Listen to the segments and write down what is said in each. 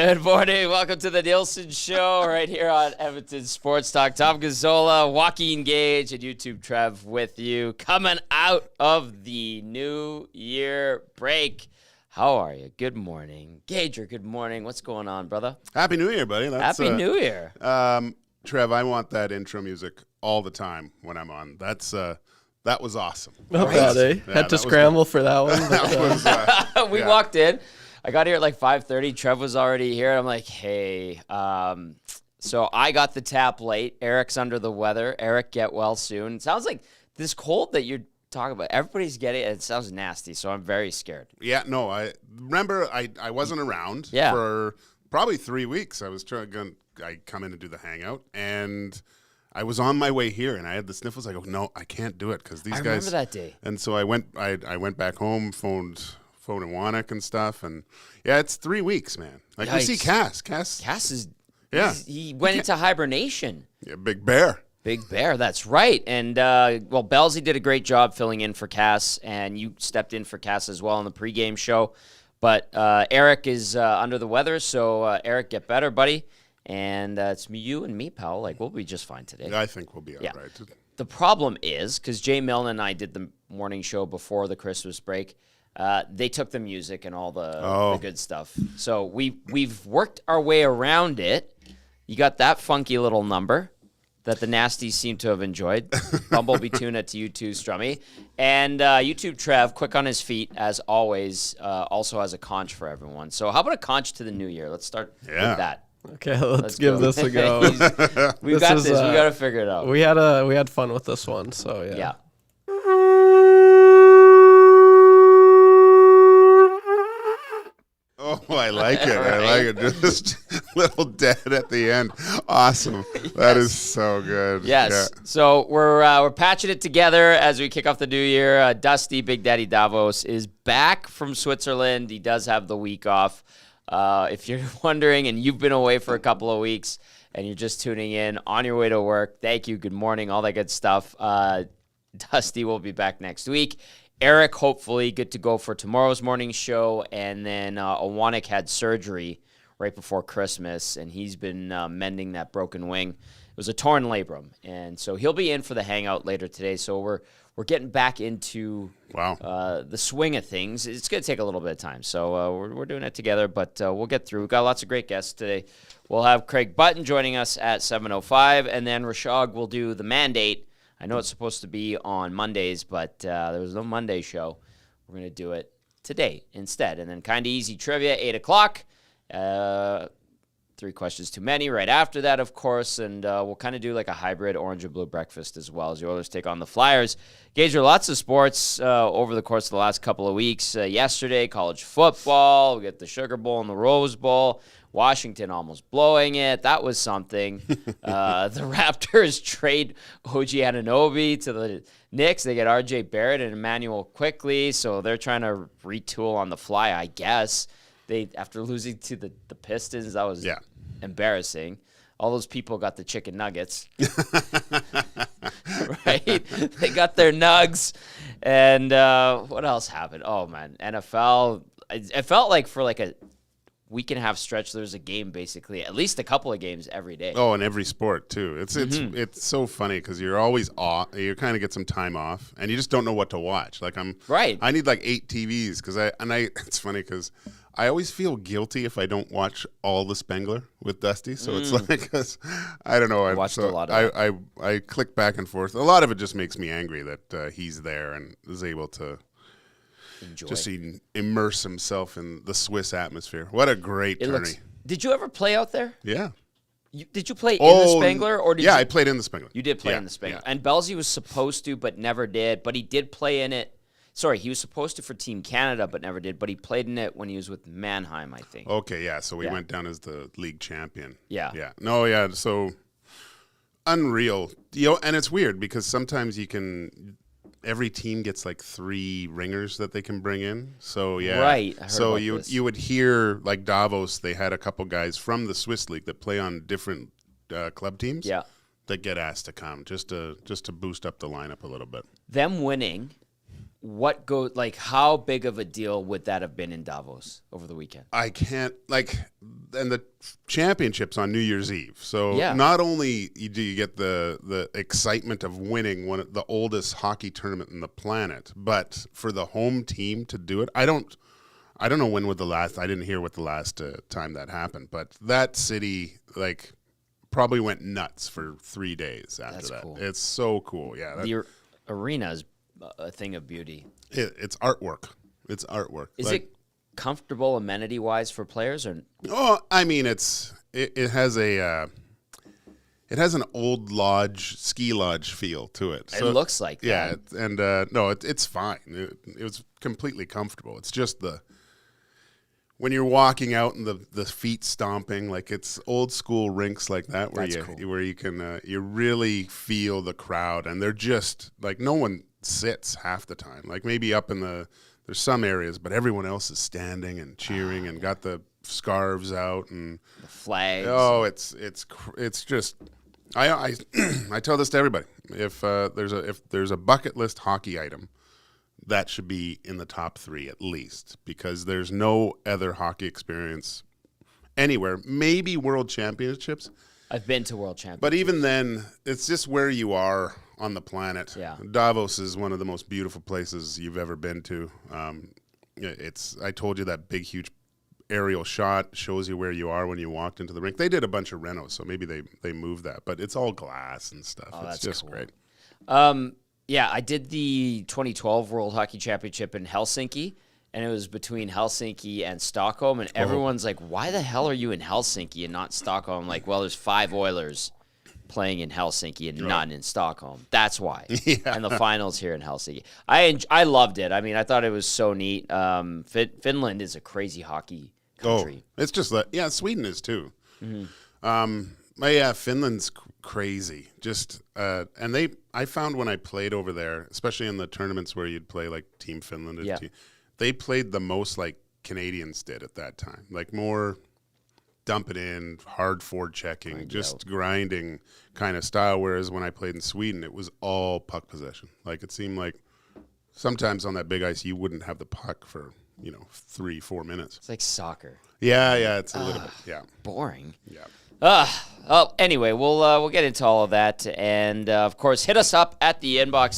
Good morning. Welcome to the Nielson Show right here on Edmonton Sports Talk. Tom Gazzola, Joaquin Gage, and YouTube Trev with you. Coming out of the New Year break. How are you? Good morning. Gager, good morning. What's going on, brother? Happy New Year, buddy. Happy New Year. Trev, I want that intro music all the time when I'm on. That was awesome. Not bad, eh? Yeah, Had to scramble for that one. That was, We walked in. I got here at like 5:30. Trev was already here. I'm like, hey. So I got the tap late. Eric's under the weather. Eric, get well soon. It sounds like this cold that you're talking about. Everybody's getting it. It sounds nasty, so I'm very scared. Yeah, no, I remember I wasn't around for probably 3 weeks. I come in and do the hangout, and I was on my way here, and I had the sniffles. I go, no, I can't do it because these guys. I remember that day. And so I went back home, phoned in Wannick and stuff, and yeah, it's 3 weeks, man. Like, we see Cass. Cass is, yeah, he went into hibernation. Yeah, Big Bear. Big Bear, that's right. And, well, Belsey did a great job filling in for Cass, and you stepped in for Cass as well in the pregame show. But Eric is under the weather, so Eric, get better, buddy. And it's you and me, pal. Like, we'll be just fine today. I think we'll be all right. The problem is, because Jay Milne and I did the morning show before the Christmas break, they took the music and all the good stuff. So we've worked our way around it. You got that funky little number that the Nasties seem to have enjoyed. Bumblebee Tuna to you too, Strummy. And YouTube Trev, quick on his feet, as always, also has a conch for everyone. So how about a conch to the new year? Let's start with that. Okay, let's give this a go. We've got this. We got to figure it out. We had fun with this one, so yeah. Yeah. Oh, I like it. I like it. Just little dead at the end. Awesome. Yes. That is so good. Yes. Yeah. So we're patching it together as we kick off the new year. Dusty, Big Daddy Davos, is back from Switzerland. He does have the week off. If you're wondering and you've been away for a couple of weeks and you're just tuning in on your way to work, thank you, good morning, all that good stuff. Dusty will be back next week. Eric, hopefully, good to go for tomorrow's morning show. And then Owanik had surgery right before Christmas, and he's been mending that broken wing. It was a torn labrum, and so he'll be in for the hangout later today. So we're getting back into the swing of things. It's going to take a little bit of time, so we're doing it together, but we'll get through. We've got lots of great guests today. We'll have Craig Button joining us at 7:05, and then Rishaug will do the mandate. I know it's supposed to be on Mondays, but there was no Monday show. We're going to do it today instead. And then kind of easy trivia, 8 o'clock. 3 questions too many right after that, of course. And we'll kind of do like a hybrid orange and blue breakfast as well as the Oilers take on the Flyers. Gager, lots of sports over the course of the last couple of weeks. Yesterday, college football. We get the Sugar Bowl and the Rose Bowl. Washington almost blowing it. That was something. The Raptors trade OG Anunoby to the Knicks. They get RJ Barrett and Emmanuel quickly, so they're trying to retool on the fly, I guess. After losing to the Pistons, that was embarrassing. All those people got the chicken nuggets. Right? They got their nugs. And what else happened? Oh, man. NFL. It felt like for like a week and a half stretch, there's a game basically, at least a couple of games every day. Oh, in every sport too. It's so funny because you're always off. You kind of get some time off, and you just don't know what to watch. Like I need like 8 TVs because it's funny because I always feel guilty if I don't watch all the Spengler with Dusty. So it's like, I don't know. I watched a lot of it. I click back and forth. A lot of it just makes me angry that he's there and is able to just immerse himself in the Swiss atmosphere. What a great tourney. Did you ever play out there? Yeah. Did you play in the Spengler? I played in the Spengler. You did play in the Spengler. Yeah. And Belsey was supposed to, but never did. But he did play in it. Sorry, he was supposed to for Team Canada, but never did. But he played in it when he was with Mannheim, I think. Okay, yeah. So we went down as the league champion. Yeah. Yeah. No, yeah. So unreal. And it's weird because sometimes every team gets like 3 ringers that they can bring in. So yeah, right. So you would hear like Davos. They had a couple guys from the Swiss league that play on different club teams. Yeah, that get asked to come just to boost up the lineup a little bit. Them winning how big of a deal would that have been in Davos over the weekend? I can't, and the championship's on New Year's Eve. So Yeah. not only do you get the excitement of winning the oldest hockey tournament in the planet, but for the home team to do it, I don't know when would I didn't hear what the last time that happened, but that city, probably went nuts for 3 days after That's that. cool. It's so cool. Yeah. The arena is a thing of beauty. It's artwork. It's artwork. Is it comfortable amenity-wise for players? Or? Oh, I mean, it has an old ski lodge feel to it. So, it looks like that. Yeah, and it's fine. It was completely comfortable. It's just when you're walking out and the feet stomping, it's old school rinks like that where you can you really feel the crowd, and they're just no one sits half the time. Maybe up in there's some areas, but everyone else is standing and cheering and got the scarves out and the flags. Oh, it's just I tell this to everybody. If there's a bucket list hockey item, that should be in the top 3 at least, because there's no other hockey experience anywhere. Maybe World Championships. I've been to World Championships. But even then, it's just where you are on the planet. Yeah. Davos is one of the most beautiful places you've ever been to. I told you that big, huge aerial shot shows you where you are when you walked into the rink. They did a bunch of renos, so maybe they moved that. But it's all glass and stuff. Oh, it's just cool. Great. Yeah, I did the 2012 World Hockey Championship in Helsinki, and it was between Helsinki and Stockholm, and everyone's like, why the hell are you in Helsinki and not Stockholm? I'm like, well, there's 5 Oilers playing in Helsinki and not in Stockholm. That's why. Yeah. And the finals here in Helsinki. I loved it. I mean, I thought it was so neat. Finland is a crazy hockey country. Oh, it's just Sweden is too. Mm-hmm. Finland's crazy. Just and I found when I played over there, especially in the tournaments where you'd play Team Finland, they played the most like Canadians did at that time, more dump it in, hard forward checking, grinding kind of style. Whereas when I played in Sweden, it was all puck possession. It seemed like sometimes on that big ice you wouldn't have the puck for 3-4 minutes. It's like soccer. Yeah, it's a little bit boring. Yeah. Anyway, we'll get into all of that, and of course, hit us up at the inbox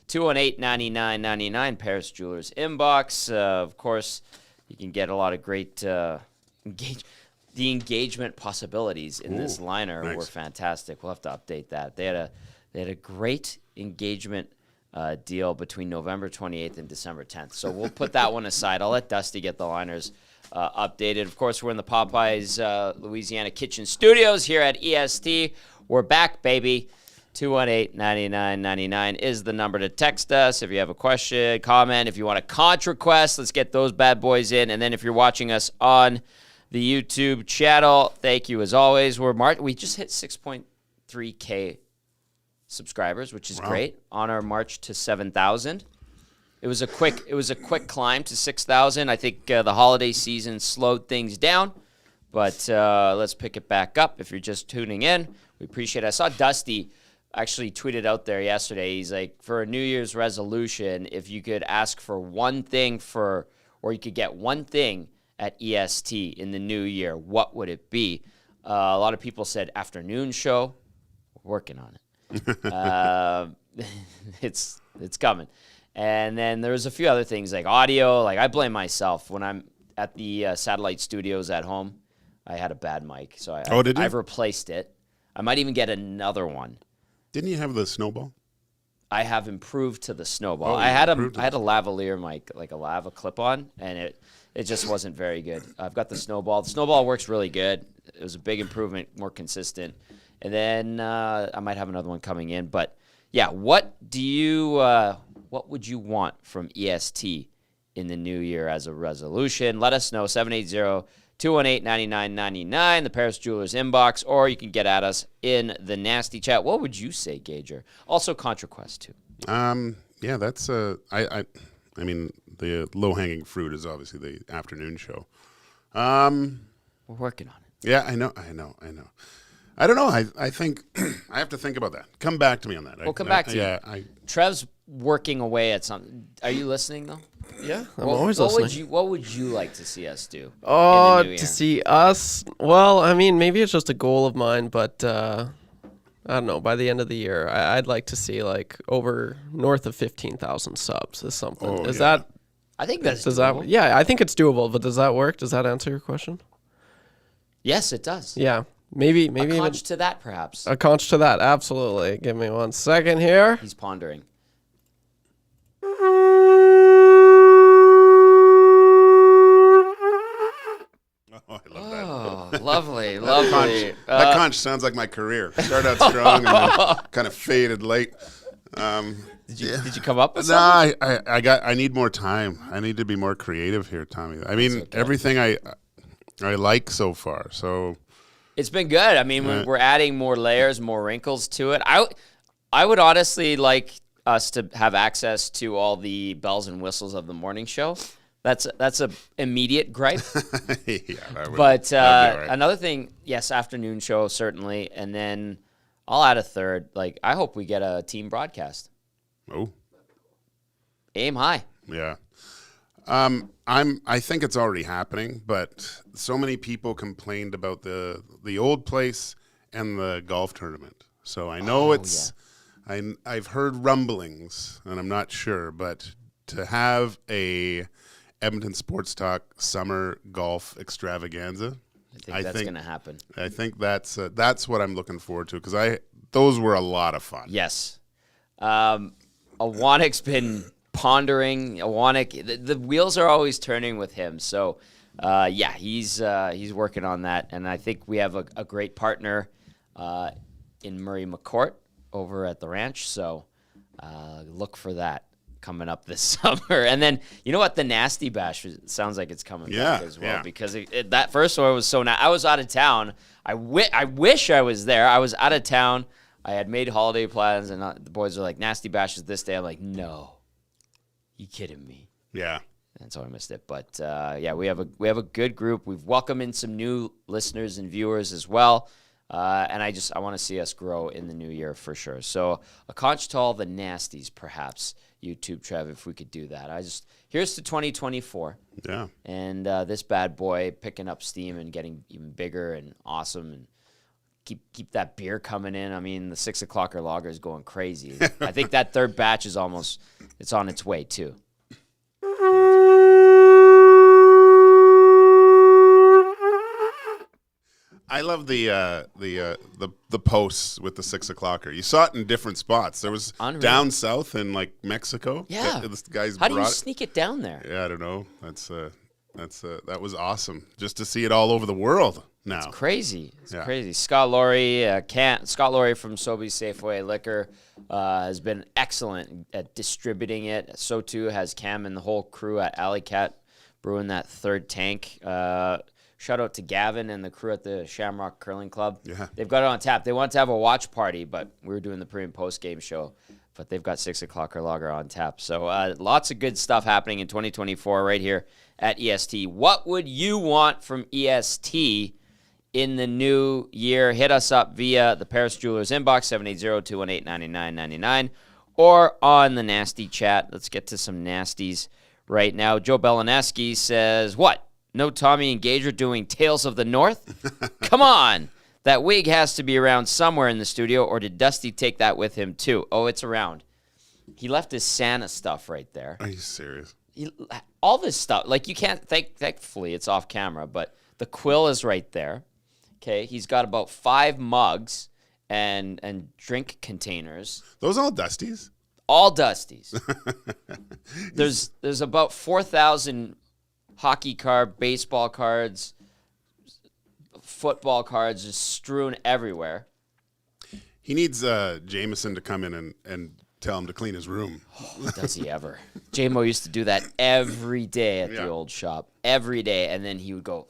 780-218-9999, Paris Jewelers inbox. Of course, you can get a lot of great engagement possibilities in this liner. Nice. Were fantastic. We'll have to update that. They had a great engagement deal between November 28th and December 10th. So we'll put that one aside. I'll let Dusty get the liners updated. Of course, we're in the Popeyes Louisiana Kitchen Studios here at EST. We're back, baby. 218-9999 is the number to text us if you have a question, comment. If you want a contra request, let's get those bad boys in. And then if you're watching us on the YouTube channel, thank you as always. We just hit 6.3K subscribers, which is great, on our march to 7,000. It was a quick climb to 6,000. I think the holiday season slowed things down, but let's pick it back up. If you're just tuning in, we appreciate it. I saw Dusty actually tweeted out there yesterday. He's like, for a New Year's resolution, if you could ask for one thing or you could get one thing at EST in the new year, what would it be? A lot of people said afternoon show. We're working on it. It's coming. And then there's a few other things like audio. I blame myself when I'm at the satellite studios at home. I had a bad mic, so I've replaced it. I might even get another one. Didn't you have the snowball? I have improved to the snowball. I had a lavalier mic, like a lava clip-on, and it just wasn't very good. I've got the snowball. The snowball works really good. It was a big improvement, more consistent. And then I might have another one coming in. But yeah, what would you want from EST in the new year as a resolution? Let us know, 780-218-9999, the Paris Jewelers inbox, or you can get at us in the nasty chat. What would you say, Gager? Also, ContraQuest too. Yeah, that's I mean, the low-hanging fruit is obviously the afternoon show. We're working on it. Yeah, I know. I don't know. I think I have to think about that. Come back to me on that. We'll come back to you. Yeah. Trev's working away at something. Are you listening though? Yeah, I'm always listening. What would you like to see us do? Oh, to see us? Well, I mean, maybe it's just a goal of mine, but I don't know. By the end of the year, I'd like to see like north of 15,000 subs is something. Is that? I think that's doable. Yeah, I think it's doable. But does that work? Does that answer your question? Yes, it does. Yeah. Maybe a conch to that, perhaps. A conch to that, absolutely. Give me 1 second here. He's pondering. Oh, I love that. Lovely, lovely. That conch sounds like my career. Started out strong and then kind of faded late. Did you come up with something? No, I need more time. I need to be more creative here, Tommy. I mean, everything I like so far. So. It's been good. I mean, we're adding more layers, more wrinkles to it. I would honestly like us to have access to all the bells and whistles of the morning show. That's a immediate gripe. But right. Another thing, yes, afternoon show certainly, and then I'll add a third. Like I hope we get a team broadcast. Oh, aim high. Yeah. I think it's already happening, but so many people complained about the old place and the golf tournament. So I know I've heard rumblings, and I'm not sure, but to have a Edmonton Sports Talk summer golf extravaganza, I think that's going to happen. I think that's what I'm looking forward to because those were a lot of fun. Yes, Awanik's been pondering. Awanik, the wheels are always turning with him. So, he's working on that, and I think we have a great partner in Murray McCourt over at the ranch. So, look for that coming up this summer. And then you know what, the Nasty Bash sounds like it's coming back as well because that first one was so. I was out of town. I wish I was there. I was out of town. I had made holiday plans, and the boys are like, "Nasty Bash is this day." I'm like, "No, you kidding me?" Yeah. And so I missed it. But we have a good group. We've welcomed in some new listeners and viewers as well. And I want to see us grow in the new year for sure. So a conch to all the nasties, perhaps, YouTube, Trev, if we could do that. Here's to 2024. Yeah. And this bad boy picking up steam and getting even bigger and awesome, and keep that beer coming in. I mean, the 6 o'clocker lager is going crazy. I think that third batch is it's on its way too. I love the posts with the 6 o'clocker. You saw it in different spots. There was down south in like Mexico. Yeah. How do you sneak it down there? Yeah, I don't know. That was awesome. Just to see it all over the world now. It's crazy. It's crazy. Scott Laurie from Sobeys Safeway Liquor has been excellent at distributing it. So too has Cam and the whole crew at Alley Cat brewing that third tank. Shout out to Gavin and the crew at the Shamrock Curling Club. Yeah. They've got it on tap. They want to have a watch party, but we were doing the pre- and post-game show. But they've got 6 o'clocker lager on tap. So lots of good stuff happening in 2024 right here at EST. What would you want from EST in the new year? Hit us up via the Paris Jewelers inbox, 780-218-9999, or on the Nasty Chat. Let's get to some nasties right now. Joe Belineski says, what? No Tommy and Gage are doing Tales of the North? Come on. That wig has to be around somewhere in the studio, or did Dusty take that with him too? Oh, it's around. He left his Santa stuff right there. Are you serious? All this stuff. Like, you can't, thankfully, it's off camera, but the quill is right there. Okay, he's got about 5 mugs and drink containers. Those all Dusties? All Dusties. There's about 4,000 hockey card, baseball cards, football cards just strewn everywhere. He needs Jameson to come in and tell him to clean his room. Oh, does he ever? J-Mo used to do that every day at the old shop. Every day. And then he would go,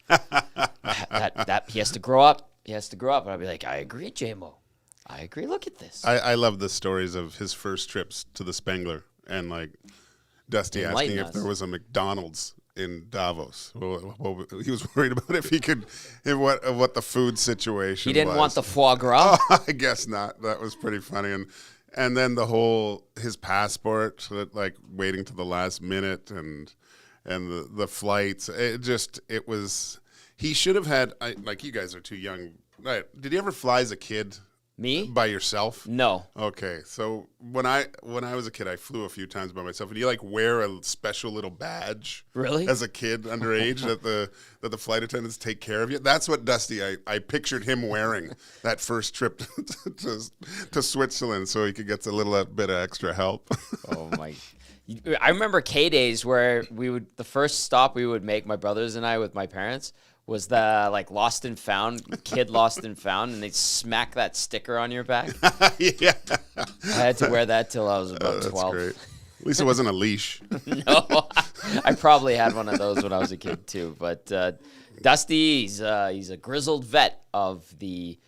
that he has to grow up. He has to grow up. And I'd be like, I agree, J-Mo. I agree. Look at this. I love the stories of his first trips to the Spengler and like Dusty asking if there was a McDonald's in Davos. Well, he was worried about what the food situation. He didn't was. want the foie gras. Oh, I guess not. That was pretty funny, and then his passport, like waiting to the last minute, and the flights. It was. He should have had. Like, you guys are too young. Right? Did you ever fly as a kid? Me? By yourself? No. Okay. So when I was a kid, I flew a few times by myself. And you like wear a special little badge? Really? As a kid underage that the flight attendants take care of you. That's what Dusty I pictured him wearing that first trip to Switzerland, so he could get a little bit of extra help. Oh my. I remember K days where the first stop we would make, my brothers and I, with my parents, was the like lost and found, kid lost and found, and they'd smack that sticker on your back. Yeah. I had to wear that till I was about 12. That's great. At least it wasn't a leash. No, I probably had one of those when I was a kid too. But Dusty, he's a grizzled vet of the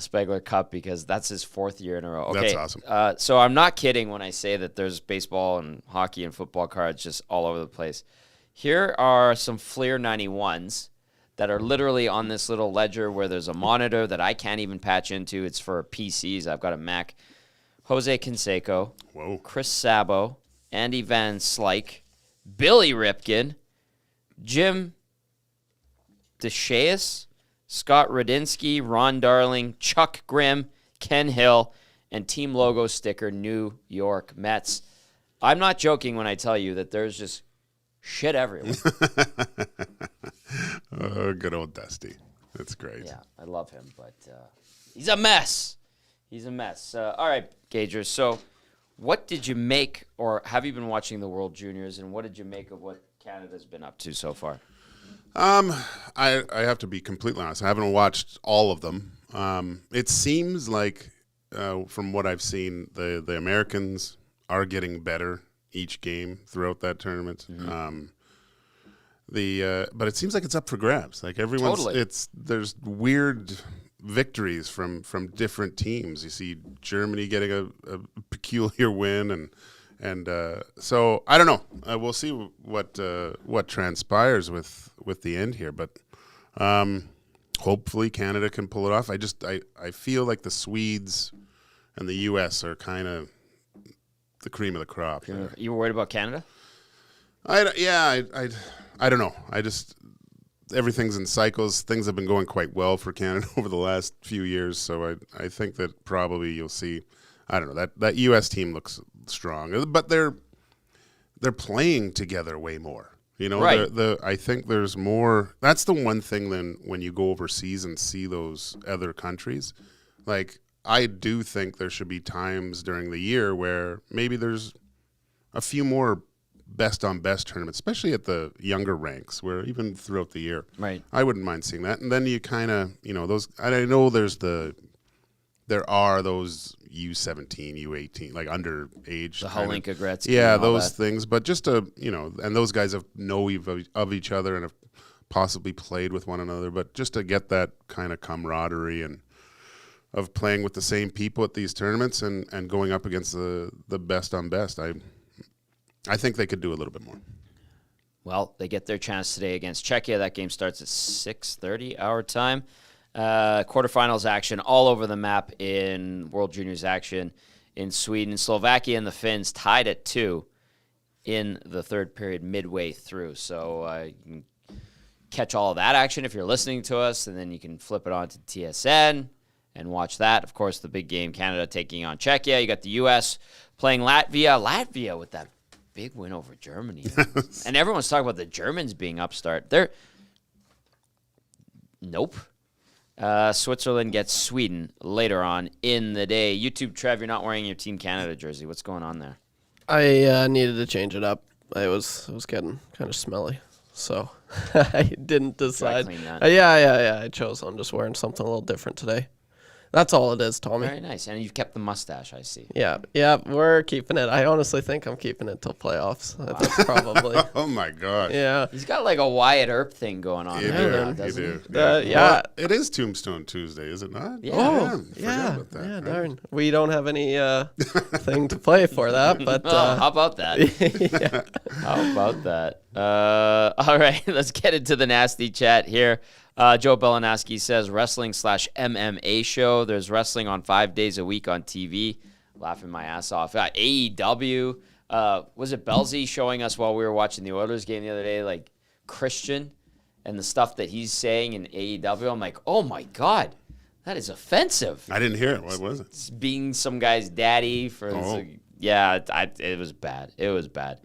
Spengler Cup because that's his 4th year in a row. Okay, that's awesome. So I'm not kidding when I say that there's baseball and hockey and football cards just all over the place. Here are some Fleer 91s that are literally on this little ledger where there's a monitor that I can't even patch into. It's for PCs. I've got a Mac. Jose Canseco, Whoa. Chris Sabo, Andy Van Slyke, Billy Ripken, Jim DeShays, Scott Radinsky, Ron Darling, Chuck Grimm, Ken Hill, and team logo sticker New York Mets. I'm not joking when I tell you that there's just shit everywhere. Oh, good old Dusty. That's great. Yeah, I love him, but he's a mess. He's a mess. All right, Gagers. So what did you make, or have you been watching the World Juniors, and what did you make of what Canada's been up to so far? I have to be completely honest. I haven't watched all of them. It seems like, from what I've seen, the Americans are getting better each game throughout that tournament. Mm-hmm. But it seems like it's up for grabs. Like everyone's, totally. There's weird victories from different teams. You see Germany getting a peculiar win, and so I don't know. We'll see what transpires with the end here, but hopefully Canada can pull it off. I feel like the Swedes and the U.S. are kind of the cream of the crop. You were worried about Canada? I don't know. Everything's in cycles. Things have been going quite well for Canada over the last few years, so I think that probably you'll see. I don't know, that U.S. team looks strong, but they're playing together way more. You know, right. I think there's more. That's the one thing than when you go overseas and see those other countries. Like, I do think there should be times during the year where maybe there's a few more best on best tournaments, especially at the younger ranks, where even throughout the year, right? I wouldn't mind seeing that. And then you kind of, those. I know there are those U17, U18, like underage, the Holinka Gretzky, yeah, those things. But just and those guys know of each other and have possibly played with one another. But just to get that kind of camaraderie and of playing with the same people at these tournaments and going up against the best on best, I think they could do a little bit more. Well, they get their chance today against Czechia. That game starts at 6:30 our time. Quarterfinals action all over the map in World Juniors action in Sweden. Slovakia and the Finns tied at 2 in the third period midway through. So you can catch all of that action if you're listening to us, and then you can flip it on to TSN and watch that. Of course, the big game, Canada taking on Czechia. You got the U.S. playing Latvia. Latvia with that big win over Germany. And everyone's talking about the Germans being upstart. Nope. Switzerland gets Sweden later on in the day. YouTube, Trev, you're not wearing your Team Canada jersey. What's going on there? I needed to change it up. It was getting kind of smelly, so I didn't decide. Dry clean that. Yeah. I chose on just wearing something a little different today. That's all it is, Tommy. Very nice. And you've kept the mustache, I see. Yeah, we're keeping it. I honestly think I'm keeping it till playoffs. That's probably. Oh my God. Yeah. He's got like a Wyatt Earp thing going on. You do. Yeah. Well, it is Tombstone Tuesday, is it not? Yeah. Oh, yeah. About that, right? Darn. We don't have any thing to play for that, but how about that? yeah. How about that? All right, let's get into the nasty chat here. Joe Belinaski says wrestling/MMA show. There's wrestling on 5 days a week on TV. Laughing my ass off. AEW. Was it Belzy showing us while we were watching the Oilers game the other day, like Christian and the stuff that he's saying in AEW? I'm like, oh my God, that is offensive. I didn't hear it. What was it? It's being some guy's daddy for. It was bad. It was bad.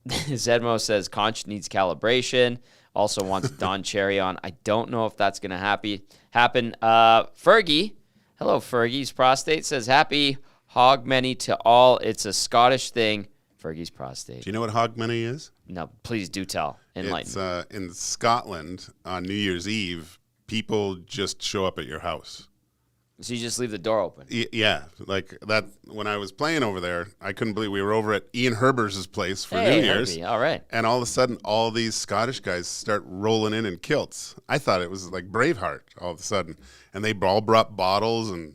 Zedmo says Conch needs calibration. Also wants Don Cherry on. I don't know if that's going to happen. Fergie, hello Fergie's prostate, says happy Hogmanay to all. It's a Scottish thing. Fergie's prostate. Do you know what Hogmanay is? No, please do tell. Enlighten. It's in Scotland on New Year's Eve. People just show up at your house. So you just leave the door open. Yeah, like that. When I was playing over there, I couldn't believe we were over at Ian Herbers' place for New Year's. Herbie, all right. And all of a sudden, all these Scottish guys start rolling in kilts. I thought it was like Braveheart all of a sudden. And they all brought bottles, and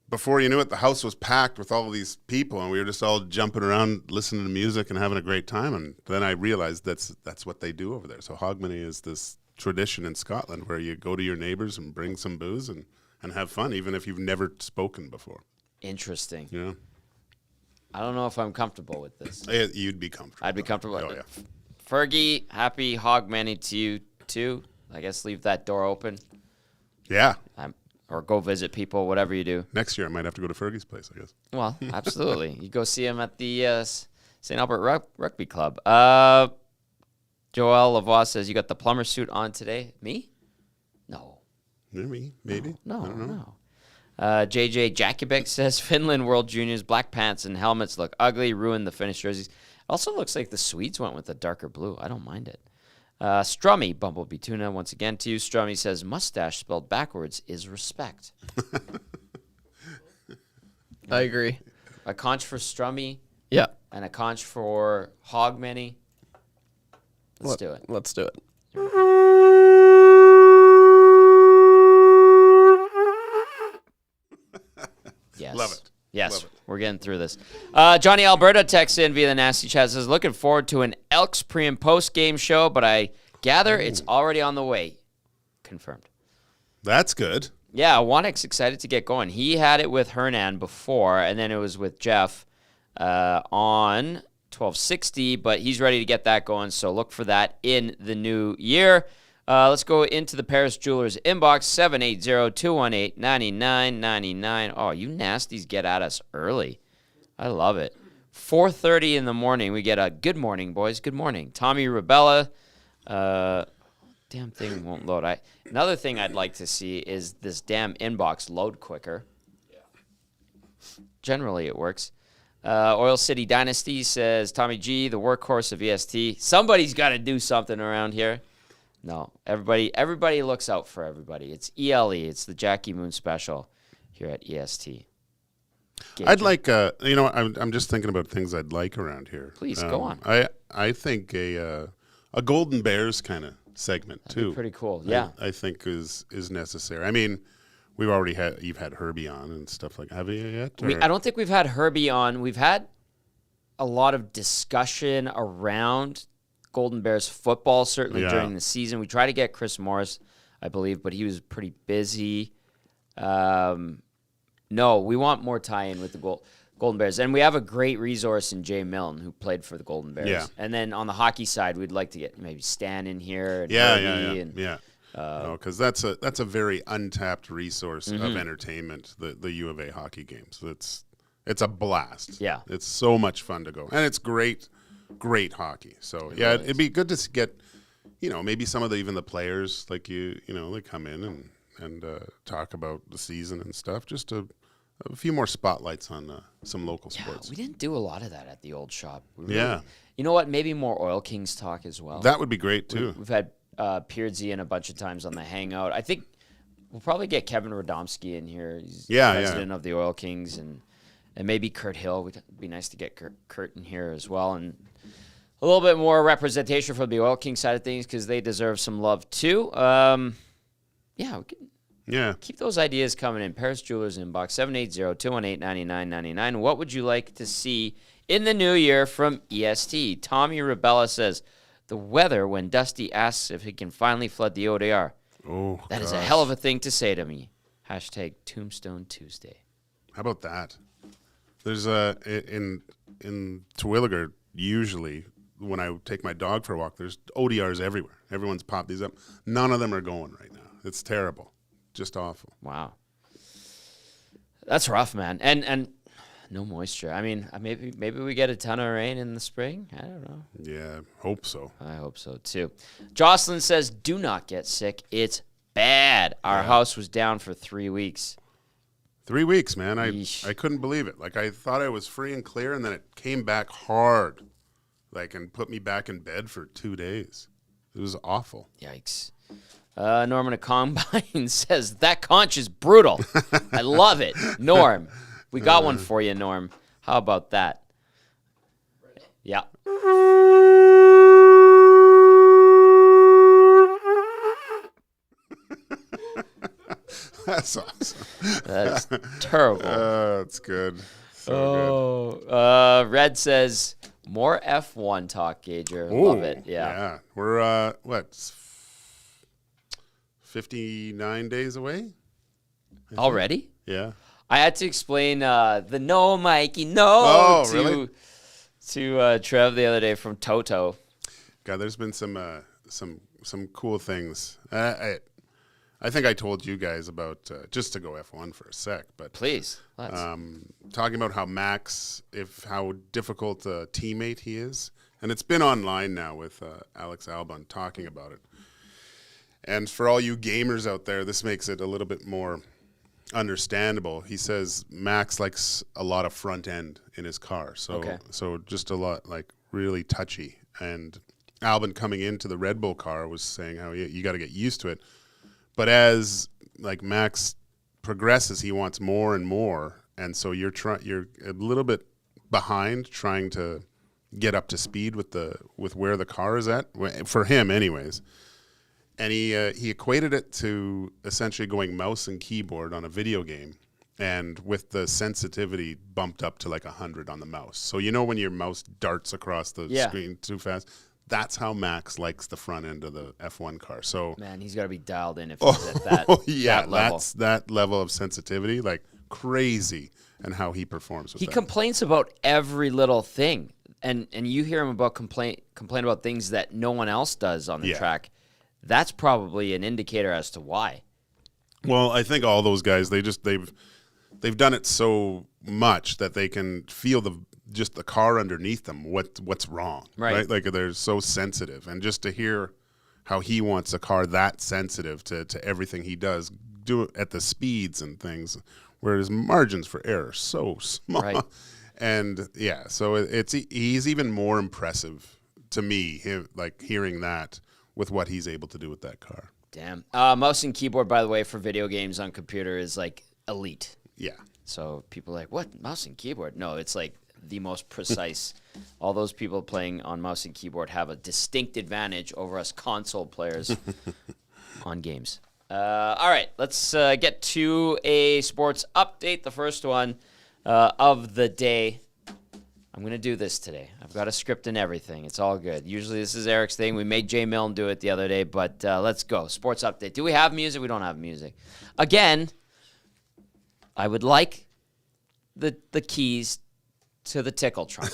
before you knew it, the house was packed with all these people, and we were just all jumping around, listening to music and having a great time. And then I realized that's what they do over there. So Hogmanay is this tradition in Scotland where you go to your neighbors and bring some booze and have fun, even if you've never spoken before. Interesting. Yeah. I don't know if I'm comfortable with this. You'd be comfortable. I'd be comfortable with it. it. Fergie, happy Hogmanay to you, too. I guess leave that door open. Yeah. Or go visit people, whatever you do. Next year, I might have to go to Fergie's place, I guess. Well, absolutely. You go see him at the St. Albert Rugby Club. Joel Lavoie says, you got the plumber suit on today. Me? No. Maybe. No. JJ Jakubek says Finland World Juniors black pants and helmets look ugly, ruin the Finnish jerseys. Also looks like the Swedes went with a darker blue. I don't mind it. Strummy, Bumblebee Tuna, once again to you. Strummy says mustache spelled backwards is respect. I agree. A conch for Strummy. Yeah. And a conch for Hogmanay. Let's do it. Let's do it. Yes. Love it. Yes, Love it. We're getting through this. Johnny Alberta texts in via the Nasty Chat, says, looking forward to an Elks pre- and post-game show, but I gather it's already on the way. Confirmed. That's good. Yeah, Wanek's excited to get going. He had it with Hernan before, and then it was with Jeff on 1260, but he's ready to get that going, so look for that in the new year. Let's go into the Paris Jewelers inbox, 780-218-9999. Oh, you nasties get at us early. I love it. 4:30 in the morning, we get a good morning, boys. Good morning. Tommy Rabella. Damn thing won't load. Another thing I'd like to see is this damn inbox load quicker. Yeah. Generally, it works. Oil City Dynasty says, Tommy G, the workhorse of EST. Somebody's got to do something around here. No, everybody looks out for everybody. It's ELE. It's the Jackie Moon special here at EST. Gage. I'd like, I'm just thinking about things I'd like around here. Please, go on. I think a Golden Bears kind of segment, That'd too. Be pretty cool, yeah. I think is necessary. I mean, you've had Herbie on and stuff like that. Have you yet? I don't think we've had Herbie on. We've had a lot of discussion around Golden Bears football, certainly during the season. We tried to get Chris Morris, I believe, but he was pretty busy. No, we want more tie-in with the Golden Bears. And we have a great resource in Jay Milne, who played for the Golden Bears. Yeah. And then on the hockey side, we'd like to get maybe Stan in here. And Yeah. Because that's a very untapped resource of entertainment, the U of A hockey games. It's a blast. Yeah. It's so much fun to go. And it's great hockey. So, it'd be good to get, maybe some of even the players, like they come in and talk about the season and stuff. Just a few more spotlights on some local sports. We didn't do a lot of that at the old shop. Yeah. You know what? Maybe more Oil Kings talk as well. That would be great, too. We've had Peardsy in a bunch of times on the Hangout. I think We'll probably get Kevin Radomski in here. He's president of the Oil Kings, and maybe Kurt Hill. It'd be nice to get Kurt in here as well, and a little bit more representation from the Oil Kings side of things because they deserve some love too. We can keep those ideas coming in. Paris Jewelers inbox 780-218-9999. What would you like to see in the new year from EST? Tommy Rebella says, the weather when Dusty asks if he can finally flood the ODR. Oh, that is a hell of a thing to say to me. Hashtag Tombstone Tuesday. How about that? There's in Terwilliger, usually when I take my dog for a walk, there's ODRs everywhere. Everyone's popped these up. None of them are going right now. It's terrible. Just awful. Wow. That's rough, man. And no moisture. I mean, maybe we get a ton of rain in the spring. I don't know. Yeah, hope so. I hope so, too. Jocelyn says, do not get sick. It's bad. Our house was down for 3 weeks. 3 weeks, man. I couldn't believe it. Like, I thought I was free and clear, and then it came back hard, and put me back in bed for 2 days. It was awful. Yikes. Norman at Combine says, that conch is brutal. I love it. Norm, we got one for you, Norm. How about that? Yeah. That's awesome. That's terrible. That's good. So good. Red says, more F1 talk, Gager. Love it. Yeah. We're, 59 days away? Already? Yeah. I had to explain the no, Mikey, no to Trev the other day from Toto. God, there's been some cool things. I think I told you guys about, just to go F1 for a sec, but please, let's. Talking about how Max, how difficult a teammate he is, and it's been online now with Alex Albon talking about it. And for all you gamers out there, this makes it a little bit more understandable. He says Max likes a lot of front end in his car, so just a lot, really touchy. And Albon coming into the Red Bull car was saying how you got to get used to it. But as Max progresses, he wants more and more, and so you're a little bit behind trying to get up to speed with where the car is at for him, anyways. And he equated it to essentially going mouse and keyboard on a video game, and with the sensitivity bumped up to 100 on the mouse. So when your mouse darts across the screen too fast, that's how Max likes the front end of the F1 car. So man, he's got to be dialed in if he's at that. That level. That's that level of sensitivity, crazy, and how he performs with He that. complains about every little thing, and you hear him complain about things that no one else does on the track. That's probably an indicator as to why. Well, I think all those guys, they've done it so much that they can feel the car underneath them, what's wrong, right? They're so sensitive, and just to hear how he wants a car that sensitive to everything he does, do it at the speeds and things, where his margins for error are so small, right. And so he's even more impressive to me, hearing that with what he's able to do with that car. Damn. Mouse and keyboard, by the way, for video games on computer is elite. Yeah. So people are like, what? Mouse and keyboard? No, it's the most precise. All those people playing on mouse and keyboard have a distinct advantage over us console players on games. All right, let's get to a sports update. The first one of the day. I'm going to do this today. I've got a script and everything. It's all good. Usually this is Eric's thing. We made Jay Milne do it the other day, but let's go. Sports update. Do we have music? We don't have music. Again, I would like the keys to the tickle trunk.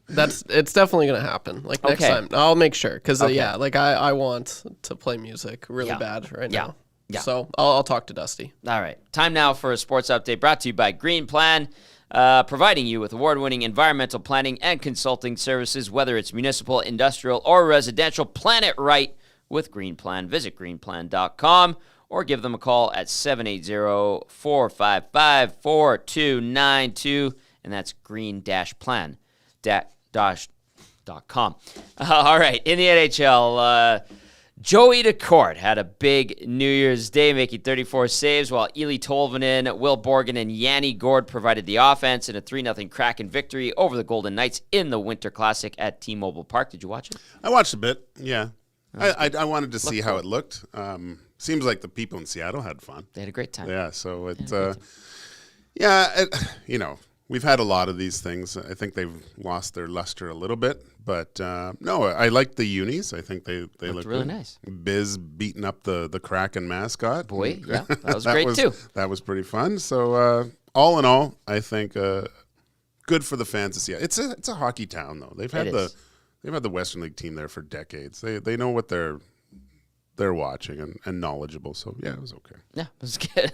It's definitely going to happen. Next time. I'll make sure. Because, I want to play music really bad right now. Yeah. So I'll talk to Dusty. All right. Time now for a sports update brought to you by Green Plan. Providing you with award-winning environmental planning and consulting services, whether it's municipal, industrial, or residential. Plan it right with Green Plan. Visit greenplan.com or give them a call at 780-455-4292, and that's green-plan.com. All right, in the NHL, Joey DeCourt had a big New Year's Day, making 34 saves, while Eli Tolvanen, Will Borgen, and Yanni Gord provided the offense in a 3-0 Kraken victory over the Golden Knights in the Winter Classic at T-Mobile Park. Did you watch it? I watched a bit, yeah. I wanted to see how it looked. Seems like the people in Seattle had fun. They had a great time. Yeah, so we've had a lot of these things. I think they've lost their luster a little bit. But, no, I like the unis. I think they look really good. Nice. Biz beating up the Kraken mascot. Boy, yeah, that was great too. That was pretty fun. So, all in all, I think good for the fans to see. It's a hockey town, though. They've had the Western League team there for decades. They know what they're watching and knowledgeable. So, yeah, it was okay. Yeah, it was good.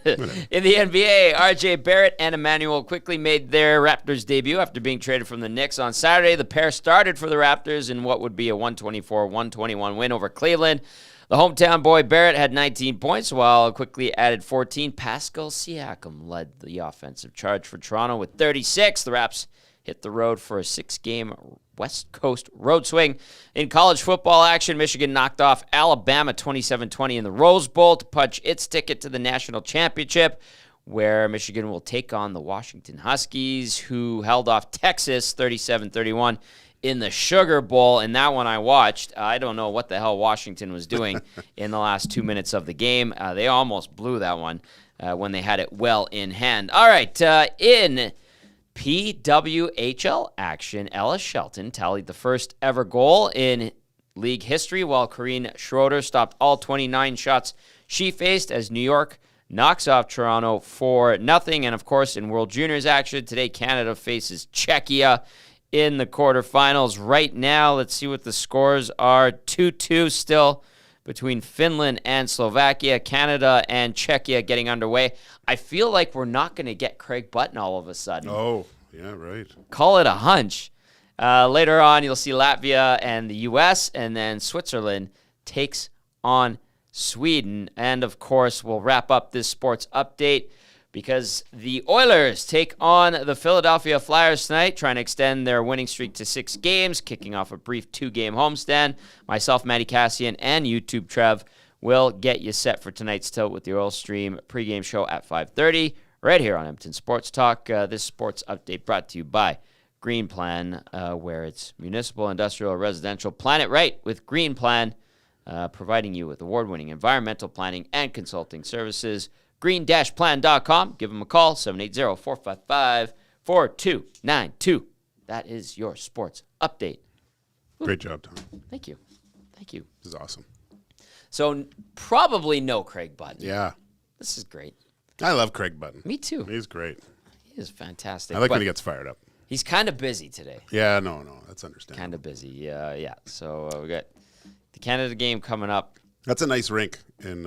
In the NBA, RJ Barrett and Emmanuel quickly made their Raptors debut after being traded from the Knicks on Saturday. The pair started for the Raptors in what would be a 124-121 win over Cleveland. The hometown boy Barrett had 19 points, while quickly added 14. Pascal Siakam led the offensive charge for Toronto with 36. The Raps hit the road for a 6-game West Coast road swing. In college football action, Michigan knocked off Alabama 27-20 in the Rose Bowl to punch its ticket to the national championship, where Michigan will take on the Washington Huskies, who held off Texas 37-31 in the Sugar Bowl. And that one I watched. I don't know what the hell Washington was doing in the last 2 minutes of the game. They almost blew that one when they had it well in hand. All right, in PWHL action, Ella Shelton tallied the first ever goal in league history, while Corrine Schroeder stopped all 29 shots she faced as New York knocks off Toronto 4-0. And, of course, in World Juniors action, today Canada faces Czechia in the quarterfinals. Right now, let's see what the scores are. 2-2 still between Finland and Slovakia, Canada and Czechia getting underway. I feel like we're not going to get Craig Button all of a sudden. Oh, yeah, right. Call it a hunch. Later on, you'll see Latvia and the U.S., and then Switzerland takes on Sweden. And, of course, we'll wrap up this sports update because the Oilers take on the Philadelphia Flyers tonight, trying to extend their winning streak to 6 games, kicking off a brief 2-game homestand. Myself, Matty Cassian, and YouTube Trev will get you set for tonight's tilt with the Oil Stream pregame show at 5:30, right here on Edmonton Sports Talk. This sports update brought to you by Green Plan, where it's municipal, industrial, residential. Plan it right with Green Plan, providing you with award-winning environmental planning and consulting services. green-plan.com. Give them a call, 780-455-4292. That is your sports update. Great job, Tom. Thank you. Thank you. This is awesome. So probably no Craig Button. Yeah. This is great. I love Craig Button. Me too. He's great. He is fantastic. I like when he gets fired up. He's kind of busy today. Yeah, no, that's understandable. Kind of busy. Yeah. So we got the Canada game coming up. That's a nice rink in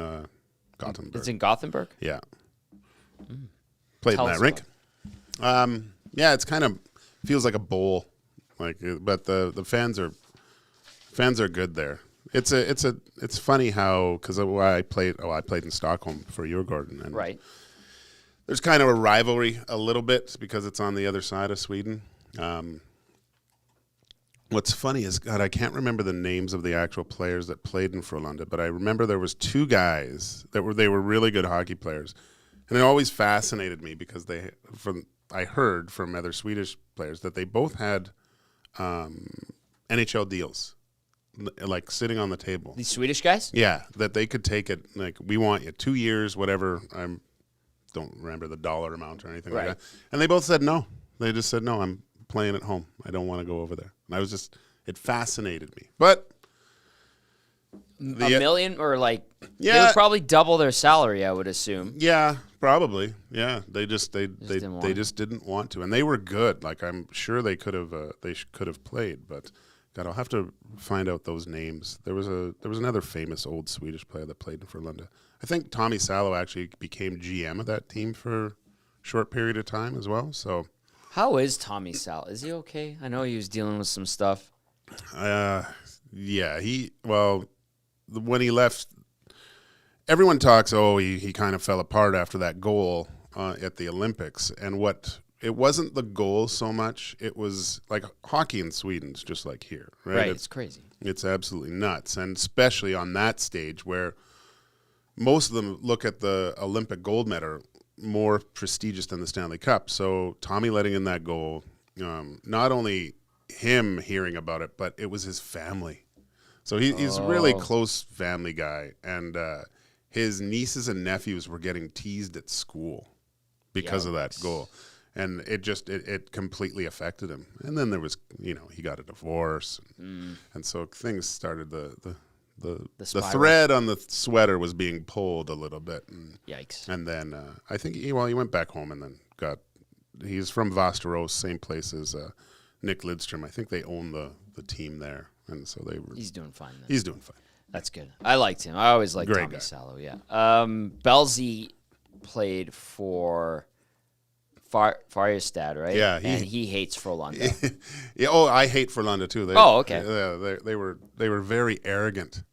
Gothenburg. It's in Gothenburg? Yeah. Played in that rink. Yeah, it's kind of feels like a bowl, but the fans are good there. It's funny how, because I played in Stockholm for Djurgården, and right. There's kind of a rivalry a little bit because it's on the other side of Sweden. What's funny is, God, I can't remember the names of the actual players that played in Frölunda, but I remember there was 2 guys that were really good hockey players, and it always fascinated me because I heard from other Swedish players that they both had NHL deals, like sitting on the table. These Swedish guys? Yeah, that they could take it, like, we want you 2 years, whatever. I don't remember the dollar amount or anything like that. And they both said no. They just said, no, I'm playing at home. I don't want to go over there. And it fascinated me. But a million or they would probably double their salary, I would assume. Yeah, probably. Yeah, they just didn't want to, and they were good. Like, I'm sure they could have played, but God, I'll have to find out those names. There was another famous old Swedish player that played in Frölunda. I think Tommy Salo actually became GM of that team for a short period of time as well. So, how is Tommy Salo? Is he okay? I know he was dealing with some stuff. Yeah, when he left, everyone talks, he kind of fell apart after that goal at the Olympics. And what it wasn't the goal so much. It was like hockey in Sweden's just like here, right? It's crazy. It's absolutely nuts, and especially on that stage where most of them look at the Olympic gold medal more prestigious than the Stanley Cup. So Tommy letting in that goal, not only him hearing about it, but it was his family. So he's a really close family guy, and his nieces and nephews were getting teased at school because of that goal. And it completely affected him. And then there was, he got a divorce. And so things started, the thread on the sweater was being pulled a little bit. And, Yikes. And then I think, he went back home and then he's from Västerås, same place as Nick Lidstrom. I think they own the team there. And so he's doing fine then. He's doing fine. That's good. I liked him. I always liked Tommy Salo, yeah. Belzy played for Färjestad, right? Yeah, and he hates Frölunda. Yeah. Oh, I hate Frölunda too. Okay. Yeah, they were very arrogant.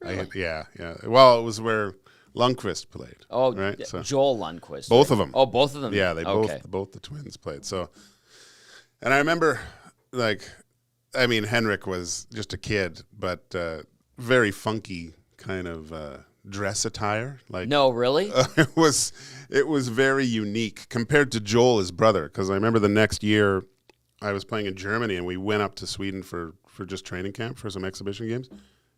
Really? Yeah. Well, it was where Lundqvist played. Oh, right. So, Joel Lundqvist. Both of them. Oh, both of them. Yeah, they both the twins played. So, and I remember, Henrik was just a kid, but very funky kind of. Dress attire, no, really, it was very unique compared to Joel, his brother. Because I remember the next year, I was playing in Germany, and we went up to Sweden for just training camp for some exhibition games,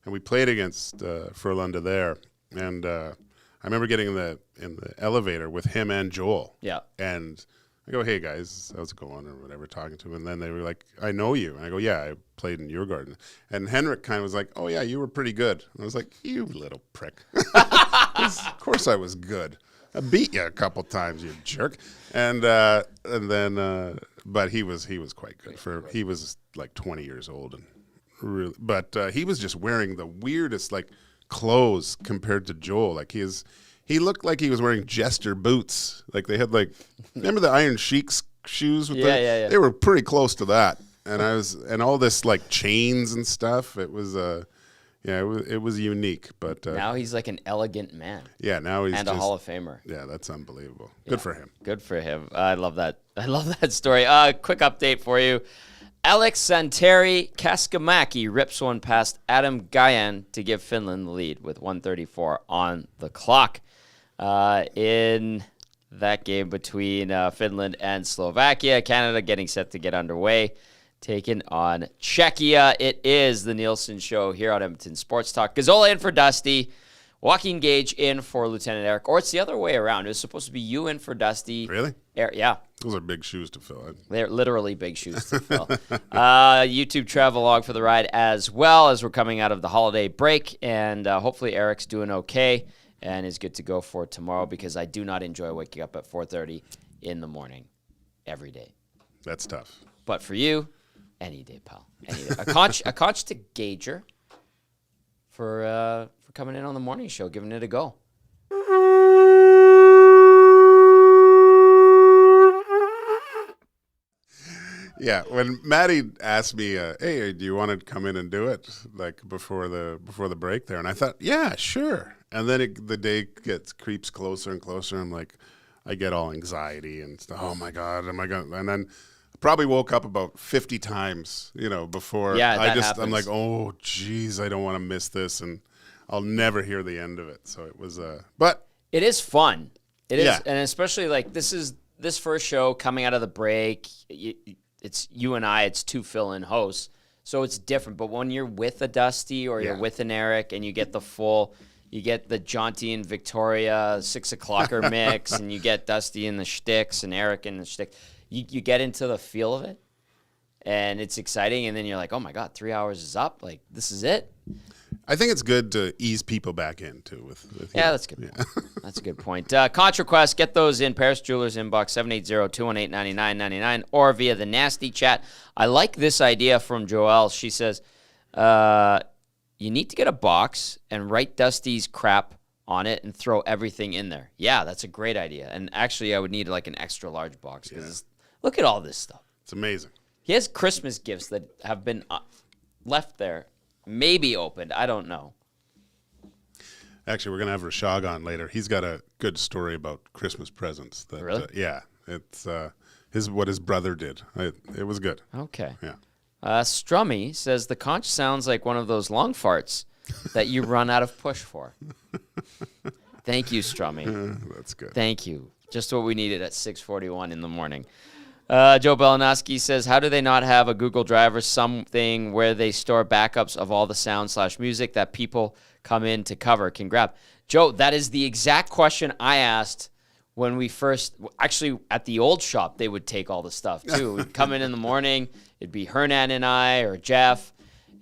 and we played against Frölunda there. And I remember getting in the elevator with him and Joel. Yeah, and I go, "Hey guys, how's it going?" or whatever, talking to him, and then they were like, "I know you," and I go, "Yeah, I played in your garden." And Henrik kind of was like, "Oh yeah, you were pretty good." And I was like, "You little prick!" Of course I was good. I beat you a couple times, you jerk. And then, but he was quite good. He was like 20 years old, and really, but he was just wearing the weirdest clothes compared to Joel. He looked like he was wearing jester boots. They had remember the Iron Sheik's shoes? Yeah. They were pretty close to that. And all this chains and stuff. It was it was unique. But now he's like an elegant man. Yeah, now he's a Hall of Famer. Yeah, that's unbelievable. Good for him. Good for him. I love that. I love that story. Quick update for you. Alex Santeri Kaskamaki rips one past Adam Gajan to give Finland the lead with 1:34 on the clock. In that game between Finland and Slovakia, Canada getting set to get underway, taking on Czechia. It is the Nielson Show here on Edmonton Sports Talk. Gazzola in for Dusty, Joaquin Gage in for Lieutenant Eric, or it's the other way around. It was supposed to be you in for Dusty. Really? Yeah. Those are big shoes to fill. They're literally big shoes to fill. YouTube travel log for the ride as well, as we're coming out of the holiday break, and hopefully Eric's doing okay and is good to go for tomorrow, because I do not enjoy waking up at 4:30 in the morning every day. That's tough. But for you, any day, pal. Any day. A conch to Gager for coming in on the morning show, giving it a go. Yeah, when Maddie asked me, "Hey, do you want to come in and do it before the break there?" and I thought, "Yeah, sure." And then the day creeps closer and closer. I'm like, I get all anxiety and stuff. Oh my God, am I gonna? And then I probably woke up about 50 times, before. Yeah, I'm like, oh geez, I don't want to miss this, and I'll never hear the end of it. So it was, but it is fun. It is, and especially this first show coming out of the break. It's you and I. It's two fill-in hosts, so it's different. But when you're with a Dusty or you're with an Eric, and you get the Jaunty and Victoria 6 o'clocker mix, and you get Dusty in the shticks and Eric in the shtick, you get into the feel of it, and it's exciting. And then you're like, oh my God, 3 hours is up. This is it. I think it's good to ease people back in too. That's good. Yeah. That's a good point. Conch requests, get those in Paris Jewelers inbox 780-218-9999 or via the nasty chat. I like this idea from Joelle. She says, you need to get a box and write Dusty's crap on it and throw everything in there. Yeah, that's a great idea. And actually, I would need an extra large box, because look at all this stuff. It's amazing. He has Christmas gifts that have been left there, maybe opened. I don't know. Actually, we're going to have Rishaug on later. He's got a good story about Christmas presents. Really? Yeah. It's what his brother did. It was good. Okay. Yeah. Strummy says the conch sounds like one of those long farts that you run out of push for. Thank you, Strummy. That's good. Thank you. Just what we needed at 6:41 in the morning. Joe Belinoski says, how do they not have a Google Drive or something where they store backups of all the sound/music that people come in to cover can grab? Joe, that is the exact question I asked when we first, actually at the old shop, they would take all the stuff too. We'd come in the morning, it'd be Hernan and I or Jeff,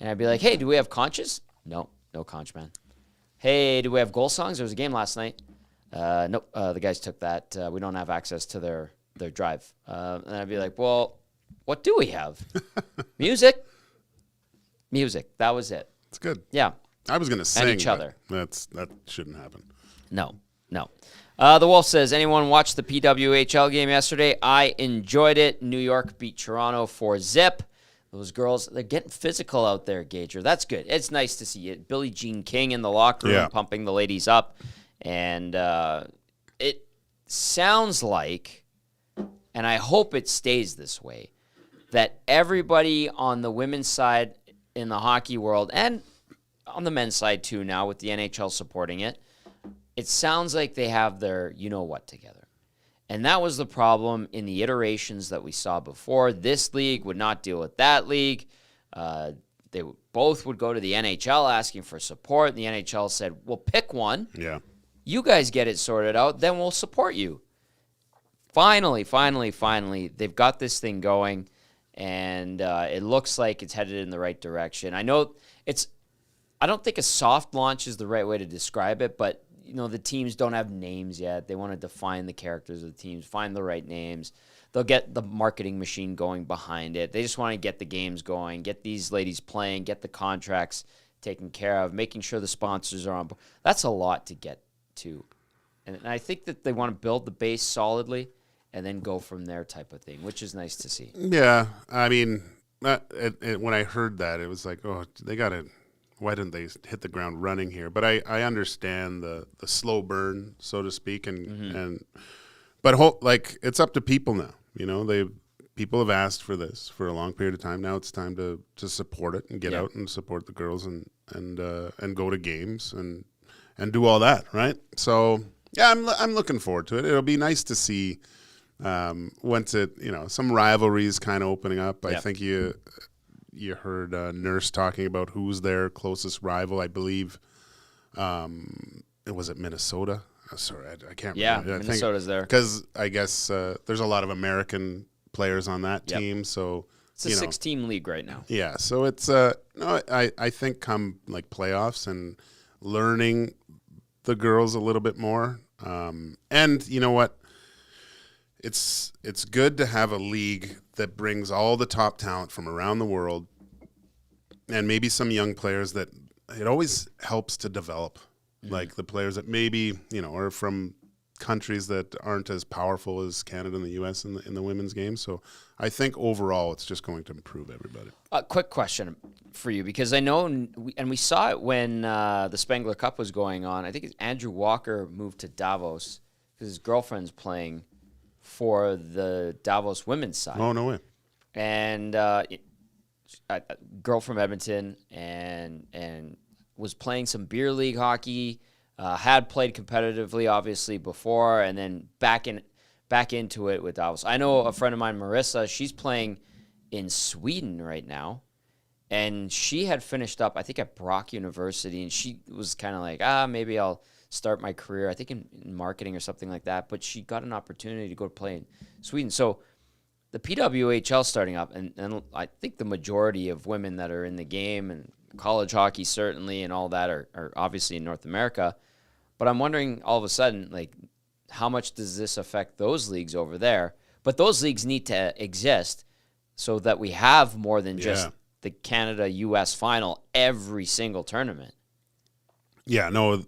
and I'd be like, hey, do we have conches? No conch, man. Hey, do we have goal songs? There was a game last night. Nope, the guys took that. We don't have access to their drive. And I'd be like, well, what do we have? Music. That was it. It's good. Yeah. I was going to sing. And each other. That shouldn't happen. No. The Wolf says, anyone watch the PWHL game yesterday? I enjoyed it. New York beat Toronto 4-0. Those girls, they're getting physical out there, Gager. That's good. It's nice to see it. Billie Jean King in the locker room pumping the ladies up. And it sounds like, and I hope it stays this way, that everybody on the women's side in the hockey world, and on the men's side too now with the NHL supporting it, it sounds like they have their you-know-what together. And that was the problem in the iterations that we saw before. This league would not deal with that league. They both would go to the NHL asking for support. The NHL said, well, pick one. Yeah. You guys get it sorted out, then we'll support you. Finally, they've got this thing going, and it looks like it's headed in the right direction. I don't think a soft launch is the right way to describe it, but the teams don't have names yet. They want to define the characters of the teams, find the right names. They'll get the marketing machine going behind it. They just want to get the games going, get these ladies playing, get the contracts taken care of, making sure the sponsors are on board. That's a lot to get to. And I think that they want to build the base solidly and then go from there type of thing, which is nice to see. Yeah. I mean, when I heard that, it was like, oh, why didn't they hit the ground running here? But I understand the slow burn, so to speak, but it's up to people now. People have asked for this for a long period of time. Now it's time to support it and get out and support the girls and go to games and do all that, right? So yeah, I'm looking forward to it. It'll be nice to see once some rivalries kind of opening up. I think you heard Nurse talking about who's their closest rival. I believe was it Minnesota? Sorry, I can't remember. Minnesota's there. Because I guess there's a lot of American players on that team. So it's a 6-team league right now. Yeah, so it's I think come like playoffs and learning the girls a little bit more. And you know what? It's good to have a league that brings all the top talent from around the world and maybe some young players that it always helps to develop, like the players that maybe, are from countries that aren't as powerful as Canada and the U.S. in the women's game. So I think overall it's just going to improve everybody. Quick question for you, because I know, and we saw it when the Spengler Cup was going on. I think Andrew Walker moved to Davos because his girlfriend's playing for the Davos women's side. Oh, no way. And a girl from Edmonton and was playing some beer league hockey, had played competitively obviously before, and then back into it with Davos. I know a friend of mine, Marissa, she's playing in Sweden right now, and she had finished up, I think, at Brock University, and she was kind of like, maybe I'll start my career, I think in marketing or something like that, but she got an opportunity to go play in Sweden. So the PWHL starting up, and I think the majority of women that are in the game, and college hockey certainly, and all that are obviously in North America. But I'm wondering all of a sudden, like, how much does this affect those leagues over there? But those leagues need to exist so that we have more than just the Canada-US final every single tournament. Yeah, no.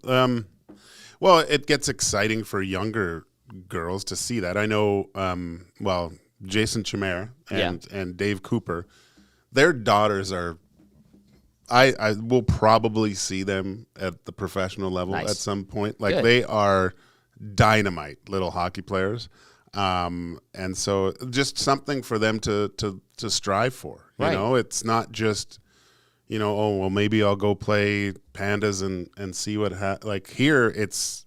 Well, it gets exciting for younger girls to see that. I know, Jason Chimera and Dave Cooper, their daughters are, I will probably see them at the professional level at some point. Like, they are dynamite little hockey players. And so just something for them to strive for. You know, it's not just, oh, well, maybe I'll go play Pandas and see what like here it's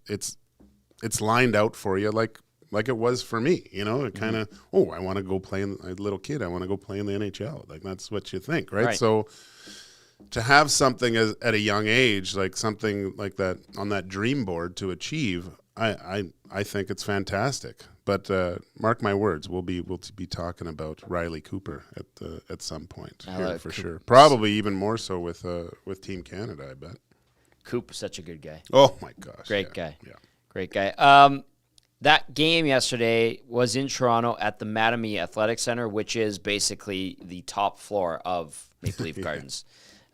lined out for you like it was for me, it kind of, I want to go play a little kid. I want to go play in the NHL. Like that's what you think. Right. So to have something at a young age, like something like that on that dream board to achieve, I think it's fantastic. But mark my words, we'll be talking about Riley Cooper at some point here for sure. Probably even more so with Team Canada, I bet. Coop's such a good guy. Oh my gosh, great guy. Yeah, great guy. That game yesterday was in Toronto at the Mattamy Athletic Center, which is basically the top floor of Maple Leaf Gardens.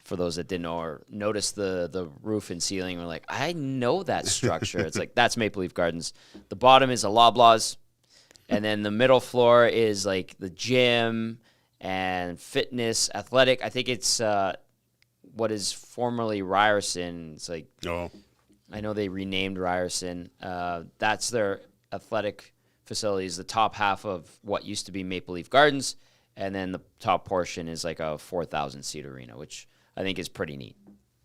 For those that didn't know or noticed the roof and ceiling, we're like, I know that structure. It's like, that's Maple Leaf Gardens. The bottom is a Loblaws, and then the middle floor is like the gym and fitness, athletic. I think it's what is formerly Ryerson. It's like, I know they renamed Ryerson. That's their athletic facilities, the top half of what used to be Maple Leaf Gardens, and then the top portion is like a 4,000-seat arena, which I think is pretty neat,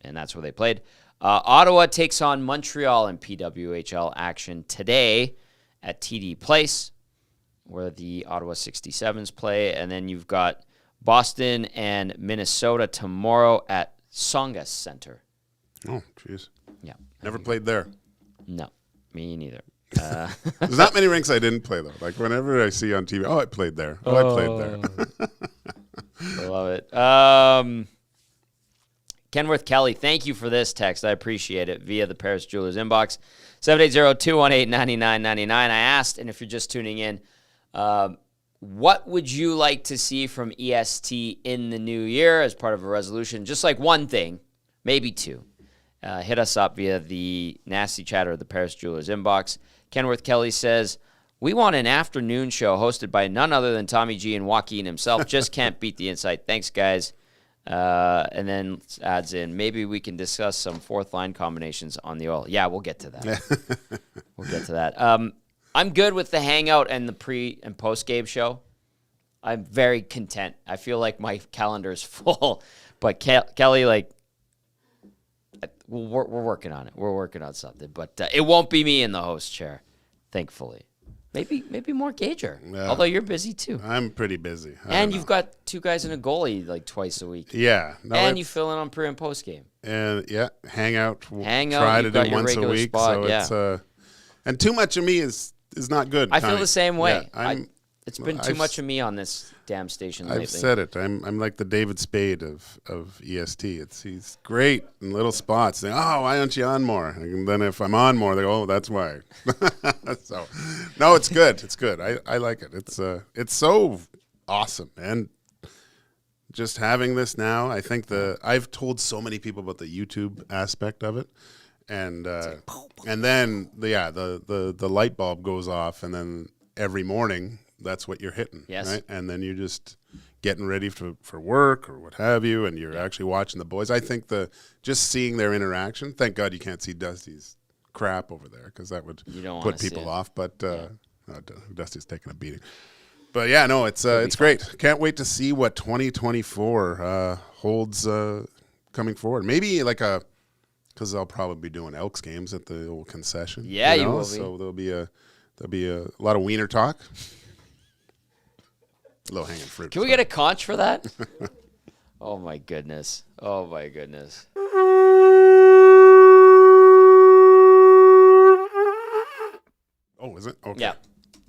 and that's where they played. Ottawa takes on Montreal in PWHL action today at TD Place, where the Ottawa 67s play, and then you've got Boston and Minnesota tomorrow at Songas Center. Oh, jeez. Yeah. Never played there. No, me neither. There's not many rinks I didn't play, though. Like, whenever I see on TV, I played there. I played there. I love it. Kenworth Kelly, thank you for this text. I appreciate it via the Paris Jewelers inbox. 780-218-9999. I asked, and if you're just tuning in, what would you like to see from EST in the new year as part of a resolution? Just like one thing, maybe two. Hit us up via the Nasty Chatter of the Paris Jewelers inbox. Kenworth Kelly says, we want an afternoon show hosted by none other than Tommy G and Joaquin himself. Just can't beat the insight. Thanks, guys. And then adds in, maybe we can discuss some fourth line combinations on the oil. Yeah, we'll get to that. We'll get to that. I'm good with the Hangout and the pre- and post-game show. I'm very content. I feel like my calendar is full. But Kelly, like, we're working on it. We're working on something. But it won't be me in the host chair, thankfully. Maybe more Gager. Yeah. Although you're busy too. I'm pretty busy. And you've got two guys and a goalie like twice a week. Yeah. No, and you fill in on pre and post game. And Hangout. Try to do once a week. Spot, so it's and too much of me is not good. I feel the same way. Yeah, it's been too much of me on this damn station lately. I've said it. I'm like the David Spade of EST. He's great in little spots. They why aren't you on more? And then if I'm on more, they go, that's why. So, no, it's good. It's good. I like it. It's so awesome, and just having this now. I think I've told so many people about the YouTube aspect of it, and then the light bulb goes off, and then every morning. That's what you're hitting, right? And then you're just getting ready for work or what have you, and you're actually watching the boys. I think just seeing their interaction, thank God you can't see Dusty's crap over there because that would put people off. But Dusty's taking a beating. But, yeah, no, it's great. Can't wait to see what 2024 holds coming forward. Maybe because I'll probably be doing Elks games at the old concession. Yeah, you will be. So there'll be a lot of wiener talk. Low-hanging fruit. Can we get a conch for that? Oh, my goodness. Oh, my goodness. Oh, is it? Okay. Yeah.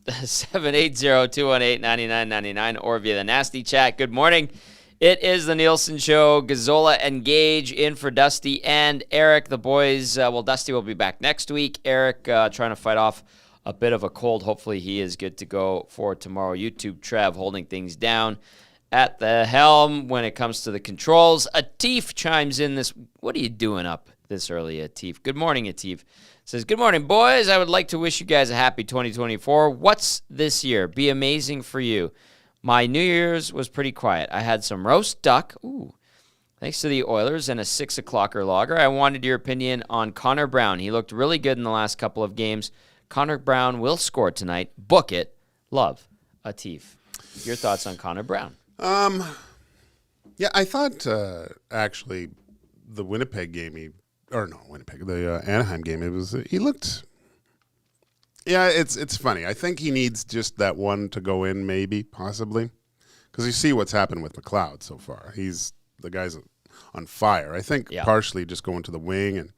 780-218-9999 or via the Nasty Chat. Good morning. It is the Nielson Show. Gazzola and Gage in for Dusty and Eric. The boys, Dusty will be back next week. Eric trying to fight off a bit of a cold. Hopefully he is good to go for tomorrow. YouTube Trev holding things down at the helm when it comes to the controls. Atif chimes in this. What are you doing up this early, Atif? Good morning, Atif. Says, good morning, boys. I would like to wish you guys a happy 2024. What's this year? Be amazing for you. My New Year's was pretty quiet. I had some roast duck. Ooh. Thanks to the Oilers and a 6 o'clocker lager. I wanted your opinion on Connor Brown. He looked really good in the last couple of games. Connor Brown will score tonight. Book it. love. Atif, your thoughts on Connor Brown? Yeah, I thought actually the Winnipeg game, the Anaheim game, he looked. Yeah, it's funny. I think he needs just that one to go in, maybe, possibly, because you see what's happened with McLeod so far. The guy's on fire. I think partially just going to the wing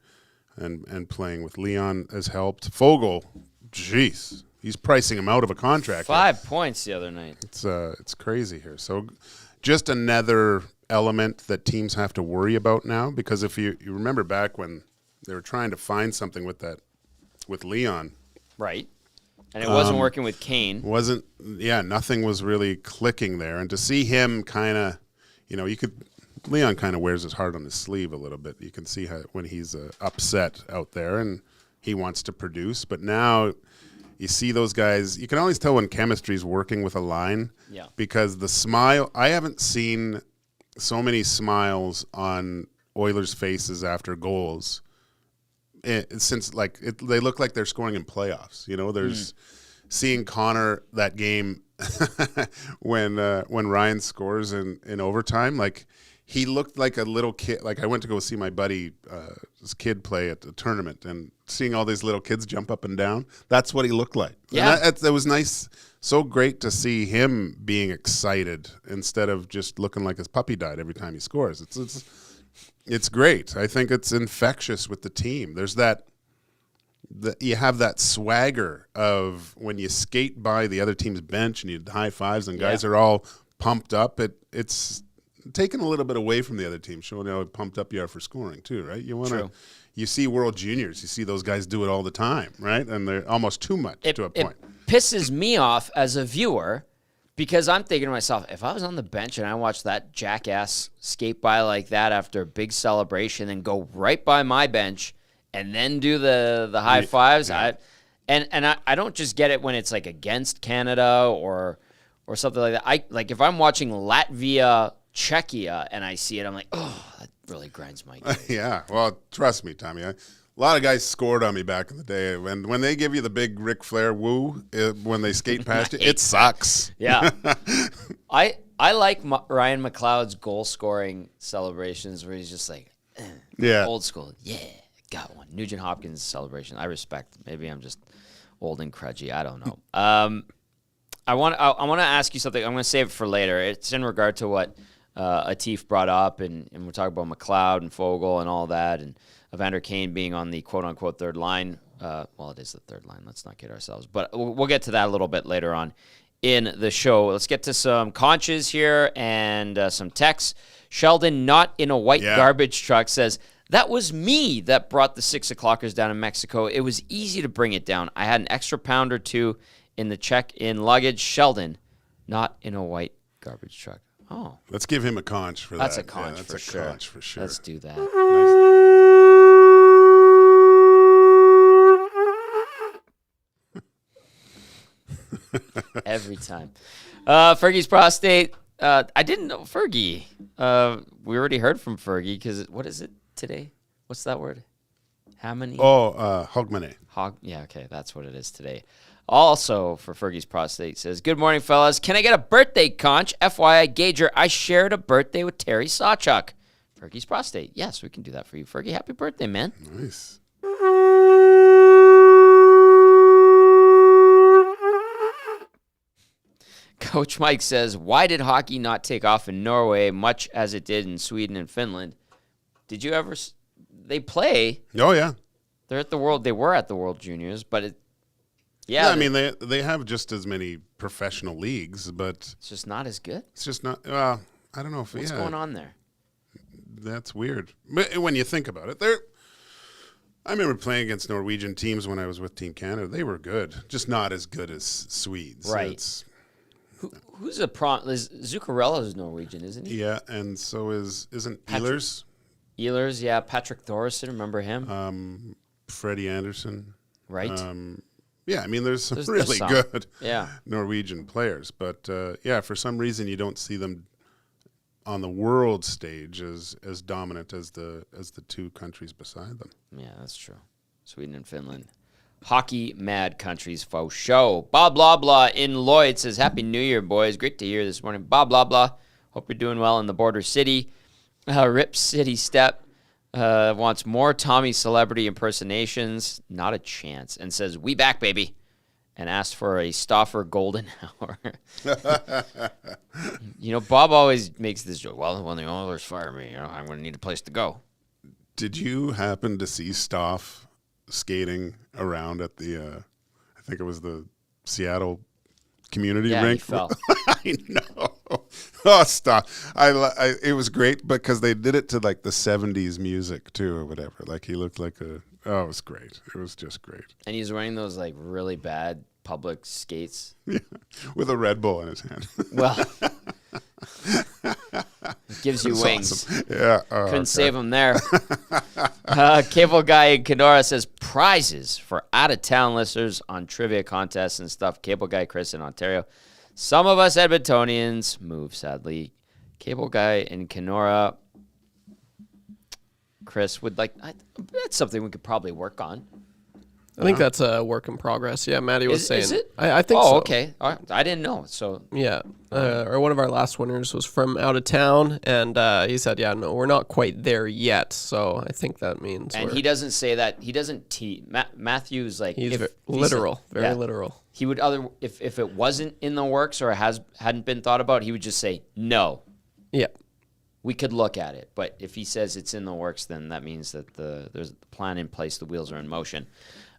and playing with Leon has helped. Fogle, jeez, he's pricing him out of a contract. 5 points the other night. It's crazy here. So just another element that teams have to worry about now, because if you remember back when they were trying to find something with Leon. Right. And it wasn't working with Kane. Nothing was really clicking there. And to see him kind of, Leon kind of wears his heart on his sleeve a little bit. You can see how when he's upset out there and he wants to produce. But now you see those guys, you can always tell when chemistry is working with a line. Yeah. Because the smile, I haven't seen so many smiles on Oilers' faces after goals. Since they look like they're scoring in playoffs, there's seeing Connor that game when Ryan scores in overtime, like he looked like a little kid. Like I went to go see my buddy, this kid play at the tournament, and seeing all these little kids jump up and down. That's what he looked like. Yeah, and that was nice. So great to see him being excited instead of just looking like his puppy died every time he scores. It's great. I think it's infectious with the team. There's you have that swagger of when you skate by the other team's bench and you high fives and guys are all pumped up. It's taken a little bit away from the other team, showing how pumped up you are for scoring too, right? You see World Juniors, you see those guys do it all the time, right? And they're almost too much to a point. It pisses me off as a viewer. Because I'm thinking to myself, if I was on the bench and I watched that jackass skate by like that after a big celebration and go right by my bench and then do the high fives, I don't just get it when it's like against Canada or something like that. If I'm watching Latvia, Czechia and I see it, I'm like, oh, that really grinds my gears. Yeah, well, trust me, Tommy. A lot of guys scored on me back in the day. When they give you the big Ric Flair woo when they skate past you, it sucks. Yeah. I like Ryan McLeod's goal scoring celebrations where he's just like, old school. Yeah, got one. Nugent Hopkins celebration. I respect. Maybe I'm just old and crudgy. I don't know. I want to ask you something. I'm going to save it for later. It's in regard to what Atif brought up, and we're talking about McLeod and Fogle and all that, and Evander Kane being on the quote-unquote third line. Well, it is the third line. Let's not kid ourselves. But we'll get to that a little bit later on in the show. Let's get to some conches here and some texts. Sheldon, not in a white garbage truck, says, that was me that brought the 6 o'clockers down in Mexico. It was easy to bring it down. I had an extra pound or two in the check-in luggage. Sheldon, not in a white garbage truck. Oh. Let's give him a conch for that's that. A conch that's for a sure. Conch for sure. Let's do that. Nice. Every time. Fergie's prostate. I didn't know Fergie. We already heard from Fergie because what is it today? What's that word? Hamony? Oh, Hogmanay. Yeah, okay. That's what it is today. Also, for Fergie's prostate, says, good morning, fellas. Can I get a birthday conch? FYI, Gager, I shared a birthday with Terry Sawchuk. Fergie's prostate. Yes, we can do that for you, Fergie. Happy birthday, man. Nice. Coach Mike says, why did hockey not take off in Norway much as it did in Sweden and Finland? Did you ever? They play. Oh, yeah. They're at the World. They were at the World Juniors, but it. Yeah, I mean, they have just as many professional leagues, but it's just not as good. It's just not. I don't know if what's going on there. That's weird. But when you think about it, I remember playing against Norwegian teams when I was with Team Canada. They were good, just not as good as Swedes. Right. Who's a Zuccarello is Norwegian, isn't he? Yeah, and so isn't Ehlers? Ehlers, yeah. Patrick Thoresen, remember him? Freddie Anderson. Right. Yeah, I mean, there's some really good Norwegian players, but for some reason you don't see them on the world stage as dominant as the two countries beside them. Yeah, that's true. Sweden and Finland. Hockey Mad Country's faux show. Bob Blah Blah in Lloyd says, Happy New Year, boys. Great to hear this morning. Bob Blah Blah. Hope you're doing well in the border city. Rip City Step wants more Tommy celebrity impersonations. Not a chance. And says, we back, baby. And asked for a Stauffer golden hour. Bob always makes this joke. Well, when the Oilers fire me, I'm going to need a place to go. Did you happen to see Stauf skating around at the, I think it was the Seattle community rink? He fell. I know. Oh, stop. It was great because they did it to like the 70s music too or whatever. Like he looked like it was great. It was just great. And he's wearing those like really bad public skates. Yeah, with a Red Bull in his hand. Well, it gives you wings. Awesome. Yeah. Couldn't save him there. Cable Guy in Kenora says prizes for out-of-town listeners on trivia contests and stuff. Cable Guy Chris in Ontario. Some of us Edmontonians move, sadly. Cable Guy in Kenora. Chris would like. That's something we could probably work on. I think that's a work in progress. Yeah, Maddie was saying. Is it? I think so. Oh, okay. All right. I didn't know. So yeah, or one of our last winners was from out of town, and he said, "Yeah, no, we're not quite there yet." So I think that means. And he doesn't say that. He doesn't. Matthew's like he's literal, very literal. He would if it wasn't in the works or hadn't been thought about, he would just say no. Yeah. We could look at it, but if he says it's in the works, then that means that there's a plan in place. The wheels are in motion.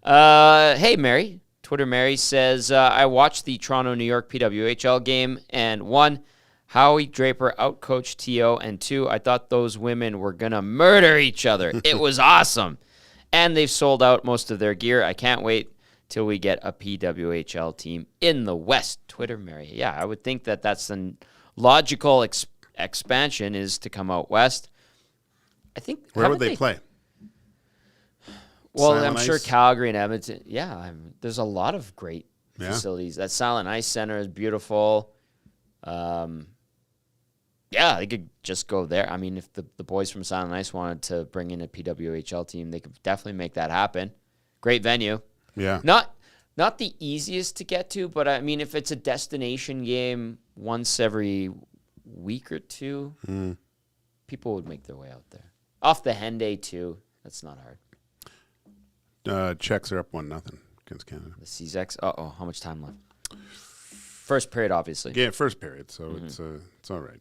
Hey, Mary. Twitter Mary says, I watched the Toronto-New York PWHL game, and 1, Howie Draper outcoached T.O., and 2, I thought those women were going to murder each other. It was awesome. And they've sold out most of their gear. I can't wait till we get a PWHL team in the West. Twitter Mary. Yeah, I would think that that's the logical expansion is to come out west. I think. Where would they play? Well, Silent I'm sure Ice? Calgary and Edmonton. Yeah, there's a lot of great facilities. That Silent Ice Center is beautiful. Yeah, they could just go there. I mean, if the boys from Silent Ice wanted to bring in a PWHL team, they could definitely make that happen. Great venue. Yeah. Not the easiest to get to, but I mean, if it's a destination game once every week or two, people would make their way out there. Off the Henday too. That's not hard. Czechs are up 1-0 against Canada. The CZEX. How much time left? First period, obviously. Yeah, first period. So it's all right.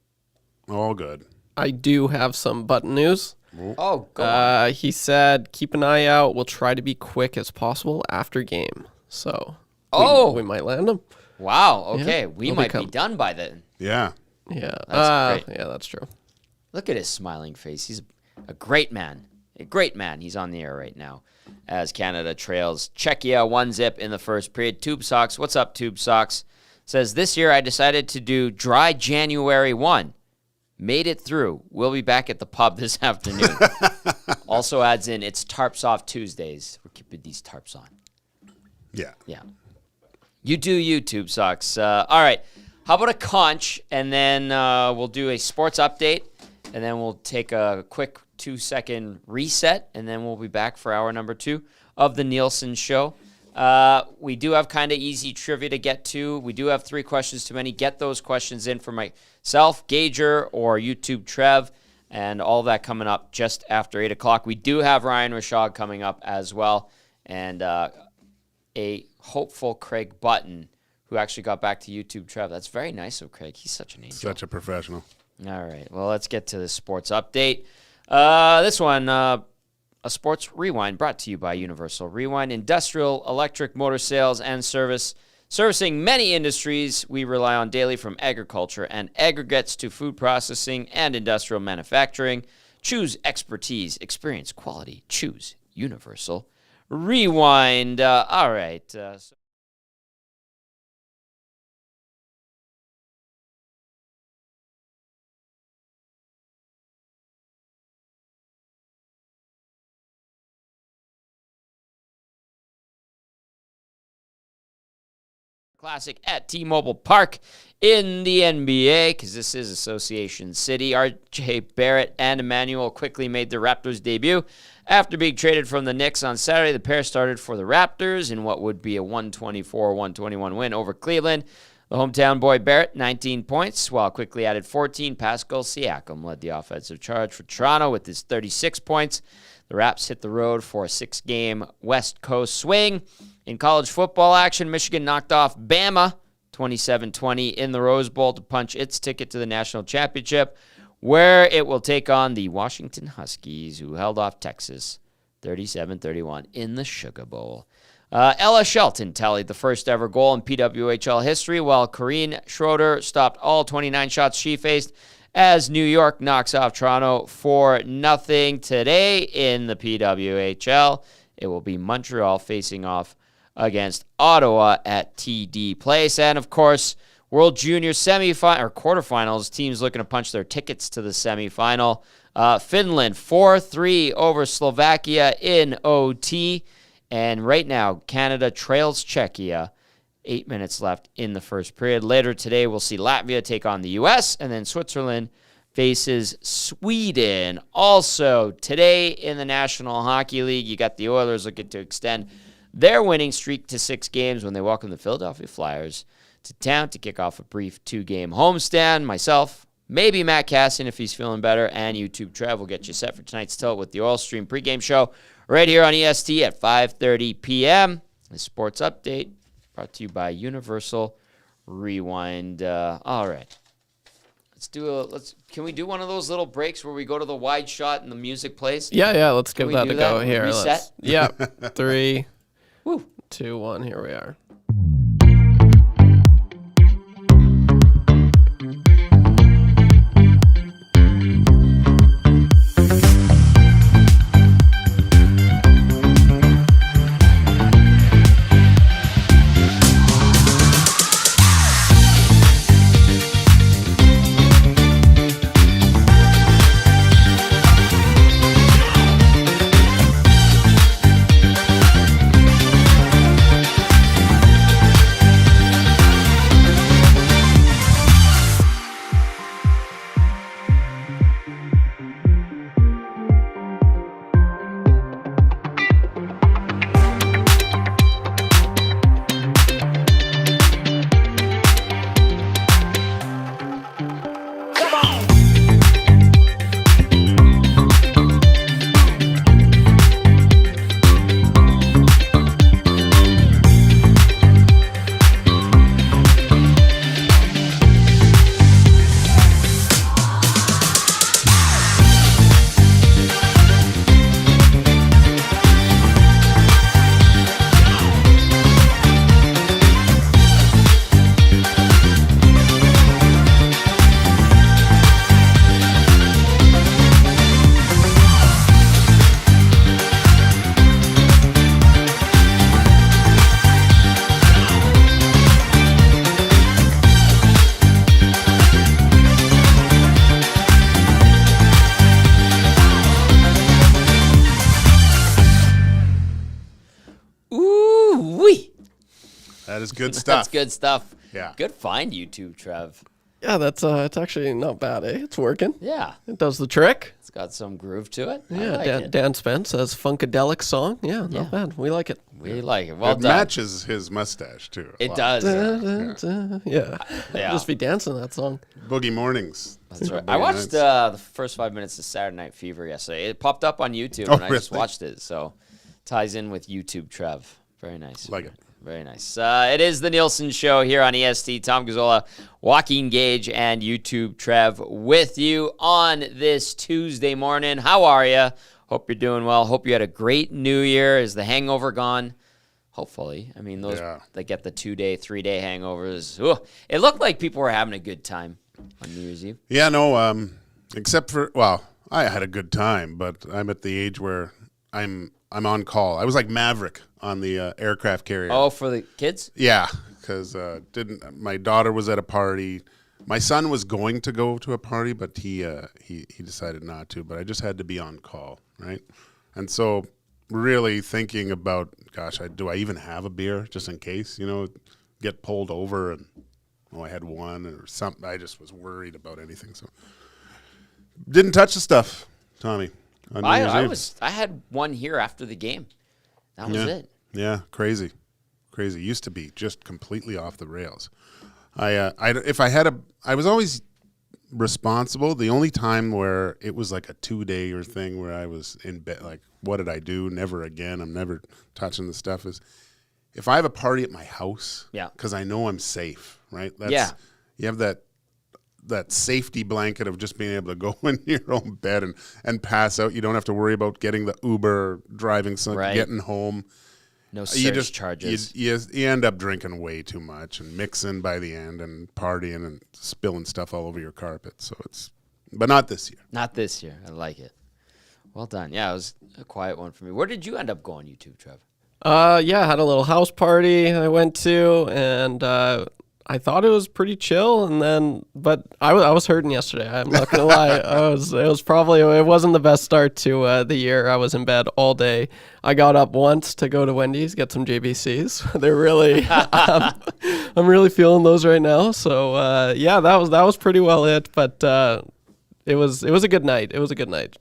All good. I do have some button news. Oh, go on. He said, keep an eye out. We'll try to be quick as possible after game. So we might land them. Wow. Okay. Yeah, we might be done by then. Yeah. Yeah. That's great. Yeah, that's true. Look at his smiling face. He's a great man. A great man. He's on the air right now as Canada trails Czechia 1-0 in the first period. Tube Socks. What's up, Tube Socks? Says, this year I decided to do dry January 1. Made it through. We'll be back at the pub this afternoon. Also adds in, it's Tarps Off Tuesdays. We're keeping these tarps on. Yeah. Yeah. You do YouTube Socks. All right. How about a conch, and then we'll do a sports update, and then we'll take a quick 2-second reset, and then we'll be back for hour number 2 of the Nielson Show. We do have kind of easy trivia to get to. We do have 3 questions too many. Get those questions in for myself, Gager, or YouTube Trev, and all that coming up just after 8 o'clock. We do have Ryan Rishaug coming up as well, and a hopeful Craig Button, who actually got back to YouTube Trev. That's very nice of Craig. He's such an angel. Such a professional. All right. Well, let's get to the sports update. This one, a sports rewind brought to you by Universal Rewind, industrial, electric, motor sales, and service. Servicing many industries we rely on daily, from agriculture and aggregates to food processing and industrial manufacturing. Choose expertise, experience quality. Choose Universal Rewind. All right. Classic at T-Mobile Park in the NBA, because this is Association City. R.J. Barrett and Emmanuel quickly made their Raptors debut. After being traded from the Knicks on Saturday, the pair started for the Raptors in what would be a 124-121 win over Cleveland. The hometown boy Barrett, 19 points, while quickly added 14. Pascal Siakam led the offensive charge for Toronto with his 36 points. The Raps hit the road for a 6-game West Coast swing. In college football action, Michigan knocked off Bama 27-20 in the Rose Bowl to punch its ticket to the national championship, where it will take on the Washington Huskies, who held off Texas 37-31 in the Sugar Bowl. Ella Shelton tallied the first ever goal in PWHL history, while Corrine Schroeder stopped all 29 shots she faced as New York knocks off Toronto 4-0 today in the PWHL. It will be Montreal facing off against Ottawa at TD Place. And, of course, World Junior quarterfinals, teams looking to punch their tickets to the semifinal. Finland 4-3 over Slovakia in OT. And right now, Canada trails Czechia. 8 minutes left in the first period. Later today, we'll see Latvia take on the U.S., and then Switzerland faces Sweden. Also, today in the National Hockey League, you got the Oilers looking to extend their winning streak to 6 games when they welcome the Philadelphia Flyers to town to kick off a brief 2-game homestand. Myself, maybe Matt Cassin if he's feeling better, and YouTube Trev will get you set for tonight's tilt with the Oil Stream pregame show right here on EST at 5:30 p.m. The sports update brought to you by Universal Rewind. All right. Can we do one of those little breaks where we go to the wide shot and the music plays? Yeah, let's give that a go here. Reset? Yeah. 3, 2, 1, here we are. That is good stuff. That's good stuff. Yeah. Good find, YouTube, Trev. Yeah, that's it's actually not bad, eh? It's working. Yeah. It does the trick. It's got some groove to it. Yeah, I like Dan Spence says funkadelic song. Yeah, not bad. We like it. We like it. Well it done. matches his mustache, too. It does. Yeah. Yeah. Just be dancing that song. Boogie Mornings. That's right. I watched the first 5 minutes of Saturday Night Fever yesterday. It popped up on YouTube, and I just watched it. So ties in with YouTube, Trev. Very nice. Like it. Very nice. It is the Nielson Show here on EST. Tom Gazzola, Joaquin Gage, and YouTube Trev with you on this Tuesday morning. How are you? Hope you're doing well. Hope you had a great New Year. Is the hangover gone? Hopefully. I mean, those that get the 2-day, 3-day hangovers. Ooh, it looked like people were having a good time on New Year's Eve. Yeah, no, except for, well, I had a good time, but I'm at the age where I'm on call. I was like Maverick on the aircraft carrier. Oh, for the kids? Yeah, because my daughter was at a party. My son was going to go to a party, but he decided not to. But I just had to be on call, right? And so really thinking about, gosh, do I even have a beer just in case? You know, get pulled over and I had one or something. I just was worried about anything, so didn't touch the stuff, Tommy. I had one here after the game. That was it. Yeah, crazy. Used to be just completely off the rails. I was always responsible. The only time where it was like a 2-day or thing where I was in bed, like, what did I do? Never again. I'm never touching the stuff. Is if I have a party at my house, because I know I'm safe, right? You have that safety blanket of just being able to go in your own bed and pass out. You don't have to worry about getting the Uber, driving, getting home. No surge charges. You end up drinking way too much and mixing by the end and partying and spilling stuff all over your carpet. So but not this year. Not this year. I like it. Well done. Yeah, it was a quiet one for me. Where did you end up going, you two, Trev? I had a little house party I went to, and I thought it was pretty chill, but I was hurting yesterday. I'm not gonna lie. It wasn't the best start to the year. I was in bed all day. I got up once to go to Wendy's, get some JBCs. They're really, I'm really feeling those right now. So that was pretty well it. But it was a good night. It was a good night.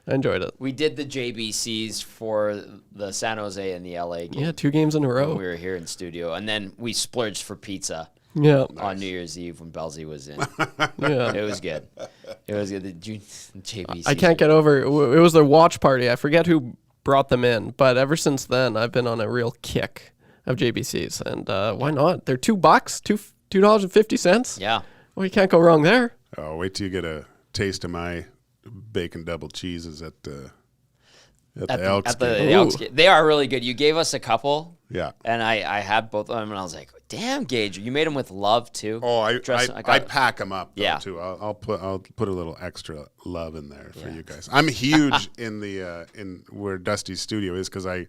I enjoyed it. We did the JBCs for the San Jose and the LA game. Yeah, 2 games in a row. We were here in studio, and then we splurged for pizza. Yeah. On New Year's Eve when Belzy was in. Yeah. It was good. It was good. The JBCs. I can't get over it. It was their watch party. I forget who brought them in, but ever since then, I've been on a real kick of JBCs, and why not? They're $2, $2.50. Yeah. Well, you can't go wrong there. Oh, wait till you get a taste of my bacon double cheeses at the Elks game. They are really good. You gave us a couple. Yeah. And I had both of them, and I was like, damn, Gage, you made them with love, too. Oh, I pack them up, though, yeah. too. I'll put a little extra love in there for you guys. I'm huge in where Dusty's studio is because I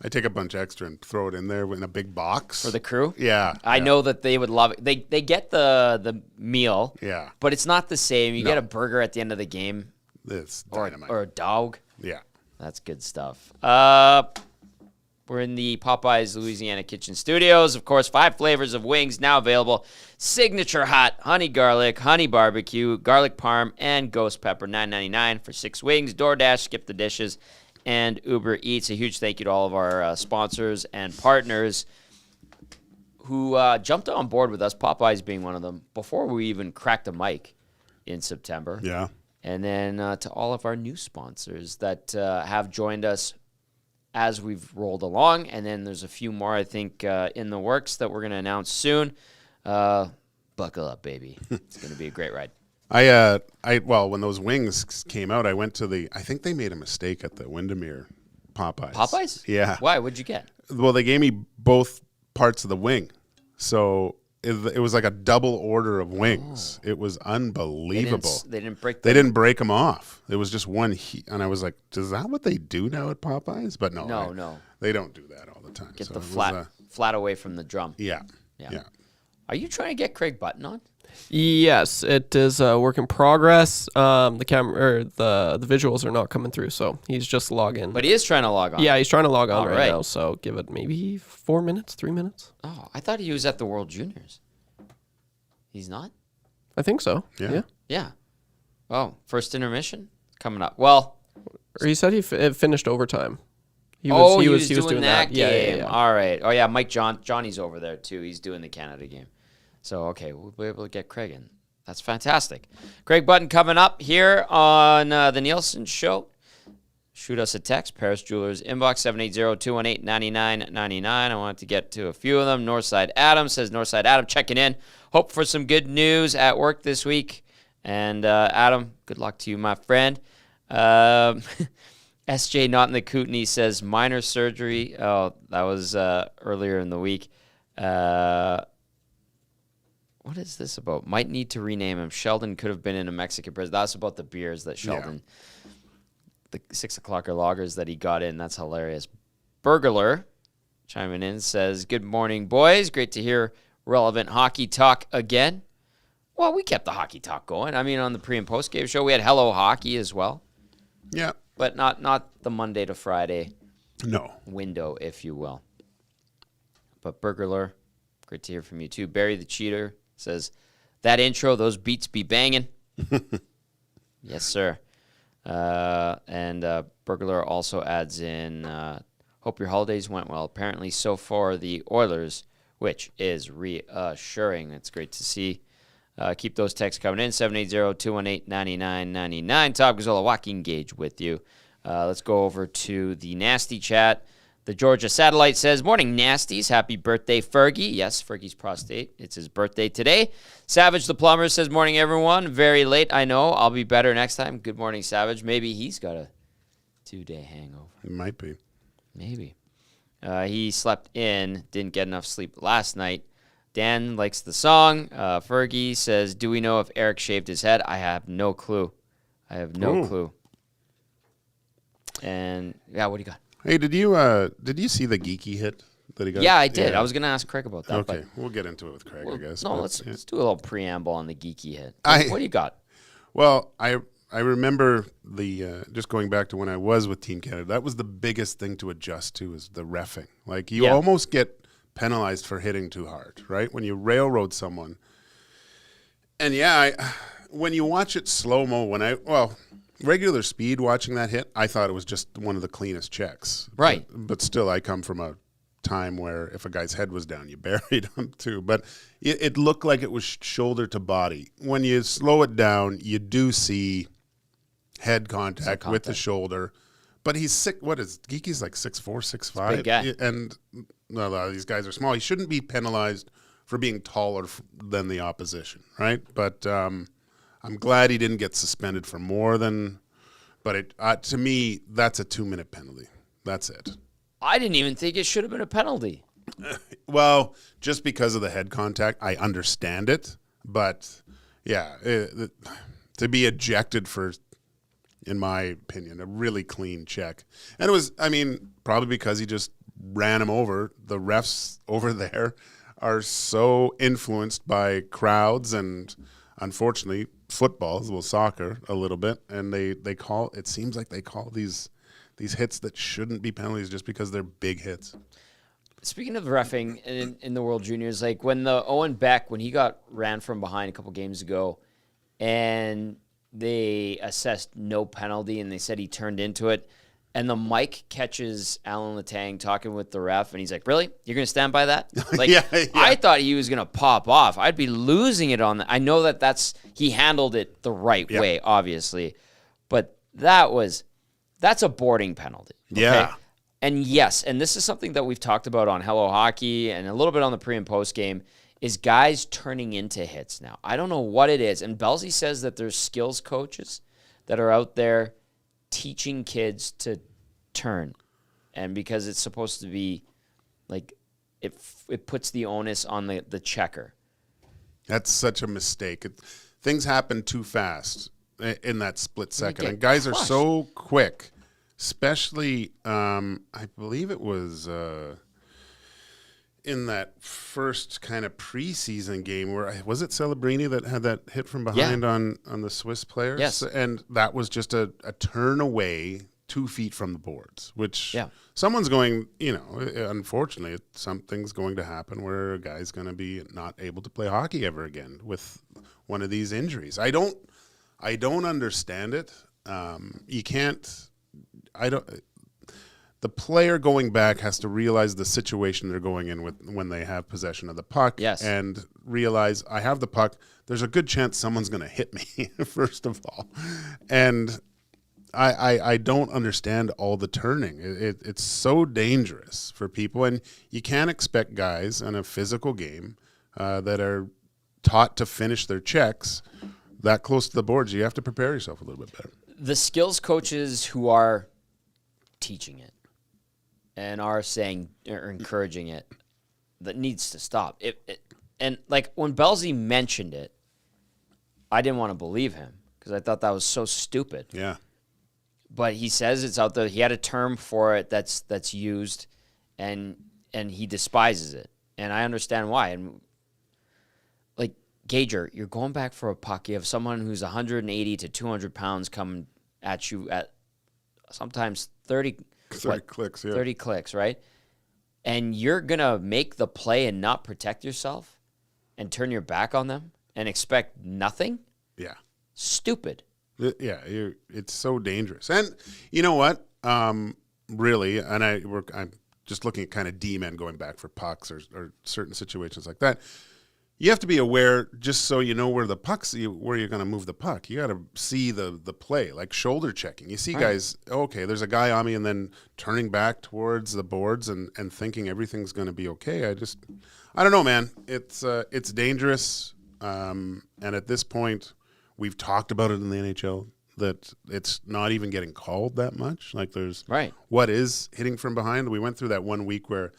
take a bunch extra and throw it in there in a big box. For the crew? Yeah. I know that they would love it. They get the meal. Yeah. But it's not the same. You get a burger at the end of the game. It's dynamite. Or a dog. Yeah. That's good stuff. We're in the Popeyes Louisiana Kitchen Studios. Of course, 5 flavors of wings now available. Signature hot, honey garlic, honey barbecue, garlic parm, and ghost pepper. $9.99 for 6 wings. DoorDash, skip the dishes, and Uber Eats. A huge thank you to all of our sponsors and partners who jumped on board with us, Popeyes being one of them, before we even cracked a mic in September. Yeah. And then to all of our new sponsors that have joined us as we've rolled along. And then there's a few more, I think, in the works that we're going to announce soon. Buckle up, baby. It's going to be a great ride. When those wings came out, I went to I think they made a mistake at the Windermere Popeyes. Popeyes? Yeah. Why? What'd you get? Well, they gave me both parts of the wing. So it was like a double order of wings. Oh. It was unbelievable. They didn't break them. They didn't break them off. It was just one heat. And I was like, is that what they do now at Popeyes? But no. They don't do that all the time. Get the flat away from the drum. Yeah. Are you trying to get Craig Button on? Yes, it is a work in progress. The camera or the visuals are not coming through, so he's just logging. But he is trying to log on. Yeah, he's trying to log on right now. So give it maybe 4 minutes, 3 minutes. Oh, I thought he was at the World Juniors. He's not? I think so. Yeah. Oh, first intermission coming up. Well, or he said he finished overtime. He was doing that game. Yeah. All right. Oh yeah, Johnny's over there too. He's doing the Canada game. So, okay, we'll be able to get Craig in. That's fantastic. Craig Button coming up here on the Nielsen Show. Shoot us a text, Paris Jewelers inbox, 780-218-9999. I wanted to get to a few of them. Northside Adam says, Northside Adam checking in. Hope for some good news at work this week. And Adam, good luck to you, my friend. SJ Not in the Kootenai says, minor surgery. Oh, that was earlier in the week. What is this about? Might need to rename him. Sheldon could have been in a Mexican prison. That's about the beers that Sheldon, the 6 o'clocker lagers that he got in. That's hilarious. Burglar chiming in says, good morning, boys. Great to hear relevant hockey talk again. Well, we kept the hockey talk going. I mean, on the pre- and post-game show, we had Hello Hockey as well. Yeah. But not the Monday to Friday window, if you will. But Burglar, Great to hear from you, too. Barry the Cheater says, that intro, those beats be banging. Yes, sir. And Burglar also adds in, hope your holidays went well. Apparently, so far, the Oilers, which is reassuring. It's great to see. Keep those texts coming in, 780-218-9999. Top Gazzola, Joaquin Gage with you. Let's go over to the Nasty chat. The Georgia Satellite says, morning, Nasties. Happy birthday, Fergie. Yes, Fergie's prostate. It's his birthday today. Savage the Plumber says, morning, everyone. Very late, I know. I'll be better next time. Good morning, Savage. Maybe he's got a 2-day hangover. It might be. Maybe. He slept in, didn't get enough sleep last night. Dan likes the song. Fergie says, do we know if Eric shaved his head? I have no clue. I have no clue. And, yeah, what do you got? Hey, did you see the geeky hit that he got? Yeah, I did. Yeah. I was going to ask Craig about that. Okay, we'll get into it with Craig, I guess. No, let's do a little preamble on the geeky hit. What do you got? Well, I remember just going back to when I was with Team Canada, that was the biggest thing to adjust to is the reffing. Like, you almost get penalized for hitting too hard, right? When you railroad someone. And, when you watch it slow-mo, regular speed watching that hit, I thought it was just one of the cleanest checks. Right. But still, I come from a time where if a guy's head was down, you buried him too. But it looked like it was shoulder to body. When you slow it down, you do see head contact with the shoulder. But he's sick. What is Geeky's like 6'4", 6'5"? Big guy. And a lot of these guys are small. He shouldn't be penalized for being taller than the opposition, right? But I'm glad he didn't get suspended for more than. But to me, that's a 2-minute penalty. That's it. I didn't even think it should have been a penalty. Well, just because of the head contact, I understand it. But, to be ejected for, in my opinion, a really clean check. And it was, probably because he just ran him over. The refs over there are so influenced by crowds and, unfortunately, football, soccer a little bit. And it seems like they call these hits that shouldn't be penalties just because they're big hits. Speaking of reffing in the World Juniors, like when the Owen Beck, when he got ran from behind a couple games ago, and they assessed no penalty, and they said he turned into it, and the mic catches Alan Letang talking with the ref, and he's like, really? You're going to stand by that? Like, I thought he was going to pop off. I'd be losing it on that. I know he handled it the right way, obviously, but that's a boarding penalty. Okay? Yeah. And yes, and this is something that we've talked about on Hello Hockey and a little bit on the pre and post game, is guys turning into hits now. I don't know what it is. And Belzy says that there's skills coaches that are out there teaching kids to turn. And because it's supposed to be like it puts the onus on the checker. That's such a mistake. Things happen too fast in that split second. And guys are so quick. Especially, I believe it was in that first kind of preseason game where, was it Celebrini that had that hit from behind on the Swiss players? Yes. And that was just a turn away 2 feet from the boards, which someone's going, unfortunately, something's going to happen where a guy's going to be not able to play hockey ever again with one of these injuries. I don't understand it. You can't. The player going back has to realize the situation they're going in with when they have possession of the puck, and realize I have the puck. There's a good chance someone's going to hit me first of all, and I don't understand all the turning. It's so dangerous for people, and you can't expect guys in a physical game that are taught to finish their checks that close to the boards. You have to prepare yourself a little bit better. The skills coaches who are teaching it and are saying or encouraging it, that needs to stop. And like when Belzy mentioned it, I didn't want to believe him because I thought that was so stupid. Yeah. But he says it's out there. He had a term for it that's used, and he despises it, and I understand why. And like Gager, you're going back for a puck. You have someone who's 180 to 200 pounds coming at you at sometimes 30 clicks, 30 clicks, right? and you're going to make the play and not protect yourself and turn your back on them and expect nothing? Yeah. Stupid. Yeah, it's so dangerous. And you know what? Really, and I'm just looking at kind of D-men going back for pucks or certain situations like that. You have to be aware, just so you know where the puck's, where you're going to move the puck. You got to see the play, like shoulder checking. You see guys, okay, there's a guy on me, and then turning back towards the boards and thinking everything's going to be okay. I don't know, man. It's dangerous, and at this point, we've talked about it in the NHL that it's not even getting called that much. Like there's what is hitting from behind. We went through that 1 week where.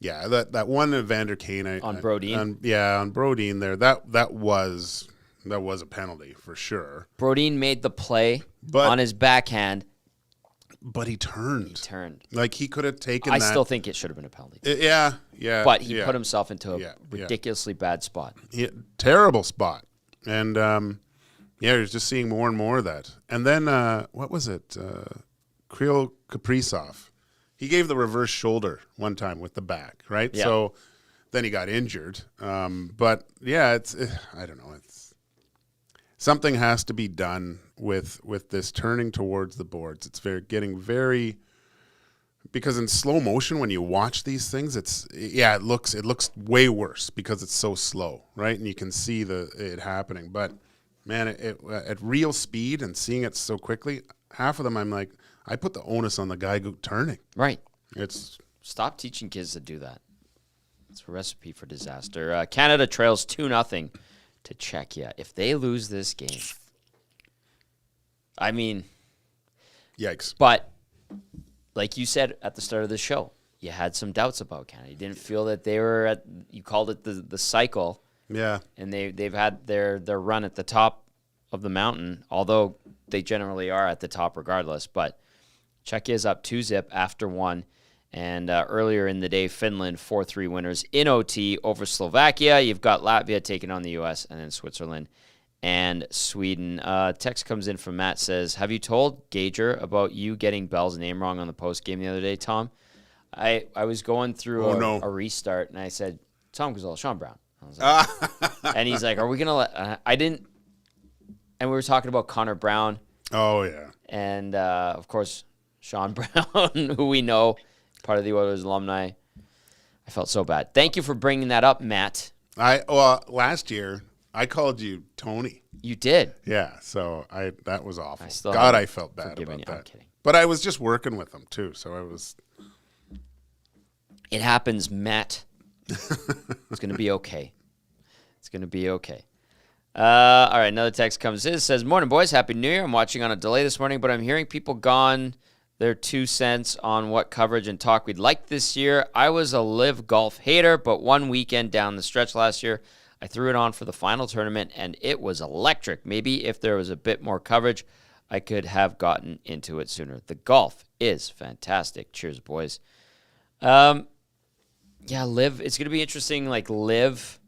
Yeah, that one Evander Kane on Brodin. On Brodin there. That was a penalty for sure. Brodin made the play on his backhand, but he turned. Like he could have taken. I still think it should have been a penalty. Yeah. But he put himself into a ridiculously bad spot. Terrible spot, and you're just seeing more and more of that. And then what was it? Kirill Kaprizov. He gave the reverse shoulder one time with the back, right? Yeah. So then he got injured. But yeah, I don't know. Something has to be done with this turning towards the boards. It's getting very, because in slow motion when you watch these things, it looks way worse because it's so slow, right? And you can see it happening. But man, at real speed and seeing it so quickly, half of them I'm like, I put the onus on the guy turning. Right. Stop teaching kids to do that. It's a recipe for disaster. Canada trails 2-0 to Czechia. If they lose this game, I mean, yikes. But like you said at the start of the show, you had some doubts about Canada. You didn't feel that they were you called it the cycle. Yeah. And they've had their run at the top of the mountain, although they generally are at the top regardless, but Czechia is up 2-0 after one. And earlier in the day, Finland 4-3 winners in OT over Slovakia. You've got Latvia taking on the U.S. and then Switzerland and Sweden. Text comes in from Matt, says, have you told Gager about you getting Bell's name wrong on the post game the other day, Tom? I was going through a restart, and I said, Tom Gazzola, Sean Brown. I was like, and he's like, are we going to let I didn't. And we were talking about Connor Brown. Oh, yeah. And, of course, Sean Brown, who we know, part of the Oilers alumni. I felt so bad. Thank you for bringing that up, Matt. Last year, I called you Tony. You did? Yeah, so that was awful. I felt bad about that. I'm kidding. But I was just working with him, too, so I was... It happens, Matt. It's going to be okay. It's going to be okay. All right, another text comes in. It says, morning, boys. Happy New Year. I'm watching on a delay this morning, but I'm hearing people gone their 2 cents on what coverage and talk we'd like this year. I was a live golf hater, but one weekend down the stretch last year, I threw it on for the final tournament, and it was electric. Maybe if there was a bit more coverage, I could have gotten into it sooner. The golf is fantastic. Cheers, boys. Yeah, live. It's going to be interesting, like live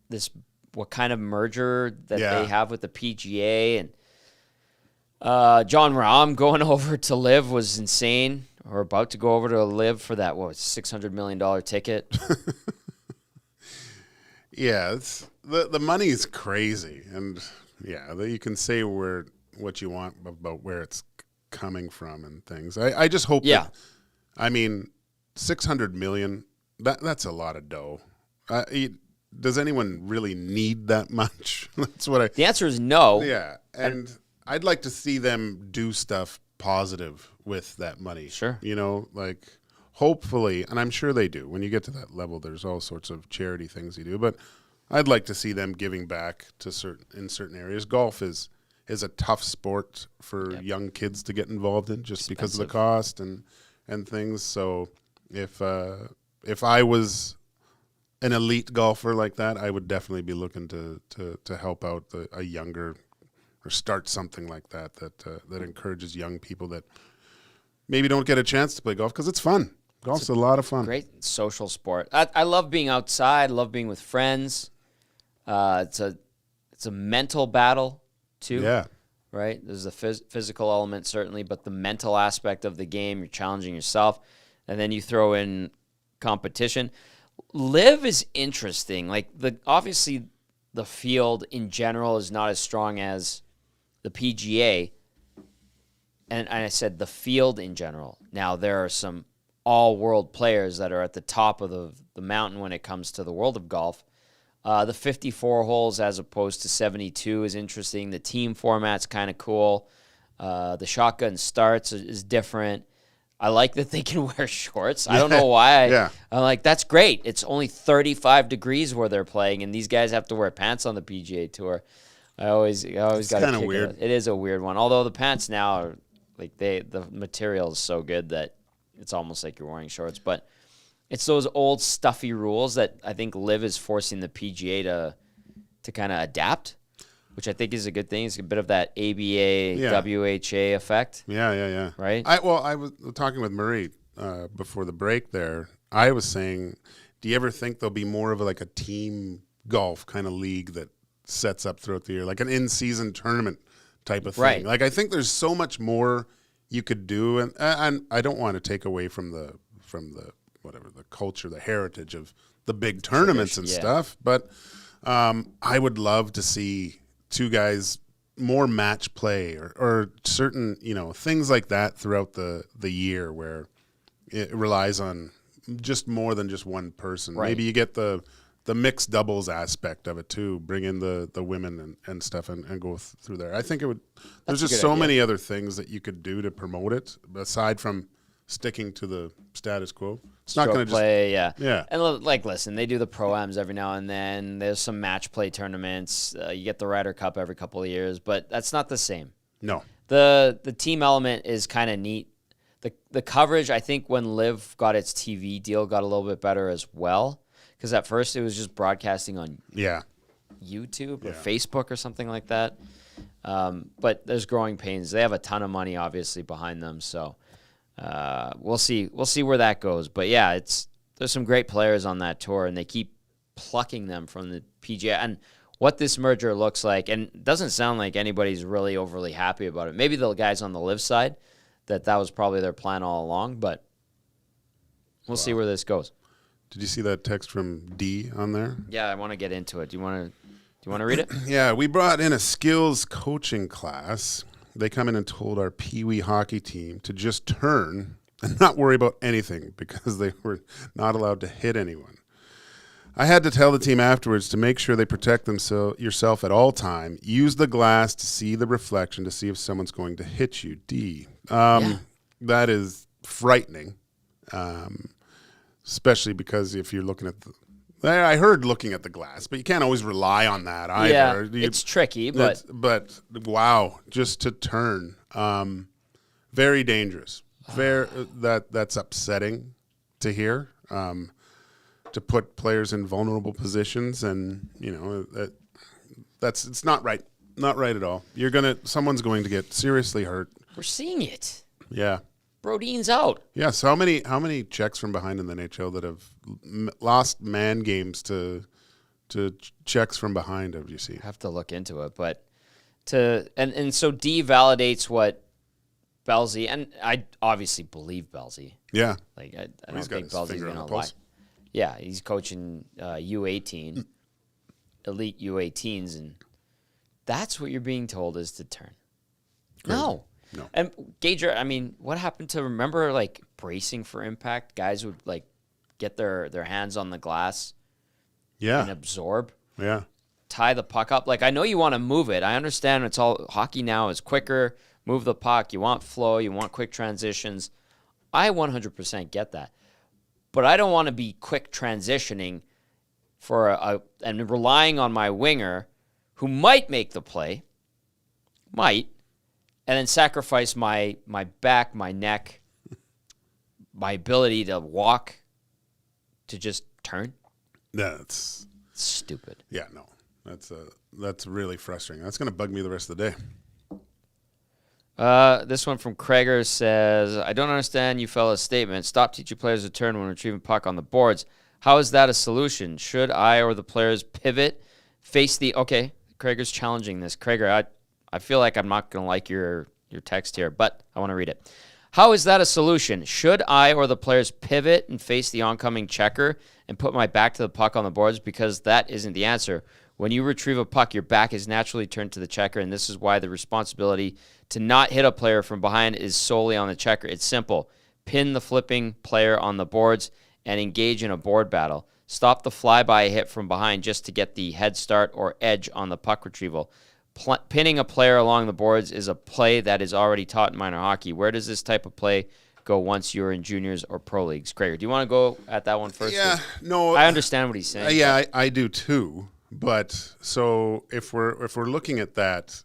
this, what kind of merger that they have with the PGA. And John Rahm going over to live was insane, or about to go over to live for that, $600 million ticket. Yeah, the money is crazy. And yeah, you can say what you want about where it's coming from and things. I just hope that, I mean, $600 million, that's a lot of dough. Does anyone really need that much? That's what The answer is no. Yeah, and I'd like to see them do stuff positive with that money. Sure. You know, like hopefully, and I'm sure they do. When you get to that level, there's all sorts of charity things you do, but I'd like to see them giving back to certain areas. Golf is a tough sport for young kids to get involved in, just because of the cost and things. So if I was an elite golfer like that, I would definitely be looking to help out a younger, or start something like that encourages young people that maybe don't get a chance to play golf, because it's fun. Golf's a lot of fun. Great social sport. I love being outside. I love being with friends. It's a mental battle too. Yeah. Right. There's a physical element certainly, but the mental aspect of the game, you're challenging yourself. and then you throw in competition. Live is interesting. Like obviously the field in general is not as strong as the PGA. And I said the field in general. Now there are some all-world players that are at the top of the mountain when it comes to the world of golf. The 54 holes as opposed to 72 is interesting. The team format's kind of cool. The shotgun starts is different. I like that they can wear shorts. I don't know why. I'm like, that's great. It's only 35 degrees where they're playing, and these guys have to wear pants on the PGA Tour. I always got to kind of weird. It is a weird one. Although the pants now are like the material is so good that it's almost like you're wearing shorts. But it's those old stuffy rules that I think Liv is forcing the PGA to kind of adapt, which I think is a good thing. It's a bit of that ABA, WHA effect. Yeah. Right? I was talking with Murray before the break there. I was saying, do you ever think there'll be more of a team golf kind of league that sets up throughout the year, like an in-season tournament type of thing? Right. Like, I think there's so much more you could do, and I don't want to take away from the culture, the heritage of the big tournaments and stuff, but I would love to see two guys more match play or certain things like that throughout the year where it relies on just more than just one person. Right. Maybe you get the mixed doubles aspect of it too, bring in the women and stuff and go through there. I think it would. There's just so many other things that you could do to promote it aside from sticking to the status quo. It's not going to play, yeah. And listen, they do the pro-ams every now and then. There's some match play tournaments. You get the Ryder Cup every couple of years, but that's not the same. No. The team element is kind of neat. The coverage, I think, when Liv got its TV deal, got a little bit better as well. Because at first it was just broadcasting on YouTube or Facebook or something like that. But there's growing pains. They have a ton of money, obviously, behind them. So we'll see. We'll see where that goes. But yeah, there's some great players on that tour, and they keep plucking them from the PGA. And what this merger looks like, and it doesn't sound like anybody's really overly happy about it. Maybe the guys on the Liv side, that was probably their plan all along. But we'll see where this goes. Did you see that text from D on there? Yeah, I want to get into it. Do you want to read it? Yeah, we brought in a skills coaching class. They come in and told our Pee-wee hockey team to just turn and not worry about anything because they were not allowed to hit anyone. I had to tell the team afterwards to make sure they protect yourself at all time. Use the glass to see the reflection to see if someone's going to hit you. D. That is frightening. Especially because if you're looking at I heard looking at the glass, but you can't always rely on that either. Yeah, it's tricky, but wow, just to turn, very dangerous. That's upsetting to hear. To put players in vulnerable positions, and it's not right, not right at all. Someone's going to get seriously hurt. We're seeing it. Yeah. Brodeen's out. Yeah, so how many checks from behind in the NHL that have lost man games to checks from behind have you seen? I have to look into it, but and so D validates what Belzy, and I obviously believe Belzy. Yeah. Like I don't think Belzy's going to lie. Yeah, he's coaching U18, elite U18s, and that's what you're being told is to turn. Crazy. No. And Gager, I mean, what happened to, remember, bracing for impact? Guys would, get their hands on the glass and absorb. Yeah. Tie the puck up. I know you want to move it. I understand it's all, hockey now is quicker, move the puck, you want flow, you want quick transitions. I 100% get that. But I don't want to be quick transitioning and relying on my winger who might make the play, and then sacrifice my back, my neck, my ability to walk, to just turn. That's stupid. Yeah, no, that's really frustrating. That's going to bug me the rest of the day. This one from Krager says, I don't understand you fellas' statement. Stop teaching players to turn when retrieving puck on the boards. How is that a solution? Should I or the players pivot, face the... Okay, Krager's challenging this. Krager, I feel like I'm not going to like your text here, but I want to read it. How is that a solution? Should I or the players pivot and face the oncoming checker and put my back to the puck on the boards? Because that isn't the answer. When you retrieve a puck, your back is naturally turned to the checker, and this is why the responsibility to not hit a player from behind is solely on the checker. It's simple. Pin the flipping player on the boards and engage in a board battle. Stop the flyby hit from behind just to get the head start or edge on the puck retrieval. Pinning a player along the boards is a play that is already taught in minor hockey. Where does this type of play go once you're in juniors or pro leagues? Gregor, do you want to go at that one first? Yeah, no. I understand what he's saying. Yeah, I do too. But so if we're looking at that,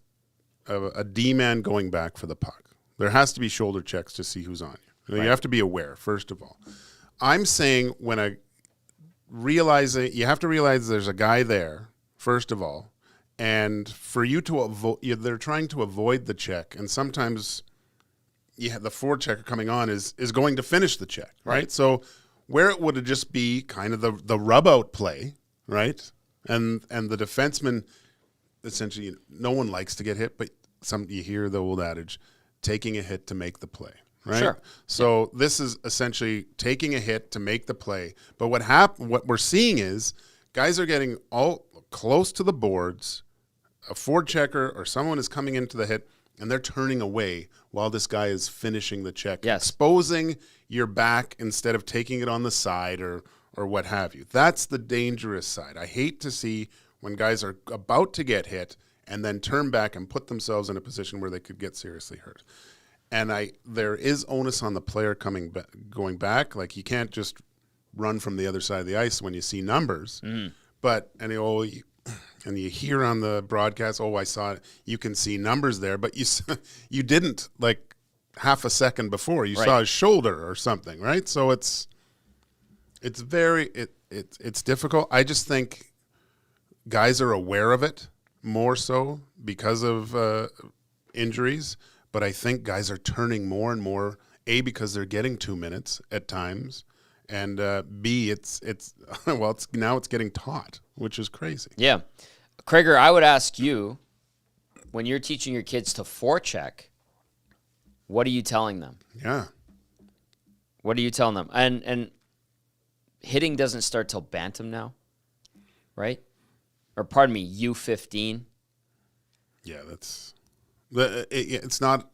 a D-man going back for the puck, there has to be shoulder checks to see who's on you. You have to be aware, first of all. I'm saying you have to realize there's a guy there, first of all, and for you to avoid, they're trying to avoid the check, and sometimes the forward checker coming on is going to finish the check, right? So where it would just be kind of the rub-out play, right? And the defenseman, essentially, no one likes to get hit, but you hear the old adage, taking a hit to make the play, right? Sure. So this is essentially taking a hit to make the play. But what we're seeing is guys are getting all close to the boards, a forward checker or someone is coming into the hit, and they're turning away while this guy is finishing the check, exposing your back instead of taking it on the side or what have you. That's the dangerous side. I hate to see when guys are about to get hit and then turn back and put themselves in a position where they could get seriously hurt. And there is onus on the player going back. Like, you can't just run from the other side of the ice when you see numbers. But you hear on the broadcast, I saw it. You can see numbers there, but you didn't like half a second before. You saw his shoulder or something, right? So it's difficult. I just think guys are aware of it more so because of injuries, but I think guys are turning more and more, A, because they're getting 2 minutes at times, and B, it's now it's getting taught, which is crazy. Yeah. Gregor, I would ask you, when you're teaching your kids to forecheck, what are you telling them? Yeah. What are you telling them? And hitting doesn't start till bantam now, right? Or pardon me, U15. Yeah, it's not.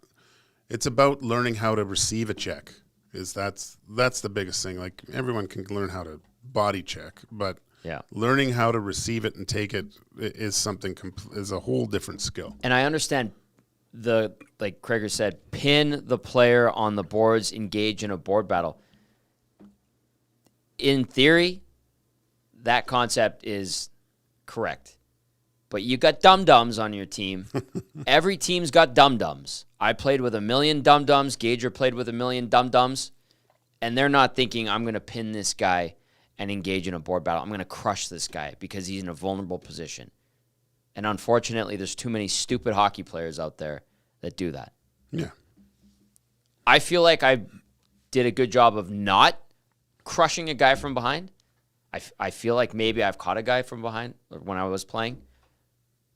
It's about learning how to receive a check. That's the biggest thing. Like, everyone can learn how to body check, but learning how to receive it and take it is a whole different skill. And I understand like Gregor said, pin the player on the boards, engage in a board battle. In theory, that concept is correct. But you got dum-dums on your team. Every team's got dum-dums. I played with 1 million dum-dums. Gager played with 1 million dum-dums. And they're not thinking, I'm going to pin this guy and engage in a board battle. I'm going to crush this guy because he's in a vulnerable position. And unfortunately, there's too many stupid hockey players out there that do that. Yeah. I feel like I did a good job of not crushing a guy from behind. I feel like maybe I've caught a guy from behind when I was playing.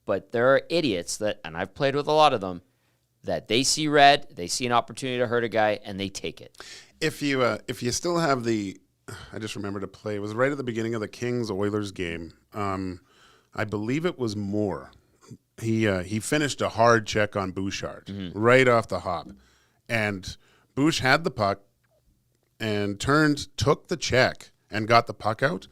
But there are idiots and I've played with a lot of them, that they see red, they see an opportunity to hurt a guy, and they take it. If you still have I just remembered a play. It was right at the beginning of the Kings-Oilers game. I believe it was Moore. He finished a hard check on Bouchard right off the hop. And Bouch had the puck and took the check and got the puck out.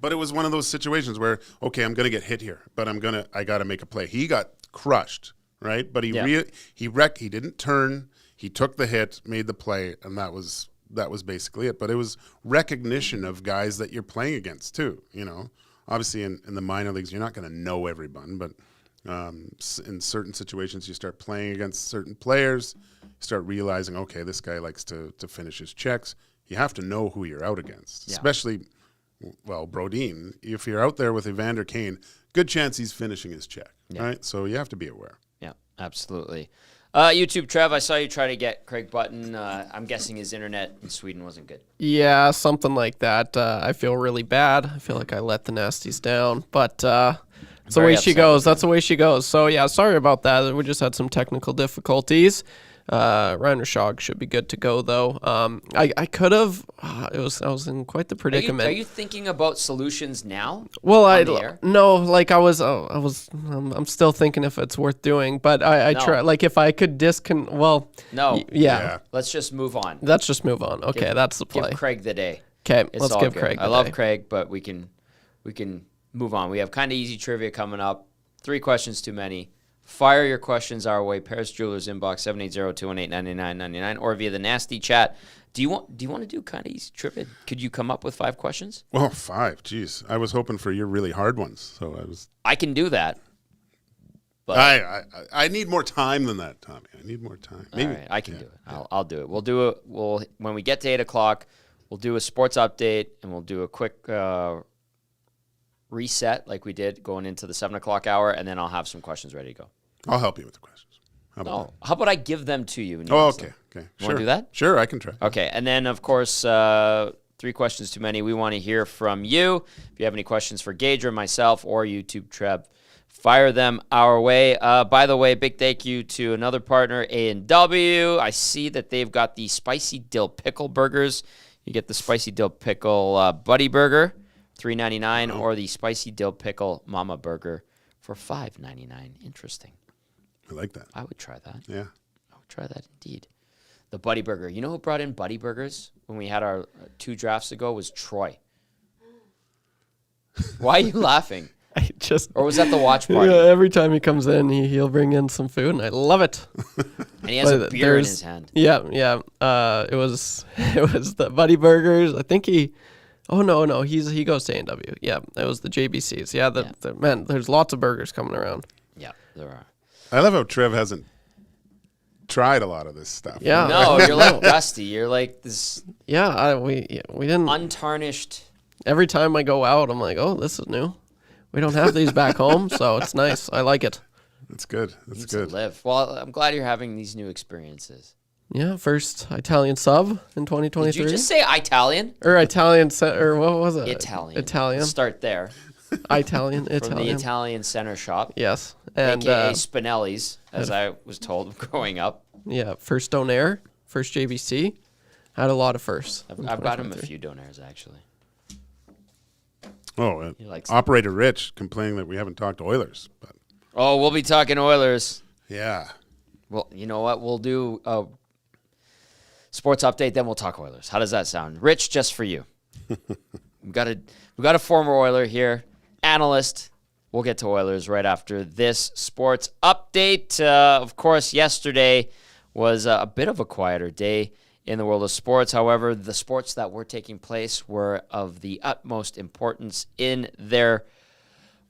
But it was one of those situations where, okay, I'm going to get hit here, but I got to make a play. He got crushed, right? But he didn't turn. He took the hit, made the play, and that was basically it. But it was recognition of guys that you're playing against too. Obviously in the minor leagues, you're not going to know everyone, but in certain situations, you start playing against certain players, you start realizing, okay, this guy likes to finish his checks. You have to know who you're out against, especially. Well, Brodin, if you're out there with Evander Kane, good chance he's finishing his check, right? So you have to be aware. Yeah, absolutely. YouTube, Trev, I saw you try to get Craig Button. I'm guessing his internet in Sweden wasn't good. Yeah, something like that. I feel really bad. I feel like I let the Nasties down, but that's the way she goes. That's the way she goes. So, yeah, sorry about that. We just had some technical difficulties. Ryan Rishaug should be good to go though. I could have. I was in quite the predicament. Are you thinking about solutions now? Well, no. Like I'm still thinking if it's worth doing, but I try. Like if I could No. Yeah. Let's just move on. Let's just move on. Okay, that's the play. Give Craig the day. Okay, let's give Craig. I love Craig, but we can move on. We have kind of easy trivia coming up. 3 questions too many. Fire your questions our way. Paris Jewelers inbox 780-218-9999 or via the nasty chat. Do you want to do kind of easy trivia? Could you come up with 5 questions? Well, 5. Jeez, I was hoping for your really hard ones. So I can do that. But I need more time than that, Tommy. I need more time. Maybe. All right, I can do it. I'll do it. We'll do it. When we get to 8:00, we'll do a sports update and we'll do a quick reset like we did going into the 7:00 hour, and then I'll have some questions ready to go. I'll help you with the questions. How about I give them to you? Okay. Okay. You want to do that? Sure, I can try. Okay, and then of course, 3 questions too many. We want to hear from you. If you have any questions for Gage or myself or YouTube Treb, fire them our way. By the way, big thank you to another partner, A&W. I see that they've got the spicy dill pickle burgers. You get the spicy dill pickle buddy burger, $3.99, or the spicy dill pickle mama burger for $5.99. Interesting. I like that. I would try that. Yeah. I would try that indeed. The buddy burger. You know who brought in buddy burgers when we had our 2 drafts ago? Was Troy. Why are you laughing? Or was that the watch party? Yeah, every time he comes in, he'll bring in some food, and I love it. And he has a beer in his hand. Yeah. It was the Buddy Burgers. I think he. Oh no, he goes to A&W. Yeah, it was the JBCs. Yeah, man, there's lots of burgers coming around. Yeah, there are. I love how Trev hasn't tried a lot of this stuff. Yeah. No, you're like Dusty. You're like this. Yeah, we didn't. Untarnished. Every time I go out, I'm like, oh, this is new. We don't have these back home, so it's nice. I like it. That's good. That's good. To live. Well, I'm glad you're having these new experiences. Yeah, first Italian sub in 2023. Did you just say Italian? Or Italian, or what was it? Italian. Let's start there. Italian. From the Italian Center Shop. Yes. And, AKA Spinelli's, as I was told growing up. Yeah, first Donaire, first JBC. Had a lot of firsts. I've got him a few Donaires, actually. Oh, Operator Rich complaining that we haven't talked Oilers. But we'll be talking Oilers. Yeah. Well, you know what? We'll do a sports update, then we'll talk Oilers. How does that sound? Rich, just for you. We've got a former Oiler here, analyst. We'll get to Oilers right after this sports update. Of course, yesterday was a bit of a quieter day in the world of sports. However, the sports that were taking place were of the utmost importance in their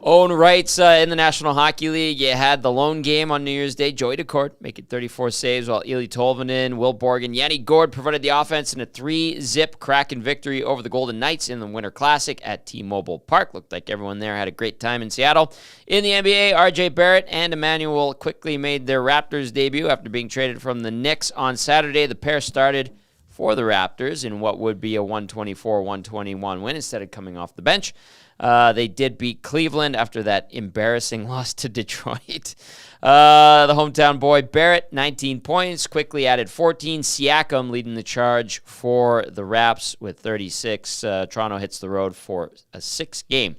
own rights. In the National Hockey League, you had the lone game on New Year's Day. Joey Decourt making 34 saves, while Eli Tolvanen, Will Borgen, Yanni Gourde provided the offense in a 3-zip Kraken victory over the Golden Knights in the Winter Classic at T-Mobile Park. Looked like everyone there had a great time in Seattle. In the NBA, RJ Barrett and Emmanuel quickly made their Raptors debut after being traded from the Knicks on Saturday. The pair started for the Raptors in what would be a 124-121 win instead of coming off the bench. They did beat Cleveland after that embarrassing loss to Detroit. The hometown boy, Barrett, 19 points, quickly added 14. Siakam leading the charge for the Raps with 36. Toronto hits the road for a 6-game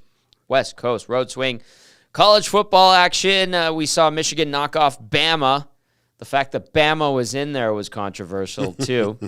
West Coast road swing. College football action, we saw Michigan knock off Bama. The fact that Bama was in there was controversial, too.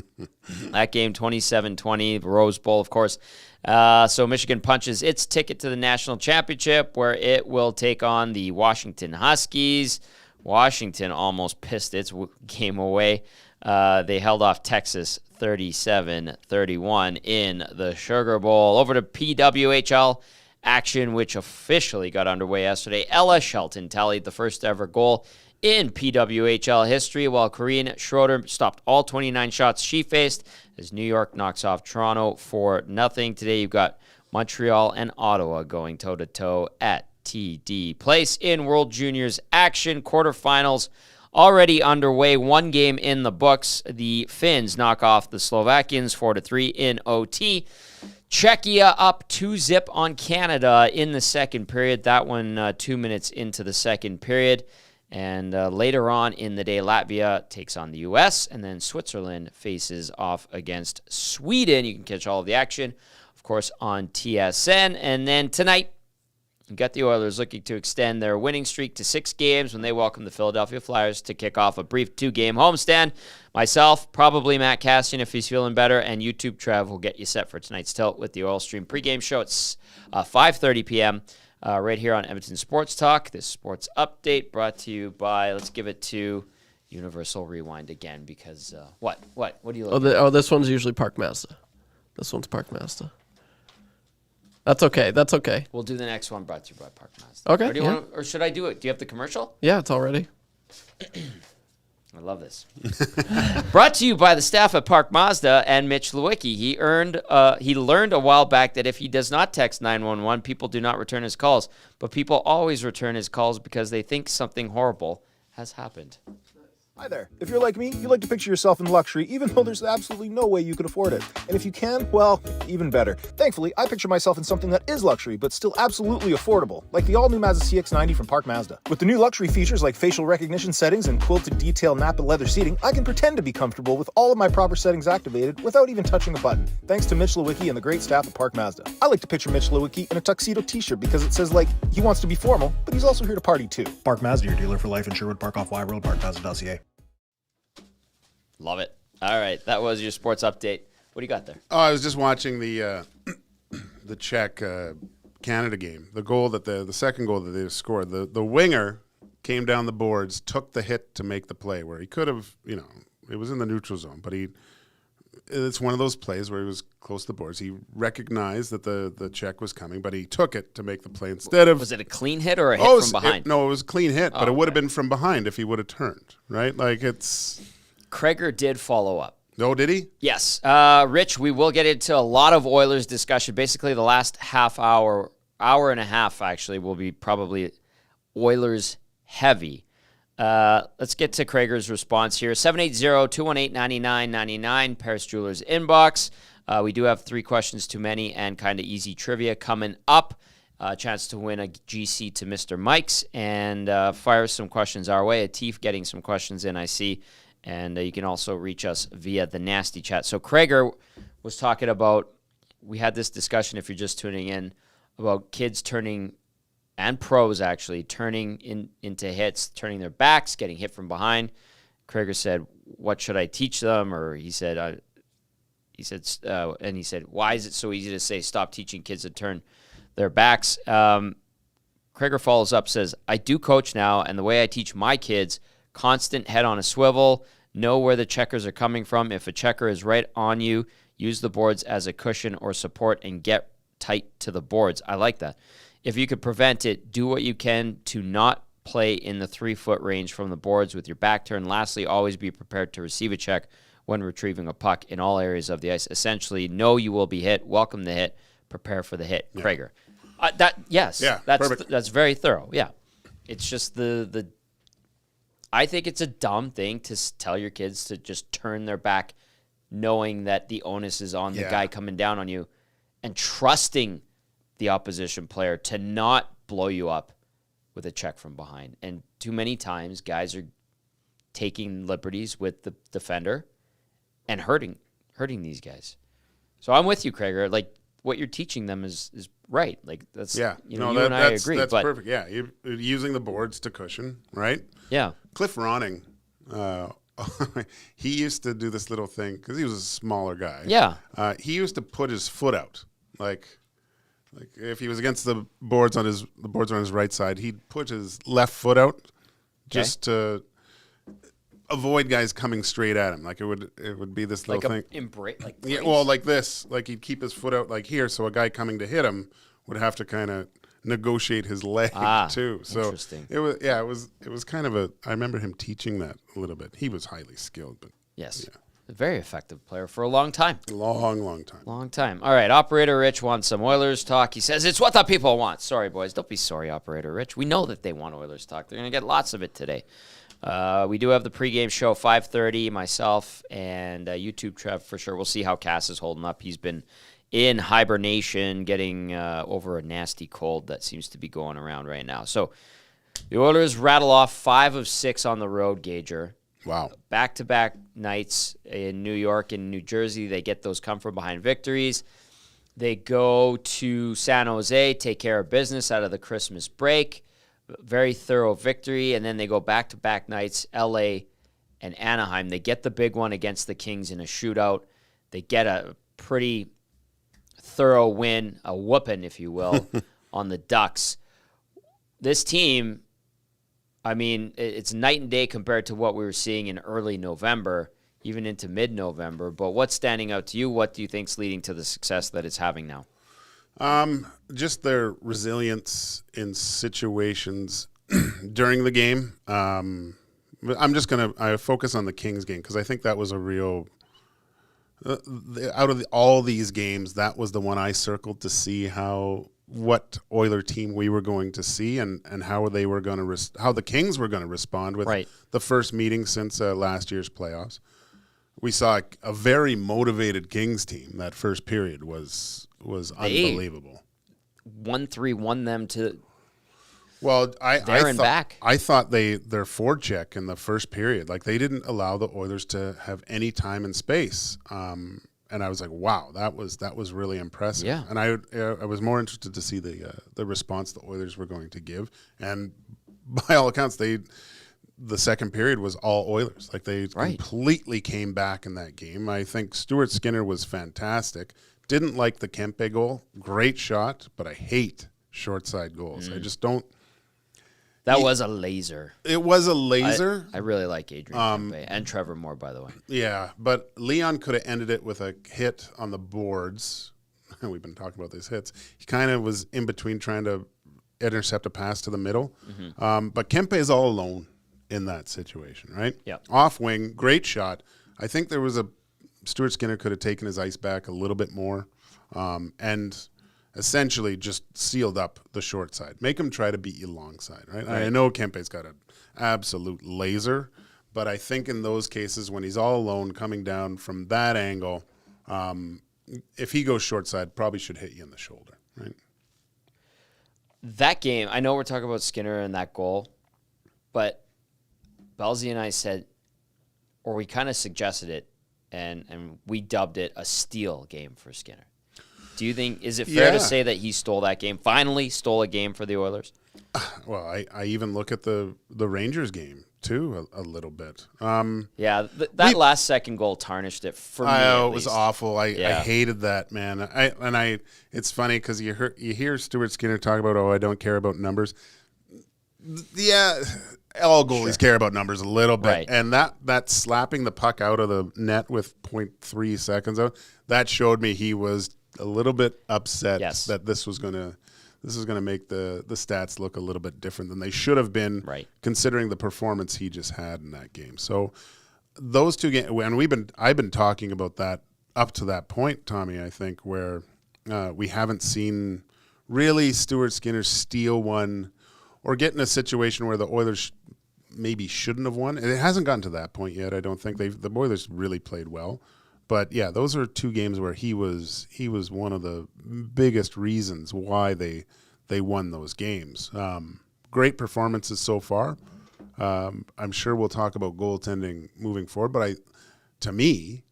That game, 27-20, Rose Bowl, of course. So Michigan punches its ticket to the national championship, where it will take on the Washington Huskies. Washington almost pissed its game away. They held off Texas 37-31 in the Sugar Bowl. Over to PWHL action, which officially got underway yesterday. Ella Shelton tallied the first ever goal in PWHL history, while Corrine Schroeder stopped all 29 shots she faced as New York knocks off Toronto 4-0. Today you've got Montreal and Ottawa going toe-to-toe at TD Place. In World Juniors action, quarterfinals already underway. 1 game in the books. The Finns knock off the Slovakians 4-3 in OT. Czechia up 2-zip on Canada in the second period. That one 2 minutes into the second period. And later on in the day, Latvia takes on the U.S., and then Switzerland faces off against Sweden. You can catch all of the action, of course, on TSN. And then tonight, you got the Oilers looking to extend their winning streak to 6 games when they welcome the Philadelphia Flyers to kick off a brief 2-game homestand. Myself, probably Matt Cassian if he's feeling better, and YouTube Trev will get you set for tonight's tilt with the Oil Stream pregame show. It's 5:30 p.m. Right here on Edmonton Sports Talk. This sports update brought to you by, let's give it to Universal Rewind again because, what do you look at? This one's usually Park Mazda. This one's Park Mazda. That's okay. We'll do the next one brought to you by Park Mazda. Okay. Or should I do it? Do you have the commercial? Yeah, it's all ready. I love this. Brought to you by the staff at Park Mazda and Mitch Lewicki. He learned a while back that if he does not text 911, people do not return his calls. But people always return his calls because they think something horrible has happened. Hi there. If you're like me, you like to picture yourself in luxury, even though there's absolutely no way you could afford it. And if you can, well, even better. Thankfully, I picture myself in something that is luxury, but still absolutely affordable, like the all-new Mazda CX-90 from Park Mazda. With the new luxury features like facial recognition settings and quilted detail Napa leather seating, I can pretend to be comfortable with all of my proper settings activated without even touching a button, thanks to Mitch Lewicki and the great staff at Park Mazda. I like to picture Mitch Lewicki in a tuxedo t-shirt because it says, like, he wants to be formal, but he's also here to party too. Park Mazda, your dealer for life in Sherwood Park off Y Road, parkmazda.ca. Love it. All right, that was your sports update. What do you got there? Oh, I was just watching the Czech Canada game. The second goal that they scored. The winger came down the boards, took the hit to make the play where he could have, it was in the neutral zone, but it's one of those plays where he was close to the boards. He recognized that the Czech was coming, but he took it to make the play instead of. Was it a clean hit or a hit from behind? It was a clean hit, but it would have been from behind if he would have turned, right? Like it's. Kreger did follow up. Oh, did he? Yes. Rich, we will get into a lot of Oilers discussion. Basically, the last hour and a half, actually, will be probably Oilers heavy. Let's get to Kreger's response here. 780-218-9999, Paris Jewelers inbox. We do have 3 questions too many and kind of easy trivia coming up. Chance to win a GC to Mr. Mike's and fire some questions our way. Atif getting some questions in, I see. And you can also reach us via the nasty chat. So Kreger was talking about, we had this discussion, if you're just tuning in, about kids turning, and pros actually, turning into hits, turning their backs, getting hit from behind. Kreger said, what should I teach them? Or he said, why is it so easy to say stop teaching kids to turn their backs? Kreger follows up, says, I do coach now, and the way I teach my kids, constant head on a swivel, know where the checkers are coming from. If a checker is right on you, use the boards as a cushion or support and get tight to the boards. I like that. If you could prevent it, do what you can to not play in the 3-foot range from the boards with your back turned. Lastly, always be prepared to receive a check when retrieving a puck in all areas of the ice. Essentially, know you will be hit, welcome the hit, prepare for the hit. Yeah. Kreger. That's very thorough. Yeah. It's just I think it's a dumb thing to tell your kids to just turn their back knowing that the onus is on the guy coming down on you and trusting the opposition player to not blow you up with a check from behind. And too many times, guys are taking liberties with the defender and hurting these guys. So I'm with you, Kreger. Like, what you're teaching them is right. Like, that's, I agree. That's perfect. Yeah, you're using the boards to cushion, right? Yeah. Cliff Ronning, he used to do this little thing because he was a smaller guy. Yeah. He used to put his foot out, like if he was against the boards on his right side, he'd put his left foot out just to avoid guys coming straight at him. Like it would be this little thing. Like this. Like he'd keep his foot out like here, so a guy coming to hit him would have to kind of negotiate his leg too. So interesting. It was kind of I remember him teaching that a little bit. He was highly skilled, but yes. Yeah. A very effective player for a long time. Long time. Long time. All right, Operator Rich wants some Oilers talk. He says, it's what the people want. Sorry, boys. Don't be sorry, Operator Rich. We know that they want Oilers talk. They're going to get lots of it today. We do have the pregame show, 5:30, myself and YouTube Trev for sure. We'll see how Cass is holding up. He's been in hibernation, getting over a nasty cold that seems to be going around right now. So The Oilers rattle off 5 of 6 on the road, Gager. Wow. Back-to-back nights in New York and New Jersey. They get those come-from-behind victories. They go to San Jose, take care of business out of the Christmas break. Very thorough victory. And then they go back-to-back nights, L.A. and Anaheim. They get the big one against the Kings in a shootout. They get a pretty thorough win, a whooping, if you will, on the Ducks. This team, I mean, it's night and day compared to what we were seeing in early November, even into mid-November. But what's standing out to you? What do you think's leading to the success that it's having now? Just their resilience in situations during the game. I'm just going to focus on the Kings game because I think that was a real out of all these games, that was the one I circled to see what Oiler team we were going to see and how they were going to how the Kings were going to respond with the first meeting since last year's playoffs. We saw a very motivated Kings team. That first period was unbelievable. 1-3 won them to. Well, I thought their forecheck in the first period, like they didn't allow the Oilers to have any time and space. And I was like, wow, that was really impressive. Yeah. And I was more interested to see the response the Oilers were going to give. And by all accounts, the second period was all Oilers. Like they completely came back in that game. I think Stuart Skinner was fantastic. Didn't like the Kempe goal. Great shot, but I hate short side goals. I just don't. That was a laser. It was a laser. I really like Adrian Kempe and Trevor Moore, by the way. Yeah, but Leon could have ended it with a hit on the boards. We've been talking about these hits. He kind of was in between trying to intercept a pass to the middle. But Kempe is all alone in that situation, right? Yeah. Off wing, great shot. I think there was Stuart Skinner could have taken his ice back a little bit more and essentially just sealed up the short side. Make him try to beat you long side, right? I know Kempe's got an absolute laser, but I think in those cases when he's all alone coming down from that angle, if he goes short side, probably should hit you in the shoulder, right? That game, I know we're talking about Skinner and that goal, but Belzy and I said, or we kind of suggested it, and we dubbed it a steal game for Skinner. Do you think, is it fair to say that he stole that game, finally stole a game for the Oilers? Well, I even look at the Rangers game, too, a little bit. That last second goal tarnished it for me. It was awful. I hated that, man. It's funny because you hear Stuart Skinner talk about, I don't care about numbers. Yeah, all goalies care about numbers a little bit. Right. And that slapping the puck out of the net with 0.3 seconds out, that showed me he was a little bit upset that this was going to make the stats look a little bit different than they should have been, considering the performance he just had in that game. So those two games, and I've been talking about that up to that point, Tommy, I think, where we haven't seen really Stuart Skinner steal one or get in a situation where the Oilers maybe shouldn't have won. It hasn't gotten to that point yet. I don't think the Oilers really played well. But yeah, those are two games where he was one of the biggest reasons why they won those games. Great performances so far. I'm sure we'll talk about goaltending moving forward, but to me,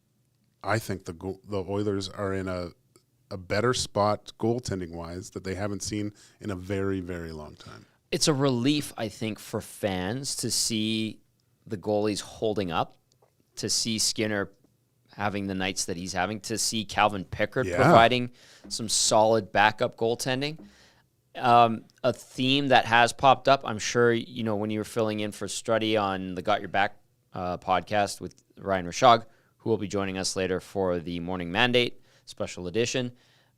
I think the Oilers are in a better spot goaltending wise that they haven't seen in a very, very long time. It's a relief, I think, for fans to see the goalies holding up, to see Skinner having the nights that he's having, to see Calvin Pickard providing some solid backup goaltending. A theme that has popped up, I'm sure, when you were filling in for Struddy on the Got Your Back podcast with Ryan Rishaug, who will be joining us later for the Morning Mandate special edition.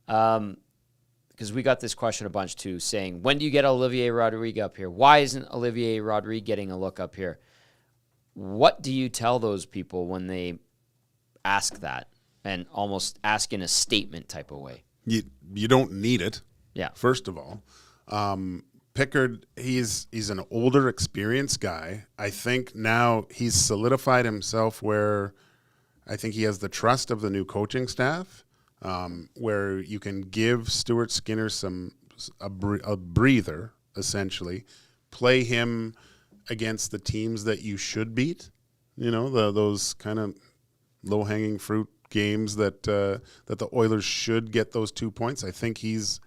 Because we got this question a bunch too, saying, when do you get Olivier Rodrigue up here? Why isn't Olivier Rodrigue getting a look up here? What do you tell those people when they ask that and almost ask in a statement type of way? You don't need it. Yeah. First of all, Pickard, he's an older, experienced guy. I think now he's solidified himself where I think he has the trust of the new coaching staff, where you can give Stuart Skinner a breather, essentially, play him against the teams that you should beat. You know, those kind of low-hanging fruit games that the Oilers should get those 2 points. I think he's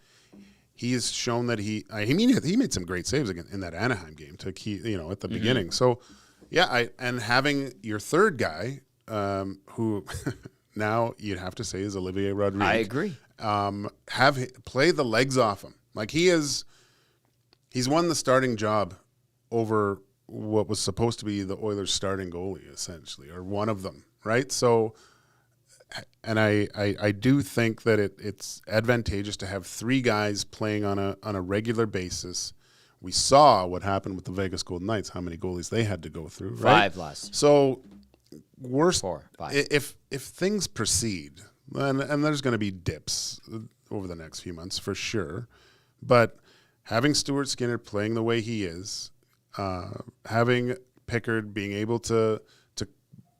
shown that he made some great saves again in that Anaheim game to keep, you know, at the beginning. So yeah, and having your third guy, who now you'd have to say is Olivier Rodrigue. I agree. Play the legs off him. Like he's won the starting job over what was supposed to be the Oilers' starting goalie, essentially, or one of them, right? So, and I do think that it's advantageous to have three guys playing on a regular basis. We saw what happened with the Vegas Golden Knights, how many goalies they had to go through, right? 5 last. So, 4, 5. If things proceed, and there's going to be dips over the next few months for sure, but having Stuart Skinner playing the way he is, having Pickard being able to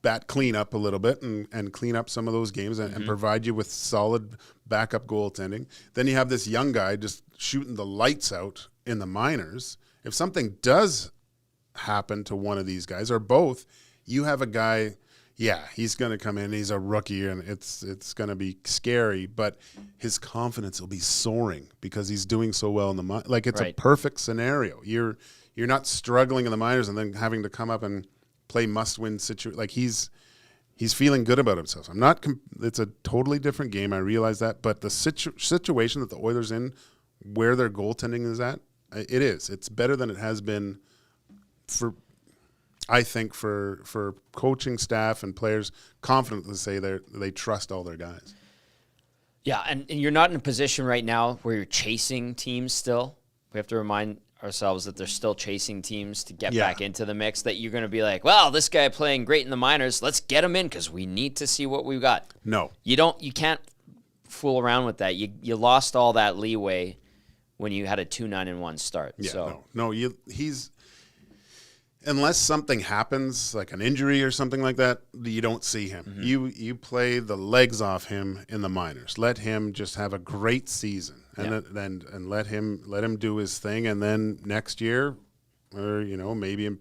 bat clean up a little bit and clean up some of those games and provide you with solid backup goaltending. Then you have this young guy just shooting the lights out in the minors. If something does happen to one of these guys or both, you have a guy, he's going to come in, he's a rookie, and it's going to be scary, but his confidence will be soaring because he's doing so well in the like it's a perfect scenario. You're not struggling in the minors and then having to come up and play must-win situation. Like he's feeling good about himself. It's a totally different game. I realize that, but the situation that the Oilers in, where their goaltending is at, it's better than it has been for coaching staff and players confident to say they trust all their guys. Yeah, and you're not in a position right now where you're chasing teams still. We have to remind ourselves that they're still chasing teams to get back into the mix, that you're going to be like, well, this guy playing great in the minors, let's get him in because we need to see what we've got. No. You can't fool around with that. You lost all that leeway when you had a 2-9-1 start. Yeah, he's unless something happens, like an injury or something like that, you don't see him. Mm-hmm. You play the legs off him in the minors. Let him just have a great season, and let him do his thing. And then next year, or maybe you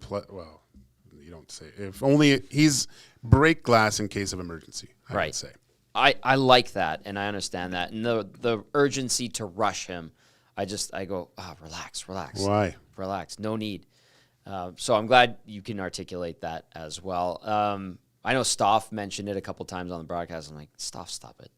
don't say, if only he's break glass in case of emergency. I would say. I like that, and I understand that, and the urgency to rush him. I go, relax. Why? Relax. No need. So I'm glad you can articulate that as well. I know Stoff mentioned it a couple times on the broadcast. I'm like, Stoff, stop it.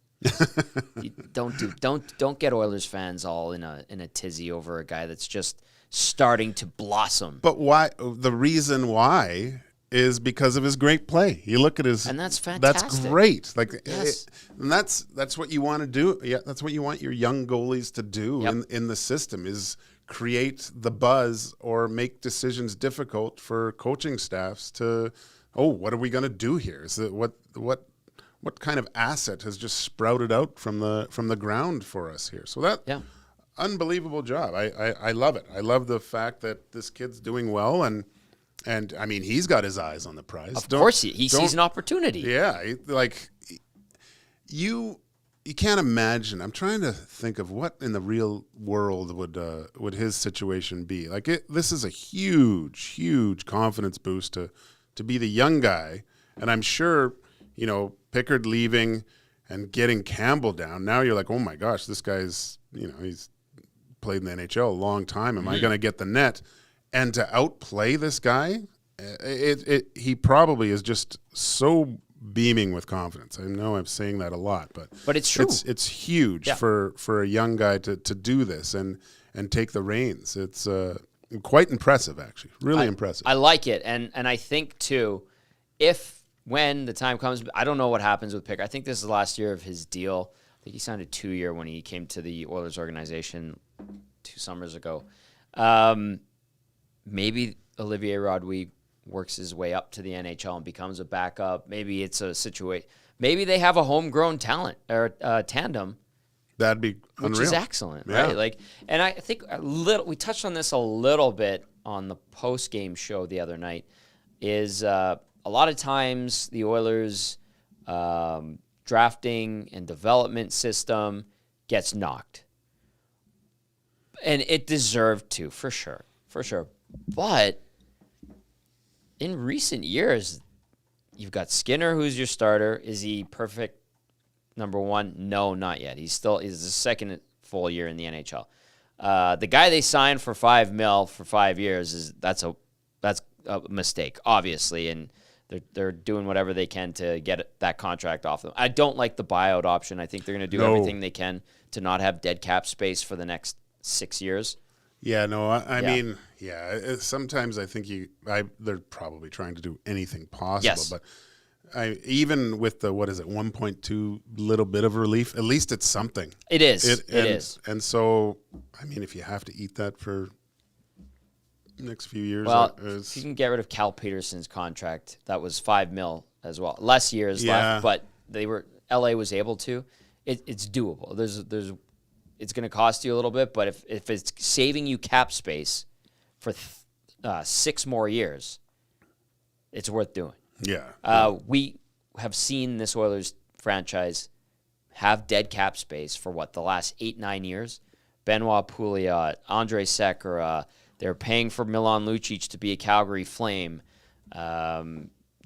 Don't get Oilers fans all in a tizzy over a guy that's just starting to blossom. But why? The reason why is because of his great play. You look at his, and that's fantastic. That's great. Like, yes. And that's what you want to do. Yeah, that's what you want your young goalies to do in the system is create the buzz or make decisions difficult for coaching staffs to, what are we going to do here? Is that what kind of asset has just sprouted out from the ground for us here? So that unbelievable job. I love it. I love the fact that this kid's doing well and I mean he's got his eyes on the prize. Of course he sees an opportunity. Yeah, like you can't imagine. I'm trying to think of what in the real world would his situation be. Like this is a huge confidence boost to be the young guy. And I'm sure, Pickard leaving and getting Campbell down. Now you're like, oh my gosh, this guy's, he's played in the NHL a long time. Am I going to get the net? And to outplay this guy, he probably is just so beaming with confidence. I know I'm saying that a lot, but it's true. It's huge for a young guy to do this and take the reins. It's quite impressive, actually. Really impressive. I like it, and I think too, when the time comes, I don't know what happens with Pickard. I think this is the last year of his deal. I think he signed a 2-year when he came to the Oilers organization 2 summers ago. Maybe Olivier Rodrigue works his way up to the NHL and becomes a backup. Maybe it's a situation. Maybe they have a homegrown talent or tandem. That'd be unreal. Which is excellent, right? Like, and I think we touched on this a little bit on the post-game show the other night. Is a lot of times the Oilers' drafting and development system gets knocked, and it deserved to, for sure. But in recent years, you've got Skinner, who's your starter. Is he perfect number one? No, not yet. He's the second full year in the NHL. The guy they signed for $5 million for 5 years that's a mistake, obviously, and they're doing whatever they can to get that contract off them. I don't like the buyout option. I think they're going to do everything they can to not have dead cap space for the next 6 years. Yeah, no, I mean, sometimes I think they're probably trying to do anything possible. Yes. But even with the 1.2 little bit of relief, at least it's something. It is. It is. And so, I mean, if you have to eat that for next few years, well, if you can get rid of Cal Peterson's contract, that was $5 million as well. Less years left, but LA was able to. It's doable. It's going to cost you a little bit, but if it's saving you cap space for 6 more years, it's worth doing. Yeah. We have seen this Oilers franchise have dead cap space for the last 8-9 years. Benoit Pouliot, Andre Sekera, they're paying for Milan Lucic to be a Calgary Flame.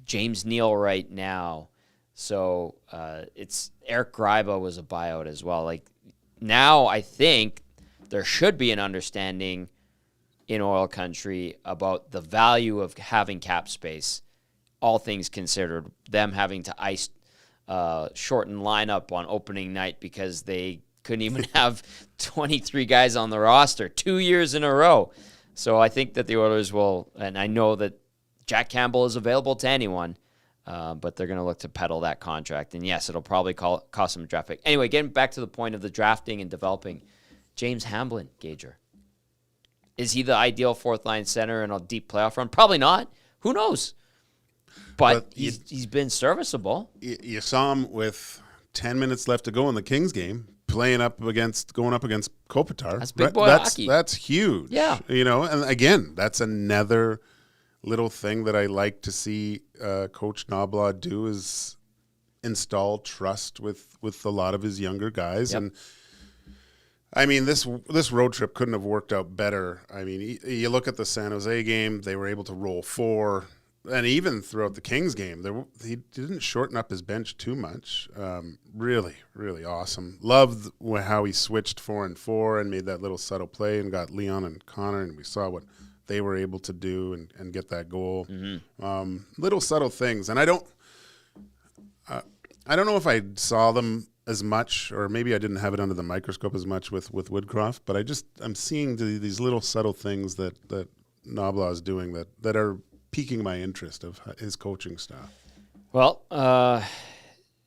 James Neal right now. So it's Eric Gryba was a buyout as well. Like now I think there should be an understanding in oil country about the value of having cap space, all things considered, them having to shorten lineup on opening night because they couldn't even have 23 guys on the roster 2 years in a row. So I think that the Oilers will, and I know that Jack Campbell is available to anyone, but they're going to look to peddle that contract. And yes, it'll probably cost them a draft pick. Anyway, getting back to the point of the drafting and developing, James Hamblin, Gager. Is he the ideal fourth-line center in a deep playoff run? Probably not. Who knows? But he's been serviceable. You saw him with 10 minutes left to go in the Kings game, going up against Kopitar. That's big boy hockey. That's huge. Yeah. And again, that's another little thing that I like to see Coach Knobloch do is install trust with a lot of his younger guys. Yep. And I mean, this road trip couldn't have worked out better. I mean, you look at the San Jose game, they were able to roll 4. And even throughout the Kings game, he didn't shorten up his bench too much. Really, really awesome. Loved how he switched 4-4 and made that little subtle play and got Leon and Connor, and we saw what they were able to do and get that goal. Mm-hmm. Little subtle things. And I don't know if I saw them as much, or maybe I didn't have it under the microscope as much with Woodcroft, but I'm seeing these little subtle things that Knobloch is doing that are piquing my interest of his coaching staff. Well,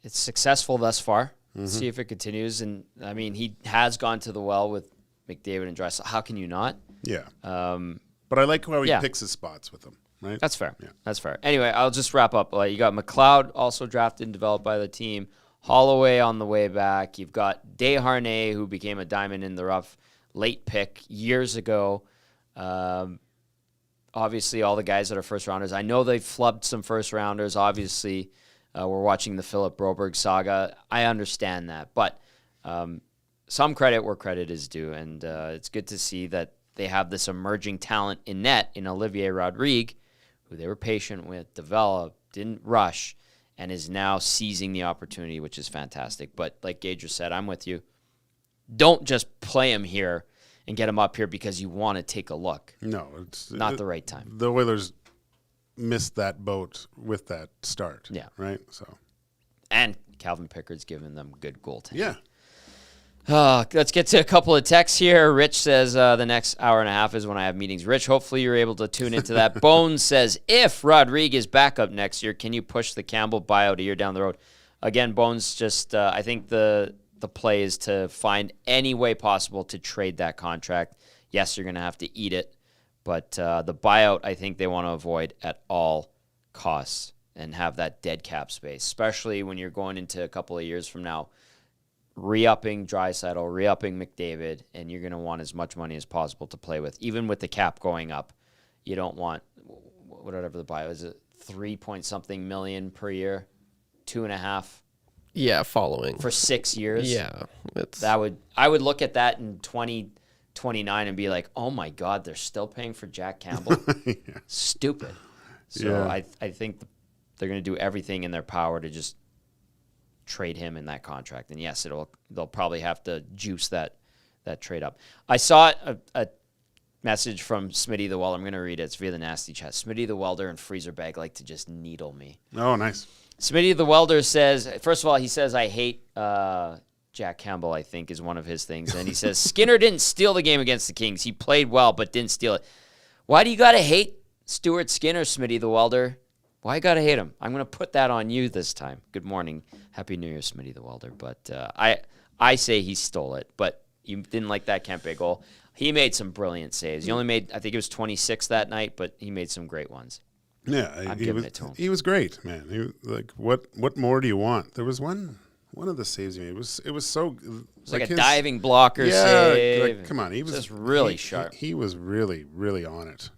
it's successful thus far. Mm-hmm. See if it continues. And, I mean, he has gone to the well with McDavid and Draisaitl. How can you not? Yeah. But I like how he picks his spots with them, right? That's fair. Yeah. That's fair. Anyway, I'll just wrap up. You got McLeod also drafted and developed by the team. Holloway on the way back. You've got Desharnais, who became a diamond in the rough late pick years ago. Obviously, all the guys that are first-rounders. I know they've flubbed some first-rounders. Obviously, we're watching the Philip Broberg saga. I understand that. But some credit where credit is due. And it's good to see that they have this emerging talent in net in Olivier Rodrigue, who they were patient with, developed, didn't rush, and is now seizing the opportunity, which is fantastic. But like Gager said, I'm with you. Don't just play him here and get him up here because you want to take a look. No, it's not the right time. The Oilers missed that boat with that start. Yeah. Right? So. And Calvin Pickard's given them good goaltending. Yeah. Let's get to a couple of texts here. Rich says the next hour and a half is when I have meetings. Rich, hopefully you're able to tune into that. Bones says, if Rodrigue is back up next year, can you push the Campbell buyout a year down the road? Again, Bones, just I think the play is to find any way possible to trade that contract. Yes, you're going to have to eat it, but the buyout I think they want to avoid at all costs and have that dead cap space, especially when you're going into a couple of years from now, re-upping Draisaitl, re-upping McDavid, and you're going to want as much money as possible to play with. Even with the cap going up, you don't want, whatever the buyout is, 3-point-something million per year, 2.5. Yeah, following for 6 years. Yeah, I would look at that in 29 and be like, oh my God, they're still paying for Jack Campbell? Stupid. So I think they're going to do everything in their power to just trade him in that contract. And yes, they'll probably have to juice that trade up. I saw a message from Smitty the Welder. I'm going to read it. It's via the Nasty Chat. Smitty the Welder and Freezer Bag like to just needle me. Oh, nice. Smitty the Welder says, first of all, he says, I hate Jack Campbell, I think, is one of his things. And he says, Skinner didn't steal the game against the Kings. He played well, but didn't steal it. Why do you got to hate Stuart Skinner, Smitty the Welder? Why you got to hate him? I'm going to put that on you this time. Good morning. Happy New Year, Smitty the Welder. But I say he stole it, but you didn't like that Kempe goal. He made some brilliant saves. He only made, I think it was 26 that night, but he made some great ones. Yeah, I'm giving it to him. He was great, man. What more do you want? There was one of the saves he made. It was so. It was like a diving blocker save. Like, come on, he was just really sharp. He was really, really on it.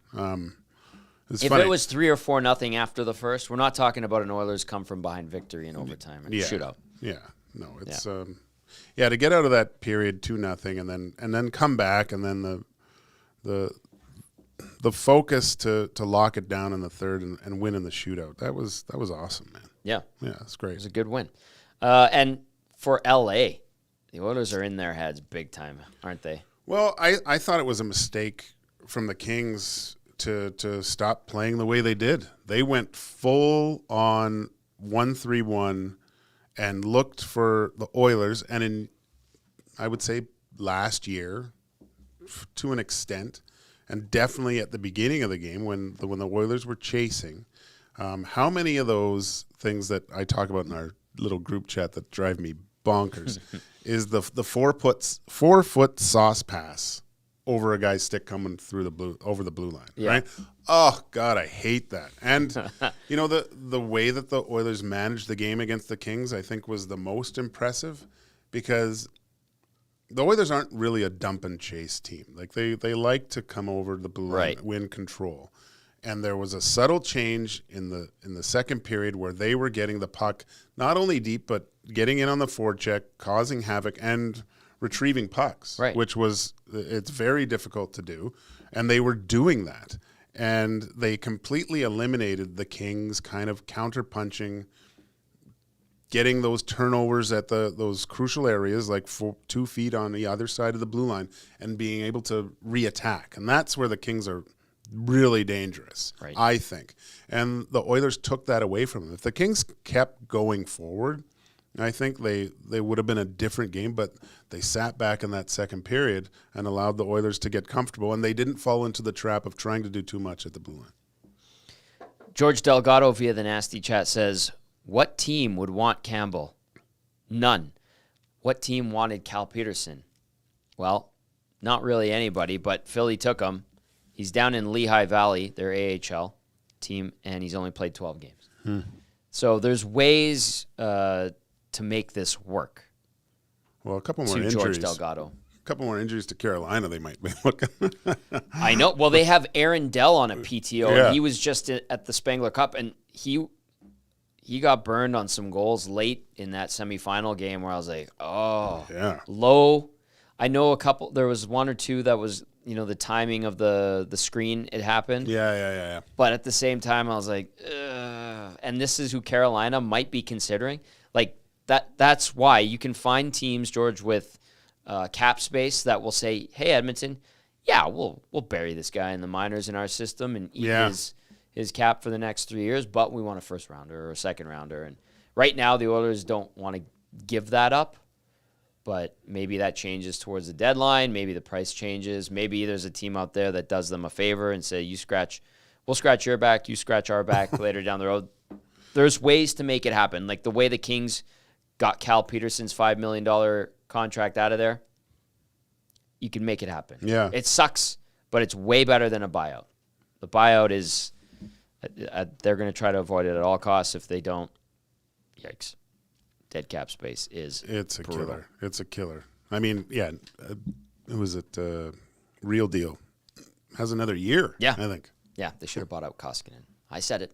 If it was 3 or 4-0 after the first, we're not talking about an Oilers come from behind victory in overtime and shootout. Yeah, no, it's to get out of that period 2-0 and then come back and then the focus to lock it down in the third and win in the shootout. That was awesome, man. Yeah, it's great. It was a good win. And for LA, the Oilers are in their heads big time, aren't they? Well, I thought it was a mistake from the Kings to stop playing the way they did. They went full on 1-3-1 and looked for the Oilers. And I would say last year, to an extent, and definitely at the beginning of the game when the Oilers were chasing, how many of those things that I talk about in our little group chat that drive me bonkers is the 4-foot sauce pass over a guy's stick coming through over the blue line, right? Oh God, I hate that. And the way that the Oilers managed the game against the Kings, I think, was the most impressive because the Oilers aren't really a dump and chase team. Like they like to come over the blue line, win control. And there was a subtle change in the second period where they were getting the puck not only deep but getting in on the forecheck, causing havoc and retrieving pucks, which it's very difficult to do, and they were doing that, and they completely eliminated the Kings kind of counter-punching, getting those turnovers at those crucial areas, like 2 feet on the other side of the blue line, and being able to re-attack, and that's where the Kings are really dangerous, I think, and the Oilers took that away from them. If the Kings kept going forward, I think they would have been a different game, but they sat back in that second period and allowed the Oilers to get comfortable, and they didn't fall into the trap of trying to do too much at the blue line. George Delgado via the Nasty Chat says, what team would want Campbell? None. What team wanted Cal Peterson? Well, not really anybody, but Philly took him. He's down in Lehigh Valley, their AHL team, and he's only played 12 games. So there's ways to make this work. Well, a couple more injuries. George Delgado. A couple more injuries to Carolina, they might be looking. I know. Well, they have Aaron Dell on a PTO, and he was just at the Spengler Cup, and he got burned on some goals late in that semifinal game where I was like, low. I know there was 1 or 2 that was, the timing of the screen, it happened. Yeah. But at the same time, I was like, ugh. And this is who Carolina might be considering. Like, that's why you can find teams, George, with cap space that will say, hey, Edmonton, we'll bury this guy in the minors in our system and eat his cap for the next 3 years, but we want a first rounder or a second rounder. And right now the Oilers don't want to give that up, but maybe that changes towards the deadline. Maybe the price changes. Maybe there's a team out there that does them a favor and say, we'll scratch your back, you scratch our back later down the road. There's ways to make it happen. Like the way the Kings got Cal Peterson's $5 million contract out of there, you can make it happen. Yeah. It sucks, but it's way better than a buyout. The buyout is, they're going to try to avoid it at all costs. If they don't, yikes. Dead cap space is brutal. Killer. It's a killer. I mean, who was it? Real Deal has another year, I think. Yeah, they should have bought out Koskinen. I said it.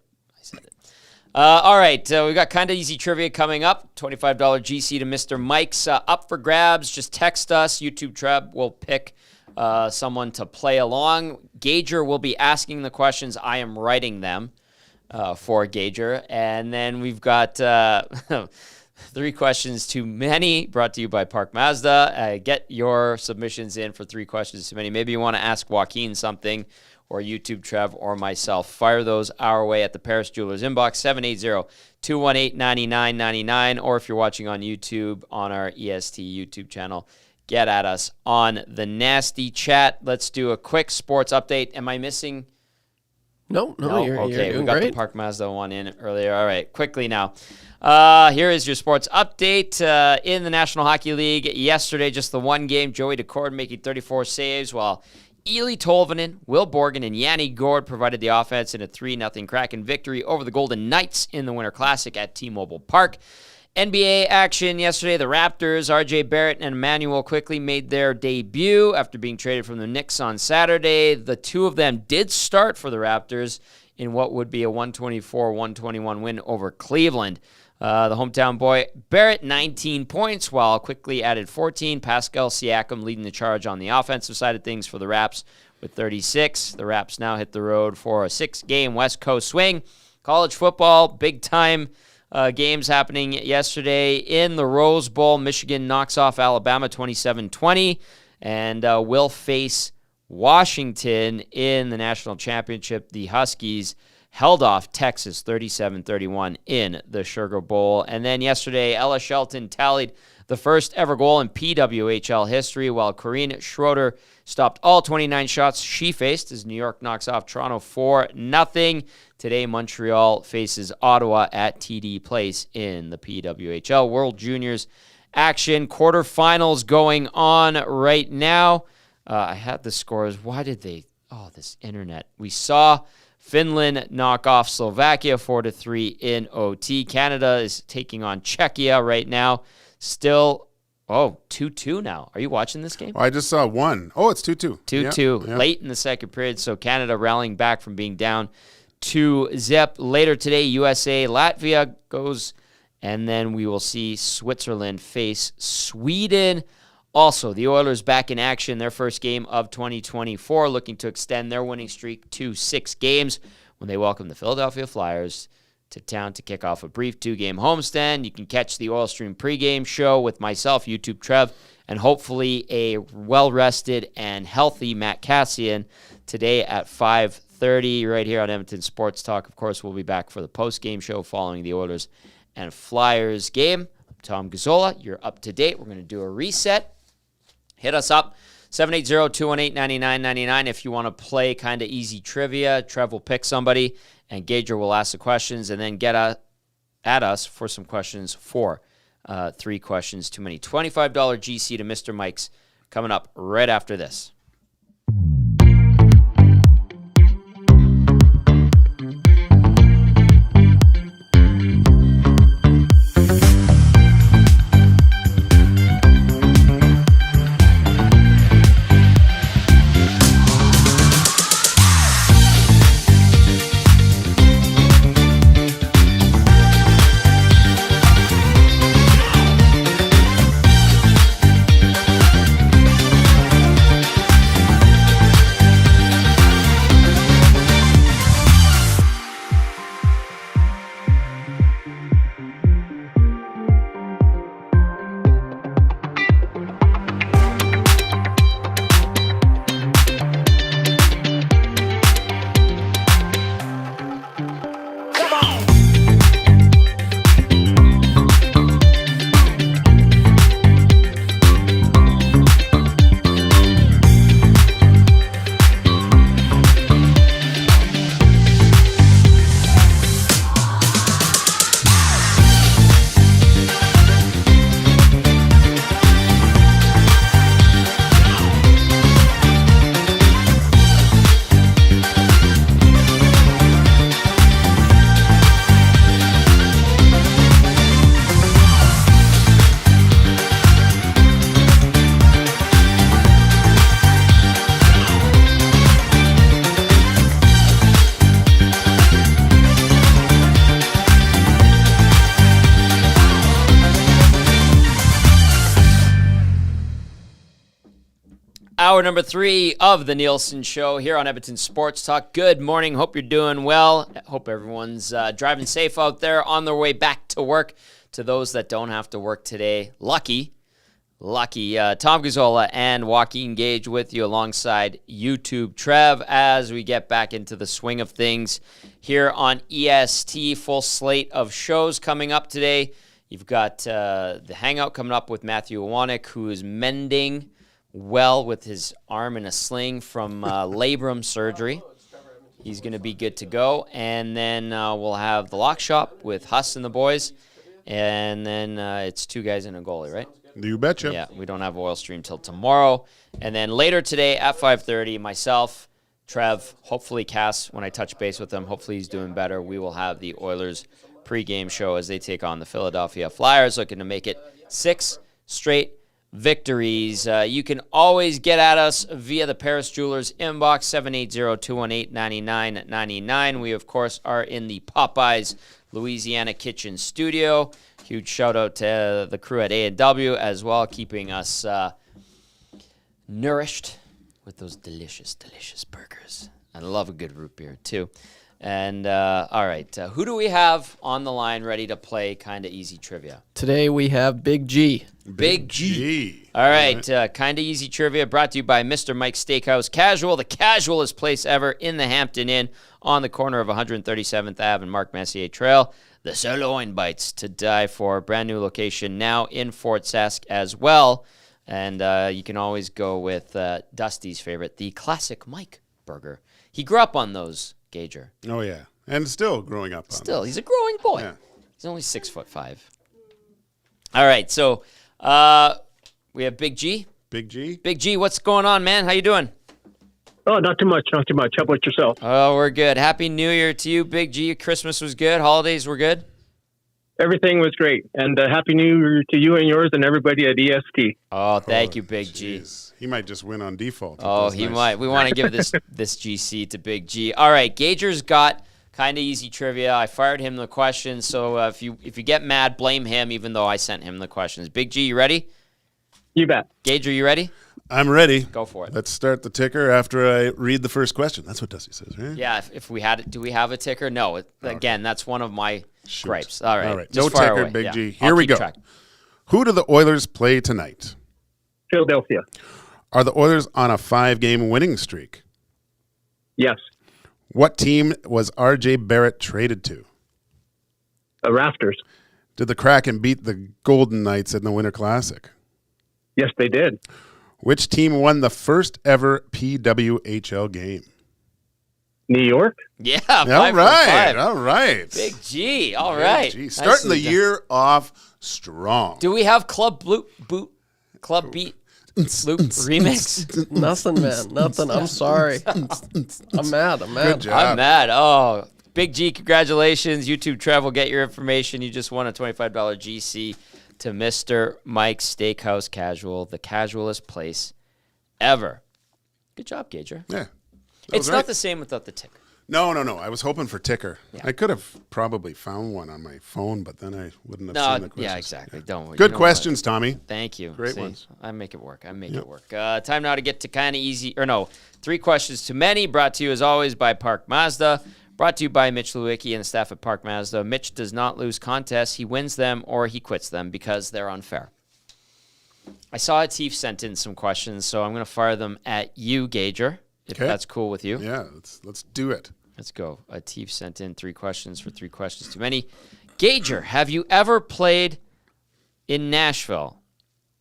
All right, we've got Kinda Easy Trivia coming up. $25 GC to Mr. Mike's up for grabs. Just text us. YouTube Treb will pick someone to play along. Gager will be asking the questions. I am writing them for Gager. And then we've got 3 questions too many, brought to you by Park Mazda. Get your submissions in for 3 questions too many. Maybe you want to ask Joaquin something, or YouTube Trev, or myself. Fire those our way at the Paris Jewelers inbox, 780-218-9999, or if you're watching on YouTube, on our EST YouTube channel, get at us on the Nasty Chat. Let's do a quick sports update. Am I missing? No, you're okay. doing We got great. the Park Mazda one in earlier. All right, quickly now. Here is your sports update. In the National Hockey League, yesterday, just the one game, Joey Decord making 34 saves, while Eeli Tolvanen, Will Borgen, and Yanni Gourde provided the offense in a 3-0 Kraken victory over the Golden Knights in the Winter Classic at T-Mobile Park. NBA action yesterday, the Raptors, RJ Barrett and Emmanuel quickly made their debut after being traded from the Knicks on Saturday. The two of them did start for the Raptors in what would be a 124-121 win over Cleveland. The hometown boy, Barrett, 19 points, while quickly added 14. Pascal Siakam leading the charge on the offensive side of things for the Raps with 36. The Raps now hit the road for a 6-game West Coast swing. College football, big-time games happening yesterday in the Rose Bowl. Michigan knocks off Alabama 27-20 and will face Washington in the national championship. The Huskies held off Texas 37-31 in the Sugar Bowl. And then yesterday, Ella Shelton tallied the first ever goal in PWHL history, while Corrine Schroeder stopped all 29 shots she faced as New York knocks off Toronto 4-0. Today, Montreal faces Ottawa at TD Place in the PWHL World Juniors action. Quarterfinals going on right now. I had the scores. Why did they? Oh, this internet. We saw Finland knock off Slovakia 4-3 in OT. Canada is taking on Czechia right now. Still, 2-2 now. Are you watching this game? Oh, I just saw one. Oh, it's 2-2. 2-2 late in the second period. So Canada rallying back from being down 2-0. Later today, USA, Latvia goes, and then we will see Switzerland face Sweden. Also, the Oilers back in action, their first game of 2024, looking to extend their winning streak to 6 games when they welcome the Philadelphia Flyers to town to kick off a brief 2-game homestand. You can catch the Oil Stream pregame show with myself, YouTube Trev, and hopefully a well-rested and healthy Matt Cassian today at 5:30 right here on Edmonton Sports Talk. Of course, we'll be back for the post-game show following the Oilers and Flyers game. I'm Tom Gazzola. You're up to date. We're going to do a reset. Hit us up, 780-218-9999 if you want to play kind of easy trivia. Trev will pick somebody, and Gager will ask the questions, and then get at us for some questions for 3 questions too many. $25 GC to Mr. Mike's coming up right after this. Hour number 3 of the Nielson Show here on Edmonton Sports Talk. Good morning. Hope you're doing well. Hope everyone's driving safe out there on their way back to work. To those that don't have to work today, lucky. Tom Gazzola and Joaquin Gage with you alongside YouTube Trev as we get back into the swing of things here on EST. Full slate of shows coming up today. You've got the Hangout coming up with Matthew Iwanek, who is mending well with his arm in a sling from labrum surgery. He's going to be good to go. And then we'll have the Lock Shop with Huss and the boys. And then it's 2 guys and a goalie, right? You betcha. Yeah, we don't have Oil Stream till tomorrow. And then later today at 5:30, myself, Trev, hopefully Cass, when I touch base with him, hopefully he's doing better. We will have the Oilers pregame show as they take on the Philadelphia Flyers, looking to make it 6 straight victories. You can always get at us via the Paris Jewelers inbox, 780-218-9999. We, of course, are in the Popeyes Louisiana Kitchen Studio. Huge shout out to the crew at A&W as well, keeping us nourished with those delicious, delicious burgers. I love a good root beer, too. And, all right, who do we have on the line ready to play Kinda Easy Trivia? Today we have Big G. Big G. All right, Kinda Easy Trivia brought to you by Mr. Mike's Steakhouse Casual, the casualest place ever in the Hampton Inn on the corner of 137th Ave and Mark Messier Trail. The sirloin bites to die for. Brand new location now in Fort Sask as well. And you can always go with Dusty's favorite, the classic Mike burger. He grew up on those, Gager. Oh, yeah. And still growing up on Still, those. He's a growing boy. Yeah. He's only 6'5". All right, so we have Big G. Big G? Big G, what's going on, man? How you doing? Oh, not too much. How about yourself? Oh, we're good. Happy New Year to you, Big G. Christmas was good. Holidays were good. Everything was great. And Happy New Year to you and yours and everybody at EST. Oh, thank you, Big G. He might just win on default. Oh, he might. We want to give this GC to Big G. All right, Gager's got Kinda Easy Trivia. I fired him the questions, so if you get mad, blame him, even though I sent him the questions. Big G, you ready? You bet. Gager, you ready? I'm ready. Go for it. Let's start the ticker after I read the first question. That's what Dusty says, right? Yeah, if we had it, do we have a ticker? No. Again, that's one of my gripes. All right. All right. Just No fire ticker, away. Big Yeah. G. I'll Here we keep go. track. Who do the Oilers play tonight? Philadelphia. Are the Oilers on a 5-game winning streak? Yes. What team was R.J. Barrett traded to? Rafters. Did the Kraken beat the Golden Knights in the Winter Classic? Yes, they did. Which team won the first ever PWHL game? New York. Yeah. All 5 for right. 5. All right. Big G. All right. Gee, starting the Nicely done. year off strong. Do we have Club Beat Loop remix? Nothing, man. Nothing. I'm sorry. I'm mad. Good job. I'm mad. Oh, Big G, congratulations. YouTube Travel, get your information. You just won a $25 GC to Mr. Mike's Steakhouse Casual, the casualest place ever. Good job, Gager. Yeah. It's not the same without the ticker. No. I was hoping for ticker. Yeah. I could have probably found one on my phone, but then I wouldn't have seen the questions. Yeah, exactly. Don't worry. Good questions, Tommy. Thank you. Great ones. I make it work. It work. Time now to get to Kinda Easy, 3 questions too many, brought to you as always by Park Mazda. Brought to you by Mitch Lewicki and the staff at Park Mazda. Mitch does not lose contests. He wins them or he quits them because they're unfair. I saw Atif sent in some questions, so I'm going to fire them at you, Gager, if that's cool with you. Yeah, let's do it. Let's go. Atif sent in 3 questions for 3 questions too many. Gager, have you ever played in Nashville?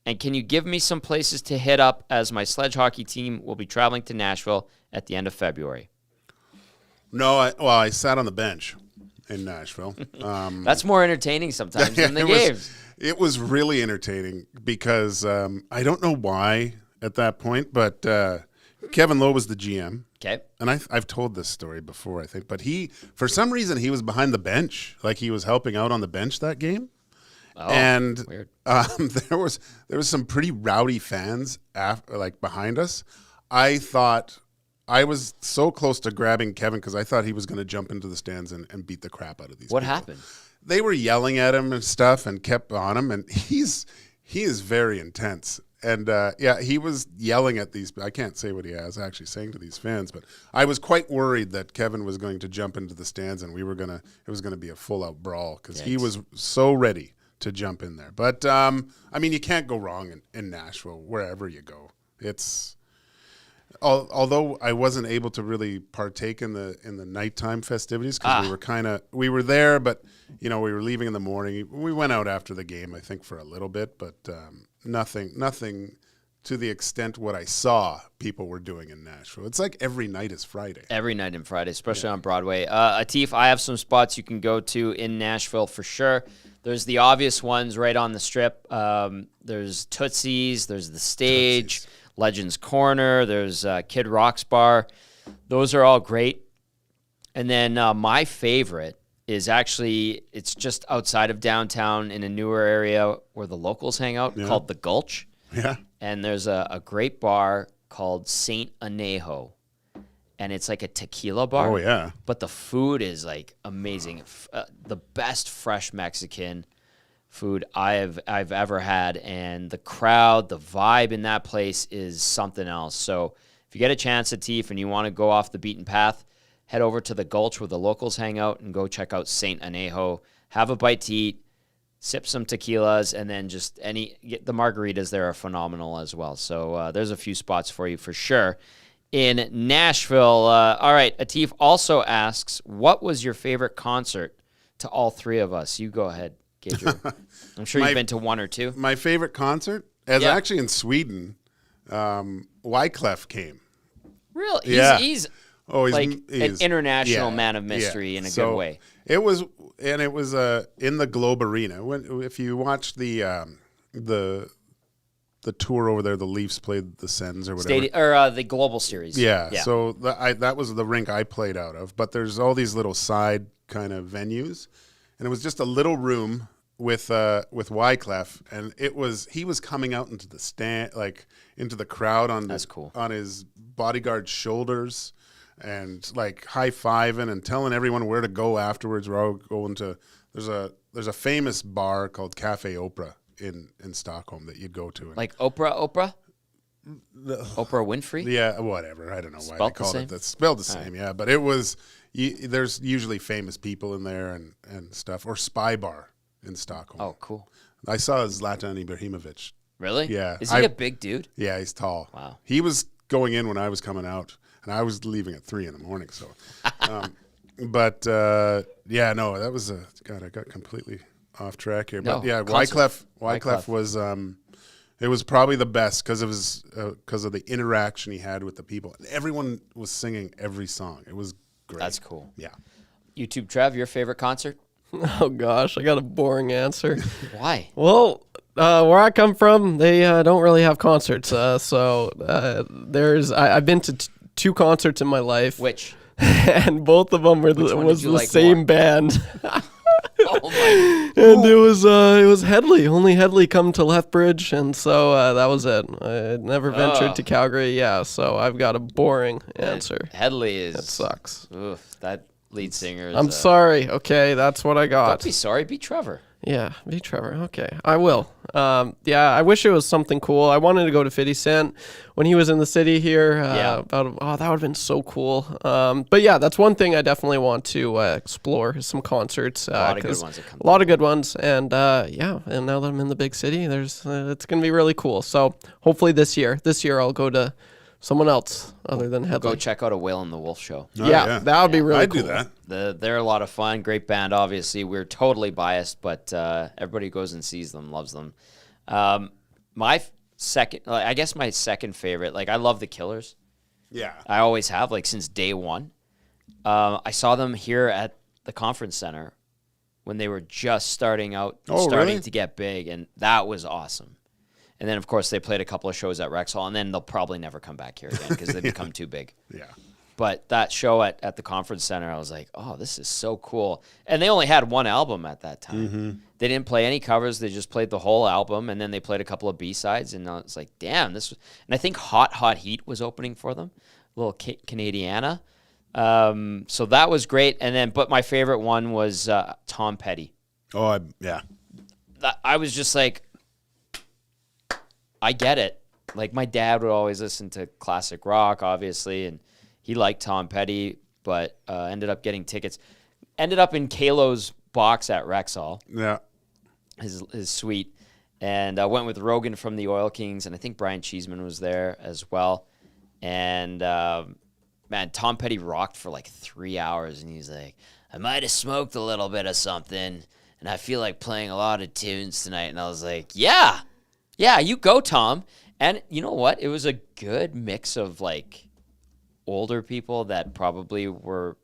And can you give me some places to hit up as my sledge hockey team will be traveling to Nashville at the end of February? No, I sat on the bench in Nashville. That's more entertaining sometimes than the games. It was really entertaining because I don't know why at that point, but Kevin Lowe was the GM. Okay. And I've told this story before, I think, but for some reason, he was behind the bench, like he was helping out on the bench that game. Oh, and weird. there was some pretty rowdy fans behind us. I thought I was so close to grabbing Kevin because I thought he was going to jump into the stands and beat the crap out of these What people. happened? They were yelling at him and stuff and kept on him, and he is very intense. he was yelling at these. I can't say what he was actually saying to these fans, but I was quite worried that Kevin was going to jump into the stands and it was gonna be a full out brawl because he was so ready to jump in there. But I mean, you can't go wrong in Nashville wherever you go. It's although I wasn't able to really partake in the nighttime festivities because we were there, but we were leaving in the morning. We went out after the game, I think, for a little bit, but nothing to the extent what I saw people were doing in Nashville. It's like every night is Friday. Every night in Friday, especially on Broadway. Atif, I have some spots you can go to in Nashville for sure. There's the obvious ones right on the Strip. There's Tootsie's. There's the Stage. Legends Corner. There's Kid Rock's Bar. Those are all great. And then my favorite is actually, it's just outside of downtown in a newer area where the locals hang out called The Gulch. Yeah. And there's a great bar called Saint Anejo. And it's like a tequila bar. Oh, yeah. But the food is like amazing. The best fresh Mexican food I've ever had. And the crowd, the vibe in that place is something else. So if you get a chance at Atif and you want to go off the beaten path, head over to the Gulch where the locals hang out and go check out Saint Anejo. Have a bite to eat, sip some tequilas, and then the margaritas there are phenomenal as well. So there's a few spots for you for sure in Nashville. All right, Atif also asks, what was your favorite concert to all three of us? You go ahead, Gage. I'm sure you've been to one or two. My favorite concert is actually in Sweden. Wyclef came. Really? Yeah. He's he's an international man of mystery in a good way. It was in the Globe Arena. If you watch the tour over there, the Leafs played the Sens or whatever. The Global Series. Yeah. So that was the rink I played out of. But there's all these little side kind of venues, and it was just a little room with Wyclef, and he was coming out into the stand, like into the crowd on his bodyguard's shoulders. And like high-fiving and telling everyone where to go afterwards. We're all going to there's a famous bar called Cafe Opera in Stockholm that you'd go to. Like Oprah Winfrey. Yeah, whatever. I don't know why they called it. That's spelled the same. Yeah, but it was. There's usually famous people in there and stuff. Or Spy Bar in Stockholm. Oh, cool. I saw Zlatan Ibrahimovic. Really? Yeah. Is he a big dude? Yeah, he's tall. Wow. He was going in when I was coming out. And I was leaving at 3 a.m. So, that was God. I got completely off track here. But Wyclef was it was probably the best because of the interaction he had with the people. Everyone was singing every song. It was great. That's cool. Yeah. YouTube Trev, your favorite concert? Oh gosh, I got a boring answer. Why? Well, where I come from, they don't really have concerts. I've been to two concerts in my life. Which? And both of them was the same band. Oh my! And it was Headley. Only Headley come to Lethbridge, and so that was it. I never ventured to Calgary. Yeah, so I've got a boring answer. Headley It sucks. Oof, that lead singer. I'm sorry. Okay, that's what I got. Don't be sorry. Be Trevor. Yeah, be Trevor. Okay, I will. I wish it was something cool. I wanted to go to 50 Cent when he was in the city here. That would have been so cool. But yeah, that's one thing I definitely want to explore is some concerts. A lot of good ones. A lot of good ones. And and now that I'm in the big city, it's going to be really cool. So hopefully this year I'll go to someone else other than Headley. Go check out a Whale and the Wolf show. That would be really cool. I'd do that. They're a lot of fun. Great band, obviously. We're totally biased, but everybody goes and sees them, loves them. My second favorite, I love the Killers. Yeah. I always have, since day one. I saw them here at the Conference Center when they were just starting to get big, and that was awesome. And then, of course, they played a couple of shows at Rexall, and then they'll probably never come back here again because they've become too big. Yeah. But that show at the Conference Center, I was like, oh, this is so cool. And they only had one album at that time. Mm-hmm. They didn't play any covers. They just played the whole album, and then they played a couple of B-sides. And I was like, damn, this was... And I think Hot Hot Heat was opening for them, a little Canadiana. So that was great. And then, but my favorite one was Tom Petty. Oh, yeah. I was just like... I get it. like my dad would always listen to classic rock, obviously, and he liked Tom Petty, but ended up getting tickets. Ended up in Kalo's box at Rexall. Yeah. His suite. And I went with Rogan from the Oil Kings, and I think Brian Cheeseman was there as well. And, man, Tom Petty rocked for like 3 hours, and he's like, I might have smoked a little bit of something, and I feel like playing a lot of tunes tonight. And I was like, yeah, you go, Tom. And you know what? It was a good mix of, like, older people that probably were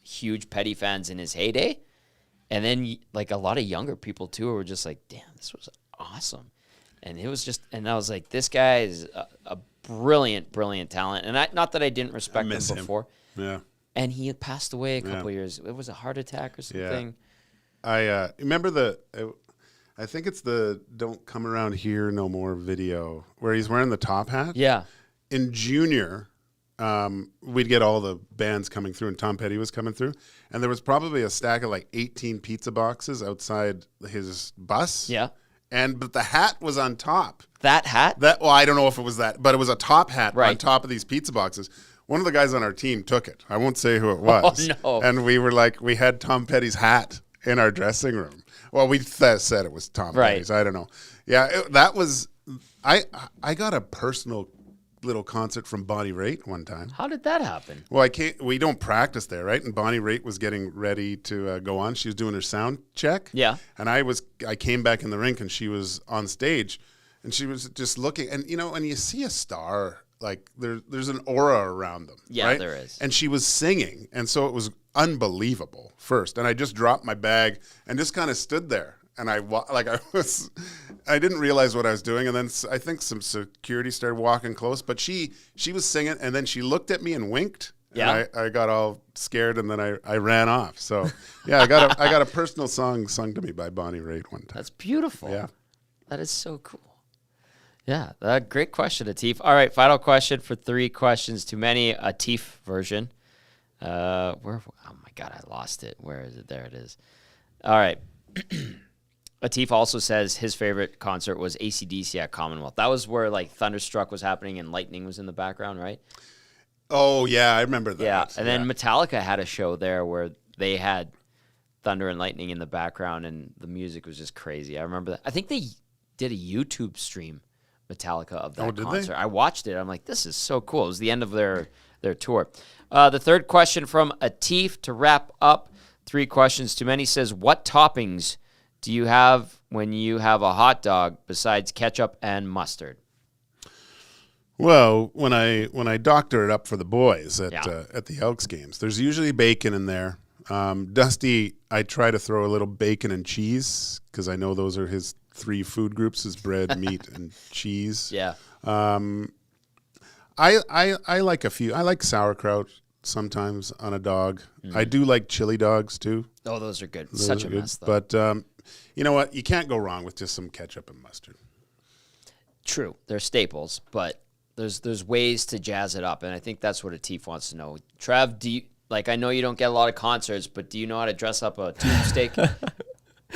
huge Petty fans in his heyday. And then, like, a lot of younger people, too, were just like, damn, this was awesome. And it was just, and I was like, this guy is a brilliant talent. And not that I didn't respect him before. Yeah. And he had passed away a couple years. It was a heart attack or something. I remember I think it's the Don't Come Around Here No More video where he's wearing the top hat. Yeah. In junior, we'd get all the bands coming through, and Tom Petty was coming through. And there was probably a stack of like 18 pizza boxes outside his bus. Yeah. But the hat was on top. That hat? Well, I don't know if it was that, but it was a top hat on top of these pizza boxes. One of the guys on our team took it. I won't say who it was. Oh, no. And we were like, we had Tom Petty's hat in our dressing room. Well, we said it was Tom Petty's. I don't know. Yeah, that was, I got a personal little concert from Bonnie Raitt one time. How did that happen? Well, we don't practice there, right? And Bonnie Raitt was getting ready to go on. She was doing her sound check. Yeah. And I came back in the rink, and she was on stage, and she was just looking. And, you know, when you see a star, like there's an aura around them. Yeah, right? there is. And she was singing, and so it was unbelievable first. And I just dropped my bag and just kind of stood there. And I didn't realize what I was doing. And then I think some security started walking close, but she was singing, and then she looked at me and winked. Yeah. And I got all scared, and then I ran off. So yeah, I got a personal song sung to me by Bonnie Raitt one time. That's beautiful. Yeah. That is so cool. Yeah, great question, Atif. All right, final question for 3 questions too many. Atif version. Oh my God, I lost it. Where is it? There it is. All right. Atif also says his favorite concert was AC/DC at Commonwealth. That was where like Thunderstruck was happening and lightning was in the background, right? Oh yeah, I remember that. Yeah, and then Metallica had a show there where they had thunder and lightning in the background, and the music was just crazy. I remember that. I think they did a YouTube stream, Metallica, of that concert. I watched it. I'm like, this is so cool. It was the end of their tour. The third question from Atif to wrap up. 3 questions too many says, what toppings do you have when you have a hot dog besides ketchup and mustard? Well, when I doctor it up for the boys at the Elks games, there's usually bacon in there. Dusty, I try to throw a little bacon and cheese because I know those are his 3 food groups: is bread, meat, and cheese. Yeah. I like a few. I like sauerkraut sometimes on a dog. I do like chili dogs too. Oh, those are good. Such a mess, though. But you know what? You can't go wrong with just some ketchup and mustard. True. They're staples, but there's ways to jazz it up, and I think that's what Atif wants to know. Trev, do you, like, I know you don't get a lot of concerts, but do you know how to dress up a tube steak?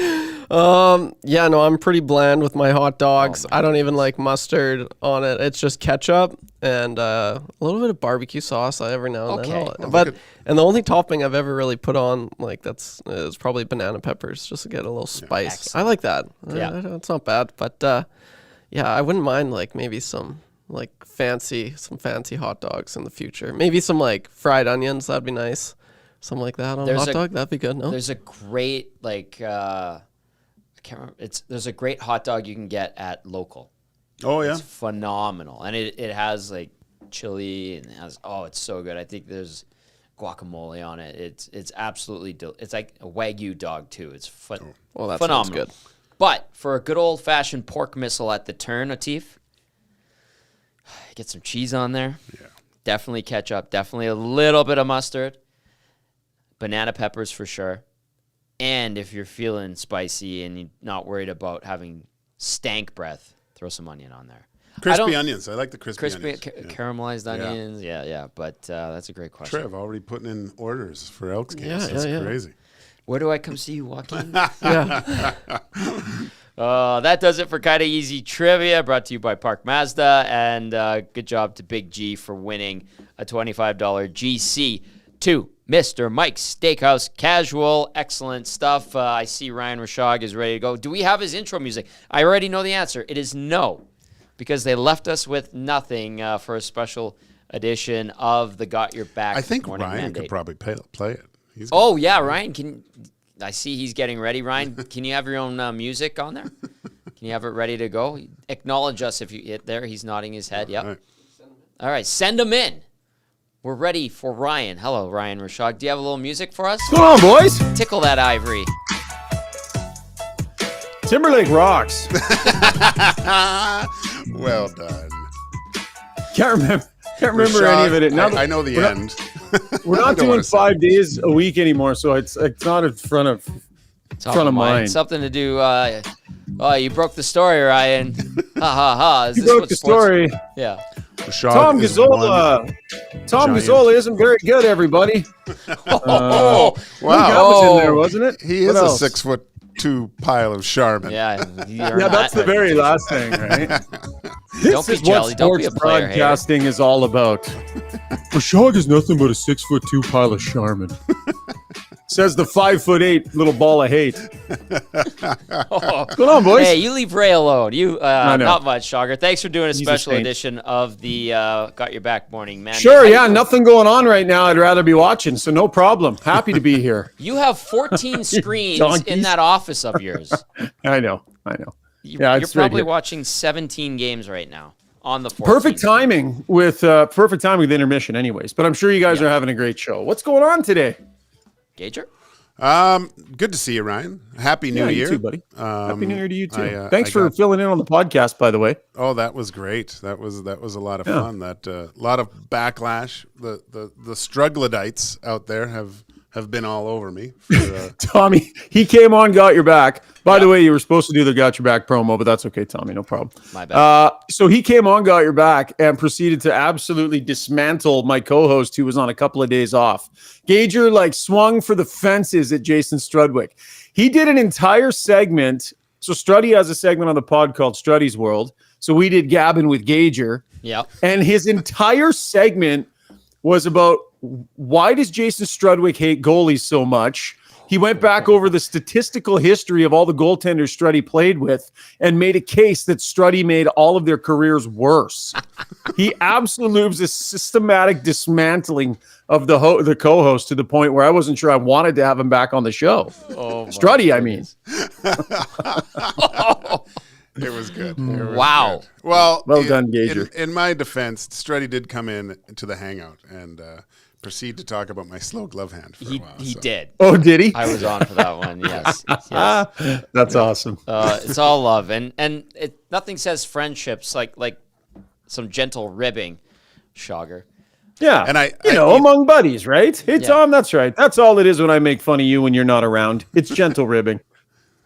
Yeah, no, I'm pretty bland with my hot dogs. I don't even like mustard on it. It's just ketchup and a little bit of barbecue sauce every now and then. And the only topping I've ever really put on is probably banana peppers, just to get a little spice. Excellent. I like that. Yeah, it's not bad. But yeah, I wouldn't mind like maybe some fancy hot dogs in the future. Maybe some like fried onions. That'd be nice. Something like that on a hot dog. That'd be good. No, there's a great I can't remember. There's a great hot dog you can get at Local. Oh yeah, it's phenomenal, and it has like chili and it's so good. I think there's guacamole on it. It's absolutely it's like a Wagyu dog too. It's that phenomenal. Sounds good. But for a good old fashioned pork missile at the turn, Atif, get some cheese on there. Yeah, definitely ketchup. Definitely a little bit of mustard. Banana peppers for sure. And if you're feeling spicy and you're not worried about having stank breath, throw some onion on there. Crispy onions. I like the crispy onions. Caramelized onions. Yeah. But that's a great question. Trev already putting in orders for Elks games. That's crazy. Where do I come see you, Joaquin? Yeah. That does it for Kinda Easy Trivia, brought to you by Park Mazda. And good job to Big G for winning a $25 GC to Mr. Mike's Steakhouse Casual. Excellent stuff. I see Ryan Rishaug is ready to go. Do we have his intro music? I already know the answer. It is no, because they left us with nothing for a special edition of the Got Your Back. I think Morning Ryan Mandate. could probably play it. Ryan, I see he's getting ready. Ryan, can you have your own music on there? Can you have it ready to go? Acknowledge us if you hit there. He's nodding his head. Yep. All right, send him in. We're ready for Ryan. Hello, Ryan Rishaug. Do you have a little music for us? What's going on, boys? Tickle that ivory. Timberlake rocks. Well done. Can't remember any of it. I know the end. We're not doing 5 days a week anymore, so it's not in front of mind. Something to do. You broke the story, Ryan. Ha ha ha. You broke the story. Yeah. Tom Gazzola isn't very good, everybody. Wow. That was in there, wasn't it? He is a 6'2" pile of Charmin. Yeah. That's the very last thing, right? Don't be jelly. Don't be a player broadcasting is all about. Rishaug is nothing but a 6'2" pile of Charmin. Says the 5'8" little ball of hate. What's going on, boys? Hey, you leave Ray alone. Not much, Shogger. Thanks for doing a special edition of the Got Your Back Morning Mandate. Sure, yeah, nothing going on right now. I'd rather be watching, so no problem. Happy to be here. You have 14 screens in that office of yours. I know. You're probably watching 17 games right now on the 14th. Perfect timing with intermission, anyways. But I'm sure you guys are having a great show. What's going on today? Gager? Good to see you, Ryan. Happy New Year. You too, buddy. Happy New Year to you too. Thanks for filling in on the podcast, by the way. Oh, that was great. That was a lot of fun. That a lot of backlash. The Strugledites out there have been all over me. Tommy, he came on Got Your Back. By the way, you were supposed to do the Got Your Back promo, but that's okay, Tommy. No problem. My bad. So he came on Got Your Back and proceeded to absolutely dismantle my co-host who was on a couple of days off. Gager swung for the fences at Jason Strudwick. He did an entire segment. So Struddy has a segment on the pod called Struddy's World. So we did Gabbin' with Gager. Yeah. And his entire segment was about why does Jason Strudwick hate goalies so much? He went back over the statistical history of all the goaltenders Struddy played with and made a case that Struddy made all of their careers worse. He absolutely was a systematic dismantling of the co-host to the point where I wasn't sure I wanted to have him back on the show. Oh, Struddy, I mean. It was good. Wow. Good. Well done, Gager. In my defense, Struddy did come in to the hangout and proceed to talk about my slow glove hand for a while. He did. Oh, did he? I was on for that one. Yes. That's awesome. It's all love, and nothing says friendships like some gentle ribbing, Shogger. Yeah, and I among buddies, right? Hey, Tom, that's right. That's all it is when I make fun of you when you're not around. It's gentle ribbing.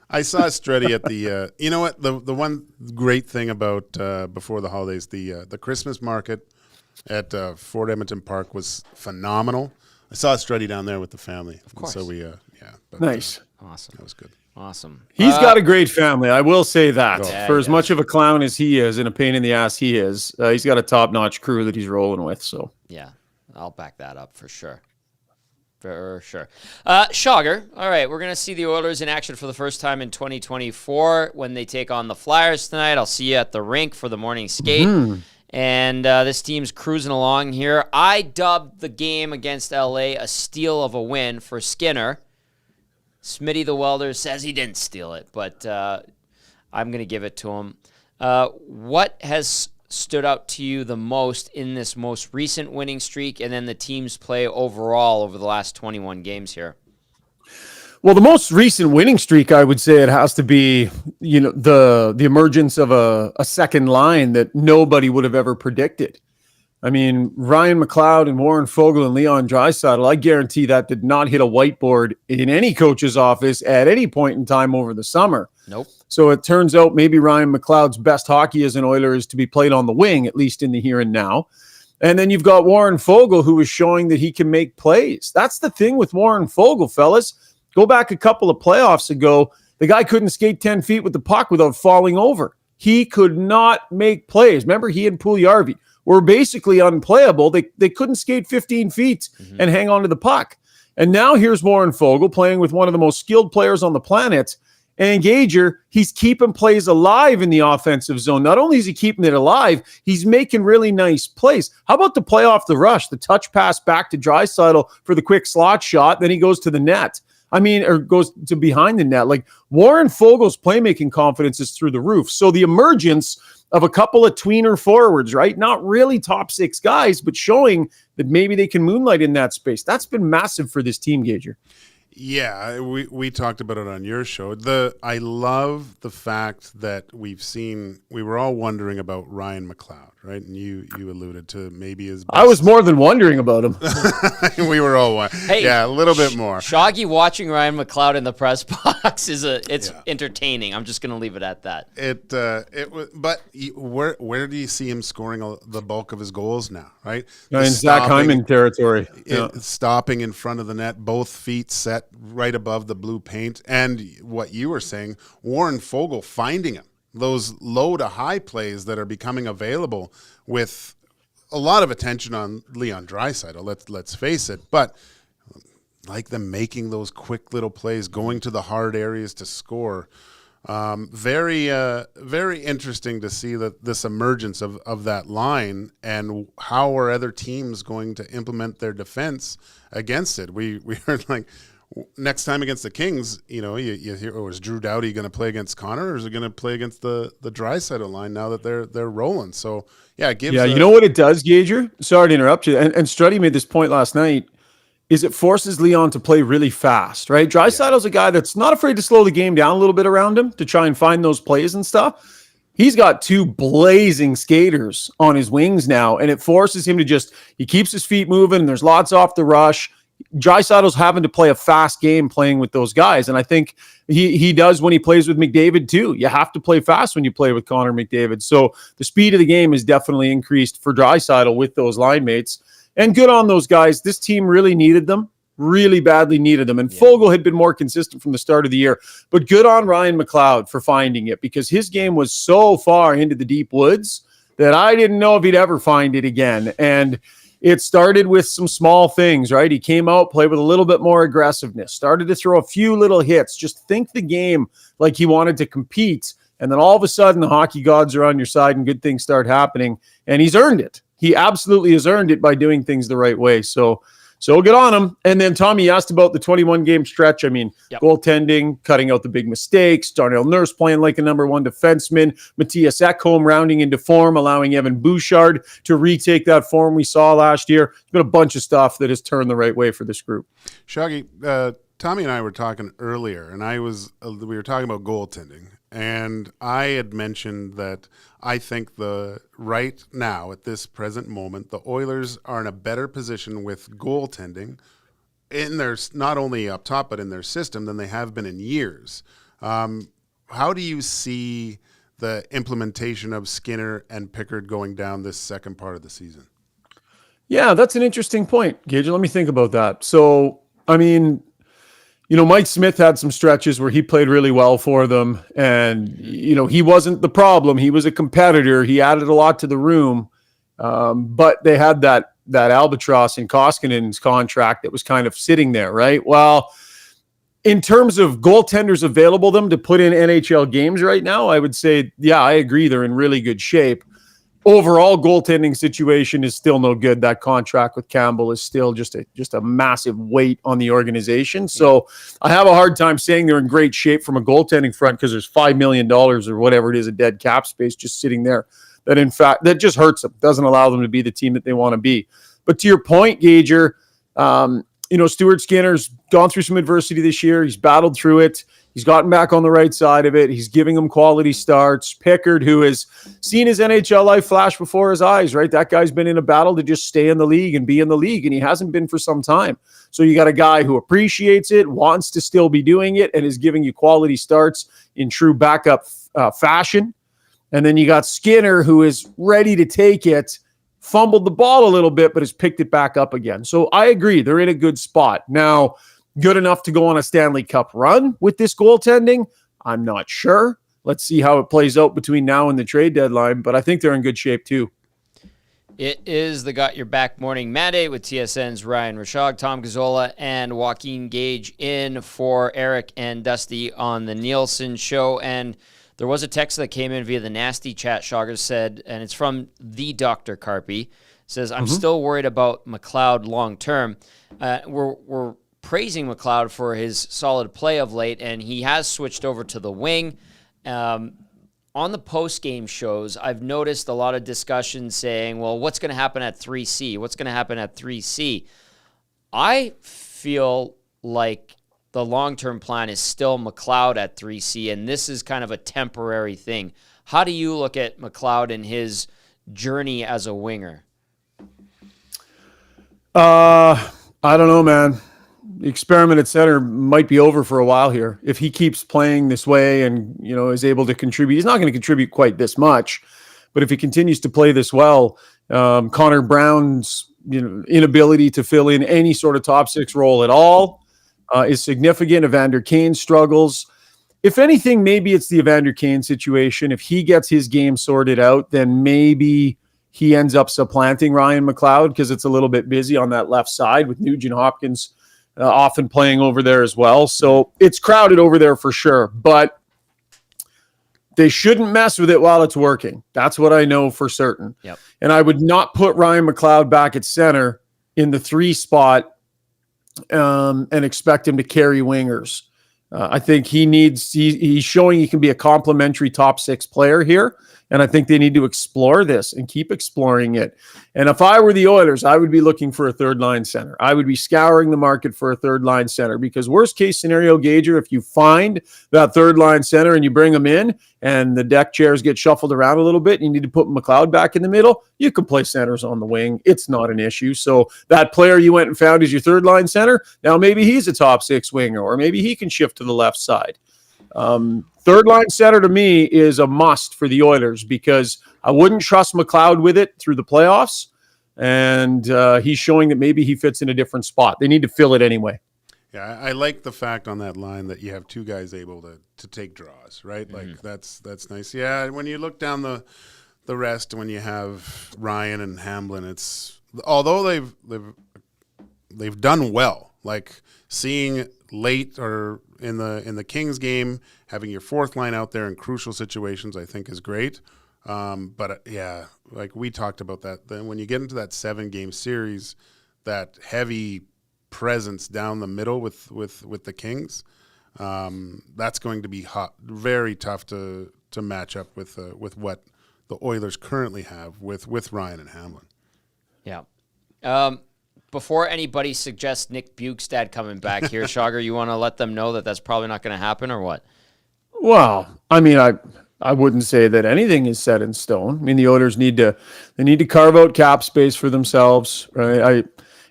I saw Struddy at the. You know what? The one great thing about before the holidays, the Christmas market at Fort Edmonton Park was phenomenal. I saw Struddy down there with the family. Of course. So we, nice. Awesome. That was good. Awesome. He's got a great family. I will say that. For as yeah. much of a clown as he is and a pain in the ass he is, he's got a top-notch crew that he's rolling with. So yeah, I'll back that up for sure. For sure. Shogger, all right, we're going to see the Oilers in action for the first time in 2024 when they take on the Flyers tonight. I'll see you at the rink for the morning skate. Mm-hmm. And this team's cruising along here. I dubbed the game against LA a steal of a win for Skinner. Smitty the Welder says he didn't steal it, but I'm going to give it to him. What has stood out to you the most in this most recent winning streak and then the team's play overall over the last 21 games here? Well, the most recent winning streak, I would say it has to be, the emergence of a second line that nobody would have ever predicted. I mean, Ryan McLeod and Warren Foegele and Leon Draisaitl, I guarantee that did not hit a whiteboard in any coach's office at any point in time over the summer. Nope. So it turns out maybe Ryan McLeod's best hockey as an Oiler is to be played on the wing, at least in the here and now. And then you've got Warren Foegele, who is showing that he can make plays. That's the thing with Warren Foegele, fellas. Go back a couple of playoffs ago. The guy couldn't skate 10 feet with the puck without falling over. He could not make plays. Remember, he and Puljujarvi were basically unplayable. They couldn't skate 15 feet and hang on to the puck. And now here's Warren Foegele playing with one of the most skilled players on the planet. And Gager, he's keeping plays alive in the offensive zone. Not only is he keeping it alive, he's making really nice plays. How about the play off the rush, the touch pass back to Draisaitl for the quick slot shot, then he goes to the net. Or goes to behind the net. Like, Warren Fogel's playmaking confidence is through the roof. So the emergence of a couple of tweener forwards, right? Not really top six guys, but showing that maybe they can moonlight in that space. That's been massive for this team, Gager. Yeah, we talked about it on your show. I love the fact that we were all wondering about Ryan McLeod, right? And you alluded to maybe his best. I was more than wondering about him. We were all wondering. Hey, yeah, a little bit more. Shoggy watching Ryan McLeod in the press box it's entertaining. I'm just going to leave it at that. But where do you see him scoring the bulk of his goals now, right? In Zach Hyman territory. Stopping in front of the net, both feet set right above the blue paint, and what you were saying, Warren Foegele finding him, those low to high plays that are becoming available with a lot of attention on Leon Draisaitl, let's face it, but like them making those quick little plays, going to the hard areas to score. Very interesting to see this emergence of that line, and how are other teams going to implement their defense against it. We heard, like, next time against the Kings, you hear, is Drew Doughty going to play against Connor, or is it going to play against the Draisaitl line now that they're rolling? So it gives. Yeah, you know what it does, Gager? Sorry to interrupt you. And Struddy made this point last night. Is it forces Leon to play really fast, right? Draisaitl's a guy that's not afraid to slow the game down a little bit around him to try and find those plays and stuff. He's got two blazing skaters on his wings now, and it forces him to he keeps his feet moving, and there's lots off the rush. Draisaitl's having to play a fast game playing with those guys, and I think he does when he plays with McDavid too. You have to play fast when you play with Connor McDavid. So the speed of the game is definitely increased for Draisaitl with those line mates. And good on those guys. This team really needed them, really badly needed them. And Foegele had been more consistent from the start of the year. But good on Ryan McLeod for finding it, because his game was so far into the deep woods that I didn't know if he'd ever find it again. And it started with some small things, right? He came out, played with a little bit more aggressiveness, started to throw a few little hits, just think the game like he wanted to compete. And then all of a sudden, the hockey gods are on your side and good things start happening. And he's earned it. He absolutely has earned it by doing things the right way. So good on him. And then Tommy asked about the 21-game stretch. I mean, goaltending, cutting out the big mistakes, Darnell Nurse playing like a number one defenseman, Matthias Ekholm rounding into form, allowing Evan Bouchard to retake that form we saw last year. There's been a bunch of stuff that has turned the right way for this group. Shaggy, Tommy and I were talking earlier, and we were talking about goaltending. And I had mentioned that I think right now, at this present moment, the Oilers are in a better position with goaltending in their, not only up top, but in their system than they have been in years. How do you see the implementation of Skinner and Pickard going down this second part of the season? Yeah, that's an interesting point, Gage. Let me think about that. So, I mean, Mike Smith had some stretches where he played really well for them, and, he wasn't the problem. He was a competitor. He added a lot to the room, but they had that albatross in Koskinen's contract that was kind of sitting there, right? Well, in terms of goaltenders available to put in NHL games right now, I would say, yeah, I agree. They're in really good shape. Overall goaltending situation is still no good. That contract with Campbell is still just a massive weight on the organization. So I have a hard time saying they're in great shape from a goaltending front, because there's $5 million or whatever it is, a dead cap space just sitting there that, in fact, that just hurts them, doesn't allow them to be the team that they want to be. But to your point, Gager, Stuart Skinner's gone through some adversity this year. He's battled through it. He's gotten back on the right side of it. He's giving them quality starts. Pickard, who has seen his NHL life flash before his eyes, right? That guy's been in a battle to just stay in the league and be in the league, and he hasn't been for some time. So you got a guy who appreciates it, wants to still be doing it, and is giving you quality starts in true backup fashion. And then you got Skinner, who is ready to take it, fumbled the ball a little bit, but has picked it back up again. So I agree. They're in a good spot. Now, good enough to go on a Stanley Cup run with this goaltending? I'm not sure. Let's see how it plays out between now and the trade deadline, but I think they're in good shape too. It is the Got Your Back Morning Mandate with TSN's Ryan Rishaug, Tom Gazzola, and Joaquin Gage in for Eric and Dusty on the Nielson show. And there was a text that came in via the nasty chat, Shogger said, and it's from the Dr. Carpy. Says, I'm still worried about McLeod long term. We're praising McLeod for his solid play of late, and he has switched over to the wing. On the post-game shows, I've noticed a lot of discussion saying, well, what's going to happen at 3C? What's going to happen at 3C? I feel like the long-term plan is still McLeod at 3C, and this is kind of a temporary thing. How do you look at McLeod and his journey as a winger? I don't know, man. The experiment at center might be over for a while here. If he keeps playing this way and, is able to contribute, he's not going to contribute quite this much, but if he continues to play this well, Connor Brown's, inability to fill in any sort of top six role at all is significant. Evander Kane struggles. If anything, maybe it's the Evander Kane situation. If he gets his game sorted out, then maybe he ends up supplanting Ryan McLeod because it's a little bit busy on that left side with Nugent Hopkins often playing over there as well. So it's crowded over there for sure, but they shouldn't mess with it while it's working. That's what I know for certain. Yep. And I would not put Ryan McLeod back at center in the 3 spot and expect him to carry wingers. I think he's showing he can be a complimentary top 6 player here. And I think they need to explore this and keep exploring it. And if I were the Oilers, I would be looking for a third line center. I would be scouring the market for a third line center because worst case scenario, Gager, if you find that third line center and you bring them in and the deck chairs get shuffled around a little bit, and you need to put McLeod back in the middle, you can play centers on the wing. It's not an issue. So that player you went and found as your third line center, now maybe he's a top 6 winger, or maybe he can shift to the left side. Third line center to me is a must for the Oilers because I wouldn't trust McLeod with it through the playoffs. And he's showing that maybe he fits in a different spot. They need to fill it anyway. Yeah, I like the fact on that line that you have 2 guys able to take draws, right? Mm-hmm. Like that's nice. Yeah, when you look down the rest, when you have Ryan and Hamblin, it's although they've done well, like seeing late or in the Kings game, having your 4th line out there in crucial situations, I think is great. But yeah, like we talked about that. Then when you get into that 7-game series, that heavy presence down the middle with the Kings, that's going to be very tough to match up with what the Oilers currently have with Ryan and Hamlin. Yeah. Before anybody suggests Nick Bukestad coming back here, Shogger, you want to let them know that that's probably not going to happen, or what? Well, I mean, I wouldn't say that anything is set in stone. I mean, the Oilers need to carve out cap space for themselves, right?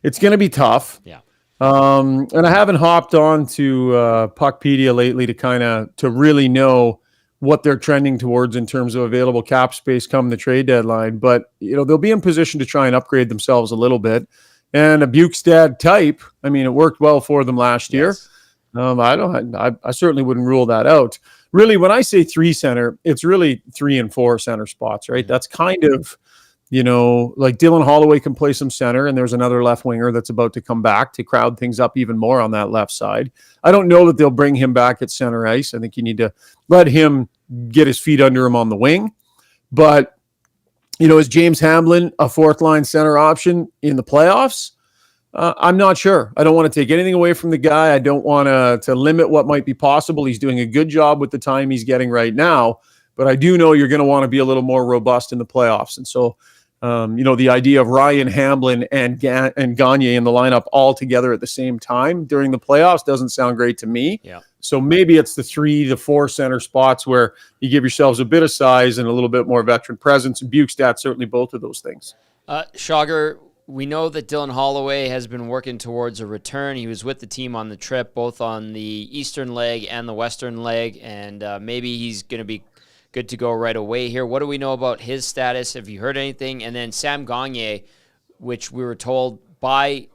It's going to be tough. Yeah. And I haven't hopped on to Puckpedia lately to really know what they're trending towards in terms of available cap space come the trade deadline. But they'll be in position to try and upgrade themselves a little bit. And a Bukestad type, I mean, it worked well for them last year. I certainly wouldn't rule that out. Really, when I say 3 center, it's really 3 and 4 center spots, right? That's kind of, like Dylan Holloway can play some center, and there's another left winger that's about to come back to crowd things up even more on that left side. I don't know that they'll bring him back at center ice. I think you need to let him get his feet under him on the wing. But is James Hamblin a 4th line center option in the playoffs? I'm not sure. I don't want to take anything away from the guy. I don't want to limit what might be possible. He's doing a good job with the time he's getting right now, but I do know you're going to want to be a little more robust in the playoffs. And so, the idea of Ryan Hamblin and Gagne in the lineup all together at the same time during the playoffs doesn't sound great to me. Yeah. So maybe it's the 3 to 4 center spots where you give yourselves a bit of size and a little bit more veteran presence. And Bukestad, certainly both of those things. Shogger, we know that Dylan Holloway has been working towards a return. He was with the team on the trip, both on the eastern leg and the western leg, and maybe he's going to be good to go right away here. What do we know about his status? Have you heard anything? And then Sam Gagne, which we were told by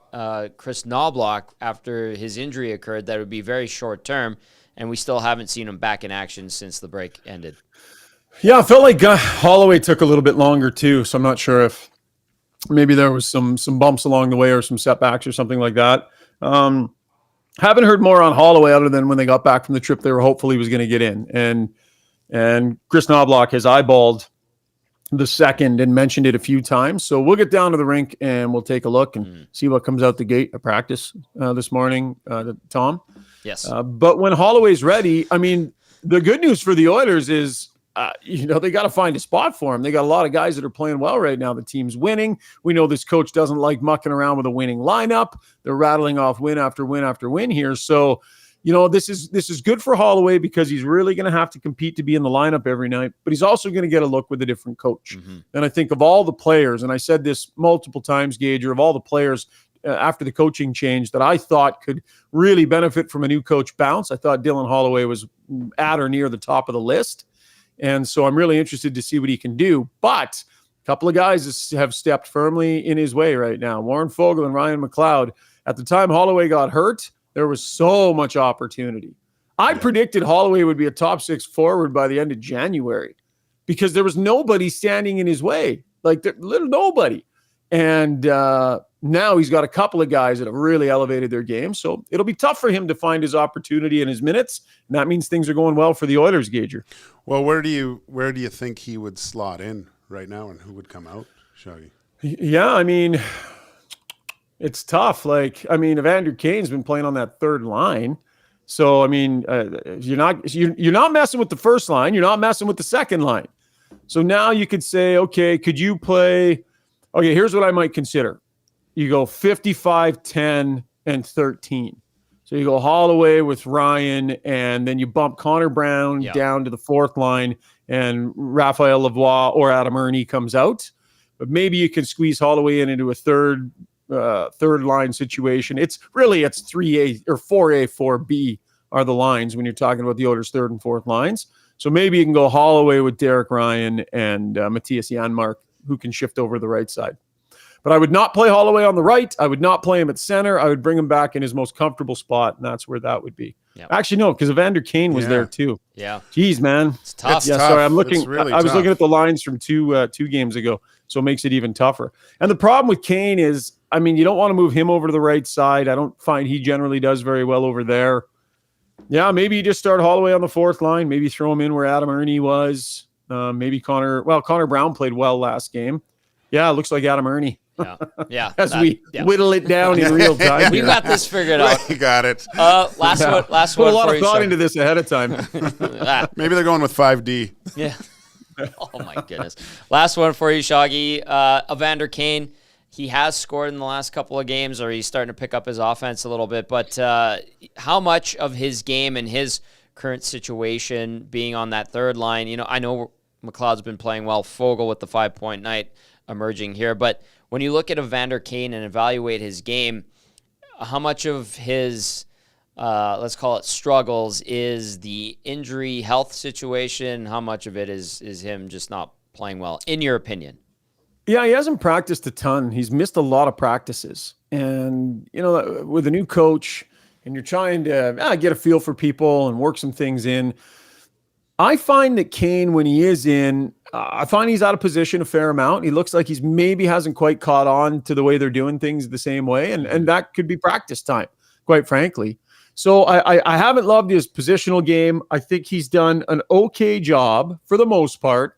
Chris Knobloch after his injury occurred that it would be very short term, and we still haven't seen him back in action since the break ended. Yeah, I felt like Holloway took a little bit longer too, so I'm not sure if maybe there was some bumps along the way or some setbacks or something like that. Haven't heard more on Holloway other than when they got back from the trip, they were hopeful he was going to get in. And Chris Knobloch has eyeballed the second and mentioned it a few times. So we'll get down to the rink and we'll take a look and see what comes out the gate at practice this morning, Tom. Yes. But when Holloway's ready, I mean, the good news for the Oilers is, they got to find a spot for him. They got a lot of guys that are playing well right now. The team's winning. We know this coach doesn't like mucking around with a winning lineup. They're rattling off win after win after win here. So, this is good for Holloway because he's really going to have to compete to be in the lineup every night, but he's also going to get a look with a different coach. And I think of all the players, and I said this multiple times, Gager, of all the players after the coaching change that I thought could really benefit from a new coach bounce, I thought Dylan Holloway was at or near the top of the list. And so I'm really interested to see what he can do. But a couple of guys have stepped firmly in his way right now. Warren Foegele and Ryan McLeod. At the time Holloway got hurt, there was so much opportunity. I predicted Holloway would be a top 6 forward by the end of January because there was nobody standing in his way, like little nobody. And now he's got a couple of guys that have really elevated their game. So it'll be tough for him to find his opportunity and his minutes. And that means things are going well for the Oilers, Gager. Well, where do you think he would slot in right now, and who would come out, Shaggy? Yeah, I mean, it's tough. Evander Kane's been playing on that third line. So, I mean, you're not messing with the first line. You're not messing with the second line. So now you could say, okay, could you play? Okay, here's what I might consider. You go 55, 10, and 13. So you go Holloway with Ryan, and then you bump Connor Brown down to the fourth line, and Raphael Lavoie or Adam Ernie comes out. But maybe you can squeeze Holloway into a third line situation. It's 3A or 4A, 4B are the lines when you're talking about the Oilers' third and fourth lines. So maybe you can go Holloway with Derek Ryan and Matthias Janmark, who can shift over the right side. But I would not play Holloway on the right. I would not play him at center. I would bring him back in his most comfortable spot, and that's where that would be. Yep. Actually, no, because Evander Kane was there too. Yeah. Jeez, man. It's tough. Sorry, I'm looking. Really I was looking at the lines from two games ago, so it makes it even tougher. And the problem with Kane is, I mean, you don't want to move him over to the right side. I don't find he generally does very well over there. Yeah, maybe you just start Holloway on the fourth line. Maybe throw him in where Adam Ernie was. Maybe Connor Brown played well last game. Yeah, it looks like Adam Ernie. Yeah. As we whittle it down in real time. We got this figured out. You got it. Last one. Put a lot of thought into this ahead of time. Maybe they're going with 5D. Yeah. Oh my goodness. Last one for you, Shaggy. Evander Kane. He has scored in the last couple of games, or he's starting to pick up his offense a little bit. But how much of his game and his current situation being on that third line? I know McLeod's been playing well. Foegele with the 5-point night emerging here, but when you look at Evander Kane and evaluate his game, how much of his, let's call it struggles, is the injury health situation? How much of it is him just not playing well, in your opinion? Yeah, he hasn't practiced a ton. He's missed a lot of practices. And, with a new coach, and you're trying to get a feel for people and work some things in, I find that Kane, when he is in, I find he's out of position a fair amount. He looks like he's maybe hasn't quite caught on to the way they're doing things the same way. And that could be practice time, quite frankly. So I haven't loved his positional game. I think he's done an okay job, for the most part,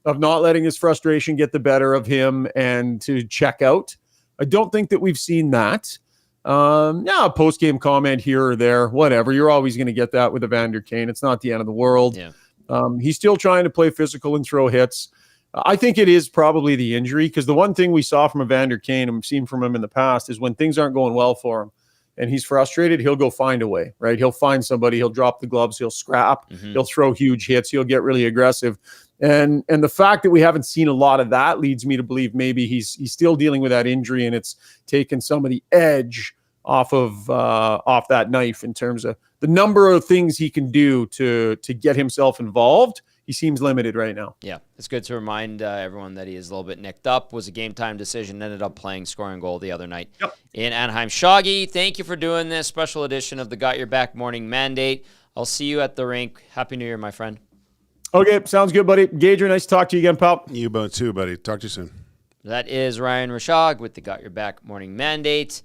of not letting his frustration get the better of him and to check out. I don't think that we've seen that. A post-game comment here or there, whatever. You're always going to get that with Evander Kane. It's not the end of the world. Yeah. He's still trying to play physical and throw hits. I think it is probably the injury, because the one thing we saw from Evander Kane and we've seen from him in the past is when things aren't going well for him and he's frustrated, he'll go find a way, right? He'll find somebody, he'll drop the gloves, he'll scrap, he'll throw huge hits, he'll get really aggressive. And the fact that we haven't seen a lot of that leads me to believe maybe he's still dealing with that injury and it's taken some of the edge off that knife in terms of the number of things he can do to get himself involved. he seems limited right now. Yeah, it's good to remind everyone that he is a little bit nicked up. Was a game time decision. Ended up playing scoring goal the other night in Anaheim. Shoggy, thank you for doing this special edition of the Got Your Back Morning Mandate. I'll see you at the rink. Happy New Year, my friend. Okay, sounds good, buddy. Gager, nice to talk to you again, pal. You both too, buddy. Talk to you soon. That is Ryan Rishaug with the Got Your Back Morning Mandate.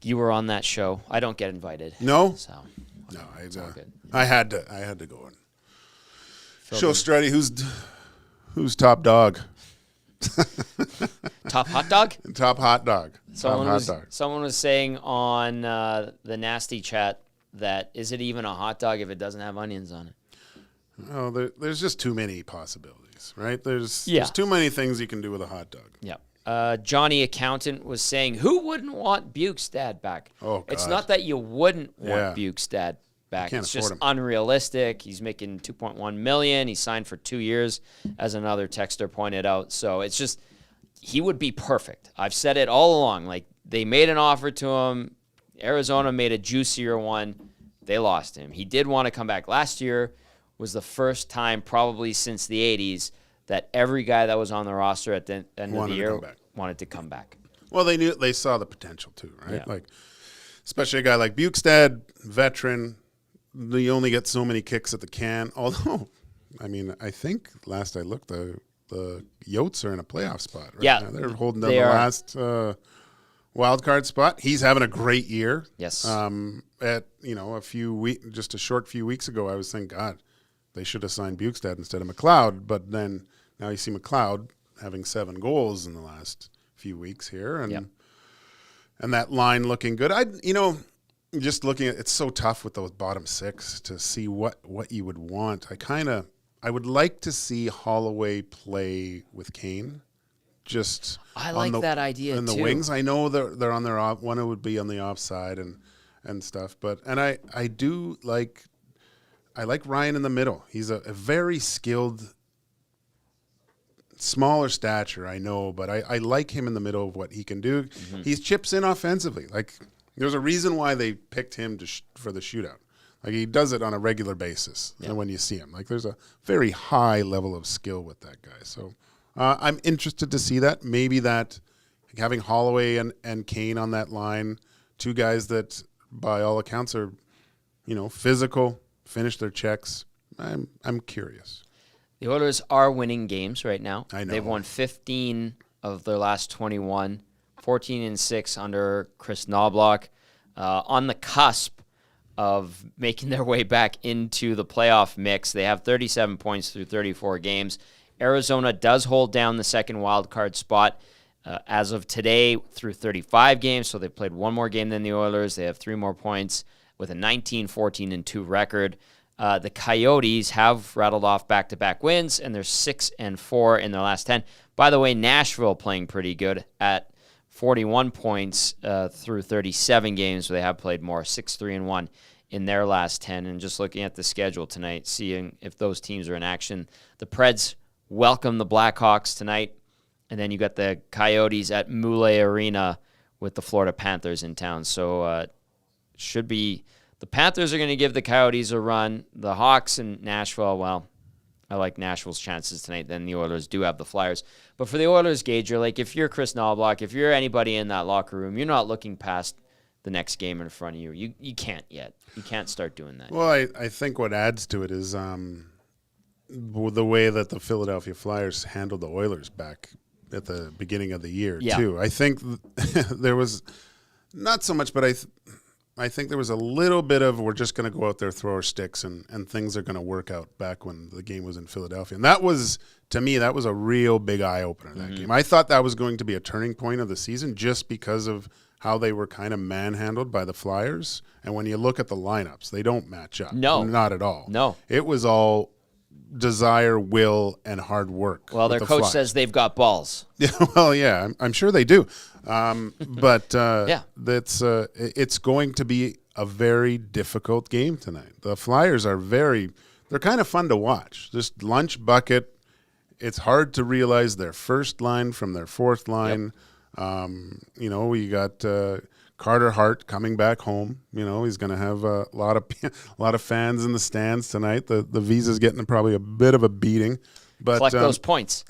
You were on that show. I don't get invited. No? So, no, I had to go and show Struddy who's top dog. Top hot dog? Top hot dog. Someone was saying on the nasty chat that is it even a hot dog if it doesn't have onions on it? Oh, there's just too many possibilities, right? There's too many things you can do with a hot dog. Yeah. Johnny Accountant was saying, who wouldn't want Bukestad back? Oh, God. It's not that you wouldn't want Bukestad back. It's just unrealistic. He's making $2.1 million. He signed for 2 years, as another texter pointed out. So it's just, he would be perfect. I've said it all along. Like, they made an offer to him. Arizona made a juicier one. They lost him. He did want to come back. Last year was the first time probably since the 80s that every guy that was on the roster at the end of the year wanted to come back. Well, they saw the potential too, right? Yeah. Like, especially a guy like Bukestad, veteran. You only get so many kicks at the can. Although, I mean, I think last I looked, the Yotes are in a playoff spot right now. They're holding down the last wild card spot. He's having a great year. Yes. Just a short few weeks ago, I was thinking, God, they should have signed Bukestad instead of McLeod. But then now you see McLeod having 7 goals in the last few weeks here, and that line looking good. Just looking at it's so tough with those bottom 6 to see what you would want. I would like to see Holloway play with Kane. I like that idea in the wings. I know they're on their off. One would be on the offside and stuff. But I like Ryan in the middle. He's a very skilled, smaller stature, I know, but I like him in the middle of what he can do. Mm-hmm. He chips in offensively. Like, there's a reason why they picked him for the shootout. Like, he does it on a regular basis when you see him. Like, there's a very high level of skill with that guy. So I'm interested to see that. Maybe that having Holloway and Kane on that line, 2 guys that by all accounts are, physical, finish their checks. I'm curious. The Oilers are winning games right now. I know. They've won 15 of their last 21, 14-6 under Chris Knobloch, on the cusp of making their way back into the playoff mix. They have 37 points through 34 games. Arizona does hold down the second wild card spot as of today through 35 games, so they've played 1 more game than the Oilers. They have 3 more points with a 19-14-2 record. The Coyotes have rattled off back-to-back wins, and they're 6-4 in their last 10. By the way, Nashville playing pretty good at 41 points through 37 games, so they have played more, 6-3-1 in their last 10. And just looking at the schedule tonight, seeing if those teams are in action, the Preds welcome the Blackhawks tonight, and then you got the Coyotes at Mule Arena with the Florida Panthers in town. So should be the Panthers are going to give the Coyotes a run. The Hawks and Nashville, well, I like Nashville's chances tonight. Then the Oilers do have the Flyers. But for the Oilers, Gage, like, if you're Chris Knobloch, if you're anybody in that locker room, you're not looking past the next game in front of you. You can't yet. You can't start doing that. Well, I think what adds to it is the way that the Philadelphia Flyers handled the Oilers back at the beginning of the year, too. I think there was not so much, but I think there was a little bit of we're just going to go out there, throw our sticks, and things are going to work out back when the game was in Philadelphia. And that was, to me, that was a real big eye-opener, that game. I thought that was going to be a turning point of the season just because of how they were kind of manhandled by the Flyers. And when you look at the lineups, they don't match up. No. Not at all. No. It was all desire, will, and hard work. Well, their coach says they've got balls. Yeah, well, yeah, I'm sure they do. But it's going to be a very difficult game tonight. The Flyers are they're kind of fun to watch. Just lunch bucket. It's hard to realize their first line from their fourth line. Yep. We got Carter Hart coming back home. He's going to have a lot of fans in the stands tonight. The Visa's getting probably a bit of a beating. But collect those points.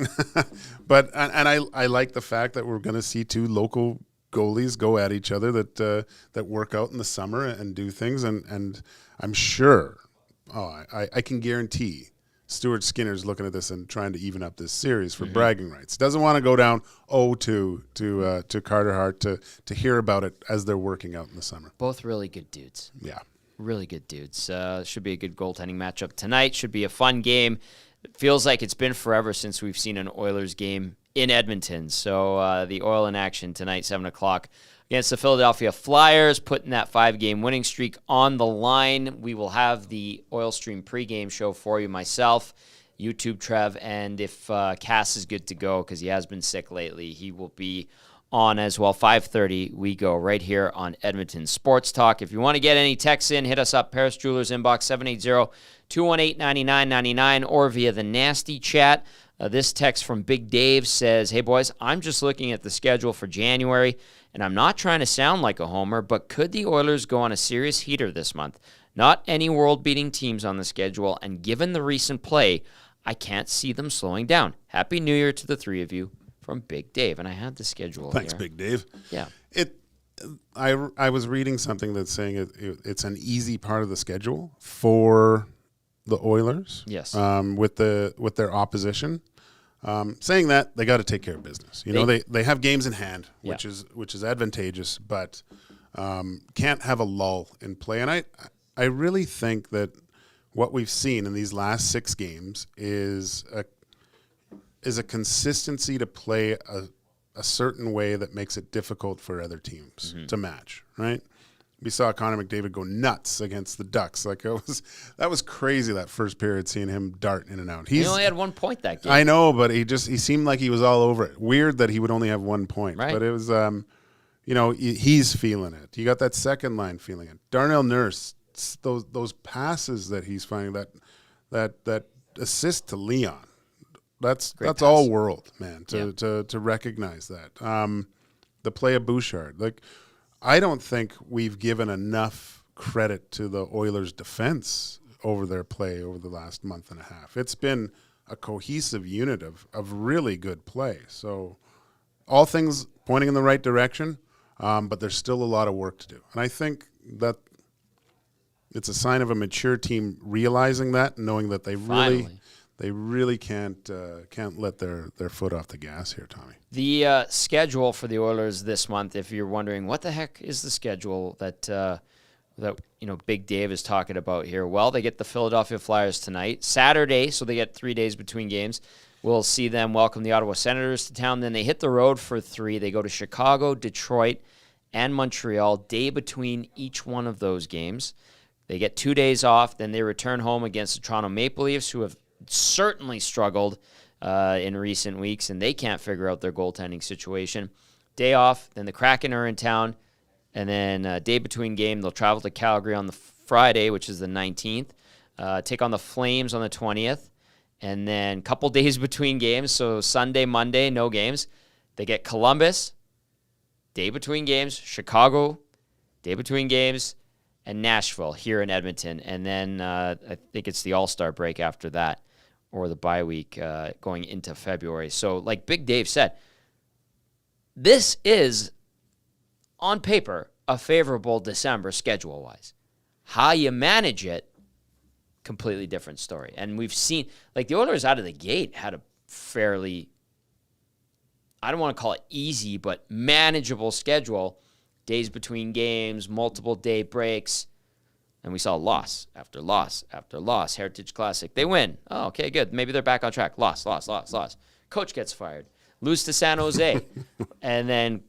But I like the fact that we're going to see two local goalies go at each other that work out in the summer and do things. And I'm sure, I can guarantee Stuart Skinner's looking at this and trying to even up this series for bragging rights. Doesn't want to go down 0-2 to Carter Hart to hear about it as they're working out in the summer. Both really good dudes. Yeah. Really good dudes. Should be a good goaltending matchup tonight. Should be a fun game. It feels like it's been forever since we've seen an Oilers game in Edmonton. So the Oil in action tonight, 7 o'clock, against the Philadelphia Flyers, putting that 5-game winning streak on the line. We will have the Oil Stream pregame show for you, myself, YouTube Trev, and if Cass is good to go, because he has been sick lately, he will be on as well. 5:30, we go right here on Edmonton Sports Talk. If you want to get any texts in, hit us up, Paris Jewelers inbox, 780-218-9999, or via the Nasty Chat. This text from Big Dave says, "Hey boys, I'm just looking at the schedule for January, and I'm not trying to sound like a homer, but could the Oilers go on a serious heater this month? Not any world-beating teams on the schedule, and given the recent play, I can't see them slowing down. Happy New Year to the three of you." From Big Dave, and I had the schedule. Thanks, here. Big Dave. Yeah, I was reading something that's saying it's an easy part of the schedule for the Oilers. Yes. With their opposition, saying that they got to take care of business. They have games in hand, which is advantageous, but can't have a lull in play. And I really think that what we've seen in these last 6 games is a consistency to play a certain way that makes it difficult for other teams to match, right? We saw Connor McDavid go nuts against the Ducks. That was crazy, that first period, seeing him dart in and out. He only had 1 point that game. I know, but he seemed like he was all over it. Weird that he would only have 1 point. Right. But it was, he's feeling it. You got that second line feeling it. Darnell Nurse, those passes that he's finding, that assist to Leon. That's all world, man, to recognize that. The play of Bouchard. I don't think we've given enough credit to the Oilers' defense over their play over the last month and a half. It's been a cohesive unit of really good play. So all things pointing in the right direction, but there's still a lot of work to do. And I think that it's a sign of a mature team realizing that, knowing that they really can't let their foot off the gas here, Tommy. The schedule for the Oilers this month, if you're wondering what the heck is the schedule that Big Dave is talking about here, well, they get the Philadelphia Flyers tonight, Saturday, so they get 3 days between games. We'll see them welcome the Ottawa Senators to town. Then they hit the road for 3. They go to Chicago, Detroit, and Montreal, day between each one of those games. They get 2 days off. Then they return home against the Toronto Maple Leafs, who have certainly struggled in recent weeks, and they can't figure out their goaltending situation. Day off, then the Kraken are in town, and then day between game, they'll travel to Calgary on the Friday, which is the 19th, take on the Flames on the 20th, and then a couple days between games, so Sunday, Monday, no games. They get Columbus, day between games, Chicago, day between games, and Nashville here in Edmonton, and then I think it's the All-Star break after that, or the bye week going into February. So like Big Dave said, this is, on paper, a favorable December schedule-wise. How you manage it, completely different story. And we've seen, the Oilers out of the gate had a fairly, I don't want to call it easy, but manageable schedule. Days between games, multiple day breaks. And we saw loss after loss after loss. Heritage Classic. They win. Oh, okay, good. Maybe they're back on track. Loss. Coach gets fired. Lose to San Jose. And then,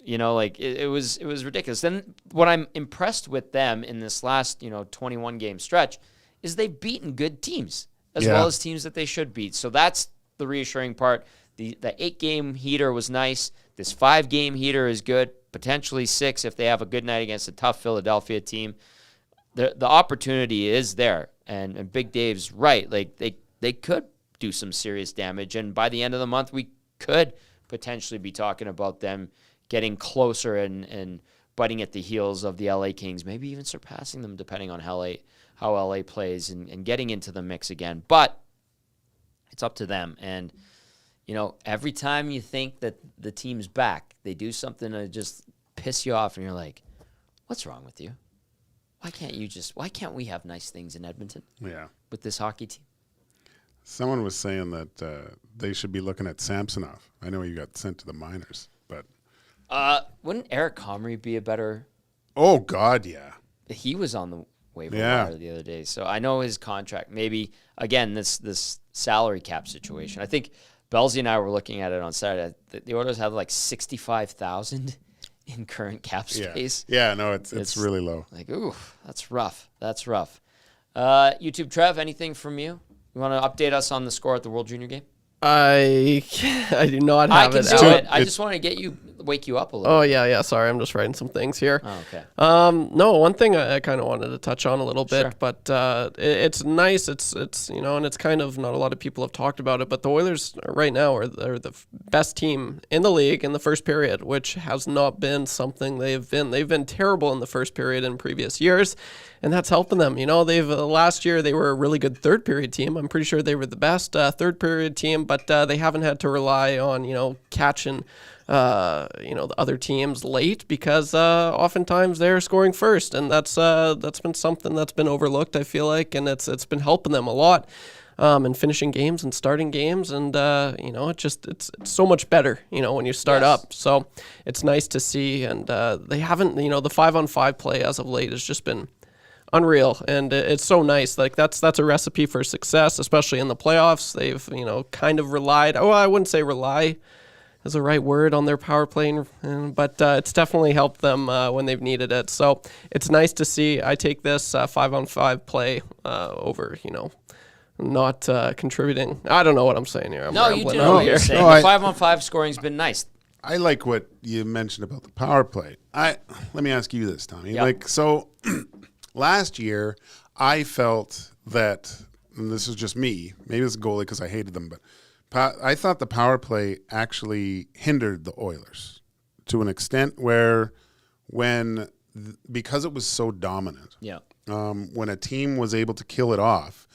it was ridiculous. Then what I'm impressed with them in this last, 21-game stretch is they've beaten good teams as well as teams that they should beat. So that's the reassuring part. The 8-game heater was nice. This 5-game heater is good. Potentially 6 if they have a good night against a tough Philadelphia team. The opportunity is there, and Big Dave's right. They could do some serious damage, and by the end of the month, we could potentially be talking about them getting closer and biting at the heels of the LA Kings, maybe even surpassing them depending on how LA plays and getting into the mix again. But it's up to them. And, every time you think that the team's back, they do something to just piss you off, and you're like, what's wrong with you? Why can't we have nice things in Edmonton? Yeah. With this hockey team? Someone was saying that they should be looking at Samsonov. I know he got sent to the minors, but wouldn't Eric Comrie be a better? Oh God, yeah. He was on the waiver wire the other day, so I know his contract. Maybe again this salary cap situation. I think Belzy and I were looking at it on Saturday. The Oilers have like 65,000 in current cap space. Yeah, no, it's really low. Like, ooh, that's rough. That's rough. YouTube Trev, anything from you? You want to update us on the score at the World Junior Game? I do not have it. I can do it. I just want to wake you up a little. Oh yeah. Sorry, I'm just writing some things here. Oh, okay. No, one thing I kind of wanted to touch on a little bit, Sure. but it's nice. It's and it's kind of not a lot of people have talked about it, but the Oilers right now are the best team in the league in the first period, which has not been something they've been. They've been terrible in the first period in previous years, and that's helping them. They've last year they were a really good third period team. I'm pretty sure they were the best third period team, but they haven't had to rely on catching the other teams late because oftentimes they're scoring first, and that's been something that's been overlooked, I feel like, and it's been helping them a lot in finishing games and starting games, and it's so much better when you start up. So it's nice to see, and they haven't the 5-on-5 play as of late has just been unreal, and it's so nice. Like that's a recipe for success, especially in the playoffs. They've kind of relied. Oh, I wouldn't say rely is the right word on their power play, but it's definitely helped them when they've needed it. So it's nice to see. I take this 5-on-5 play over not contributing. I don't know what I'm saying here. No, you do know what you're saying. The 5-on-5 scoring's been nice. I like what you mentioned about the power play. Let me ask you this, Tommy. Yep. Last year, I felt that, and this is just me, maybe it's a goalie because I hated them, but I thought the power play actually hindered the Oilers to an extent where because it was so dominant, when a team was able to kill it off,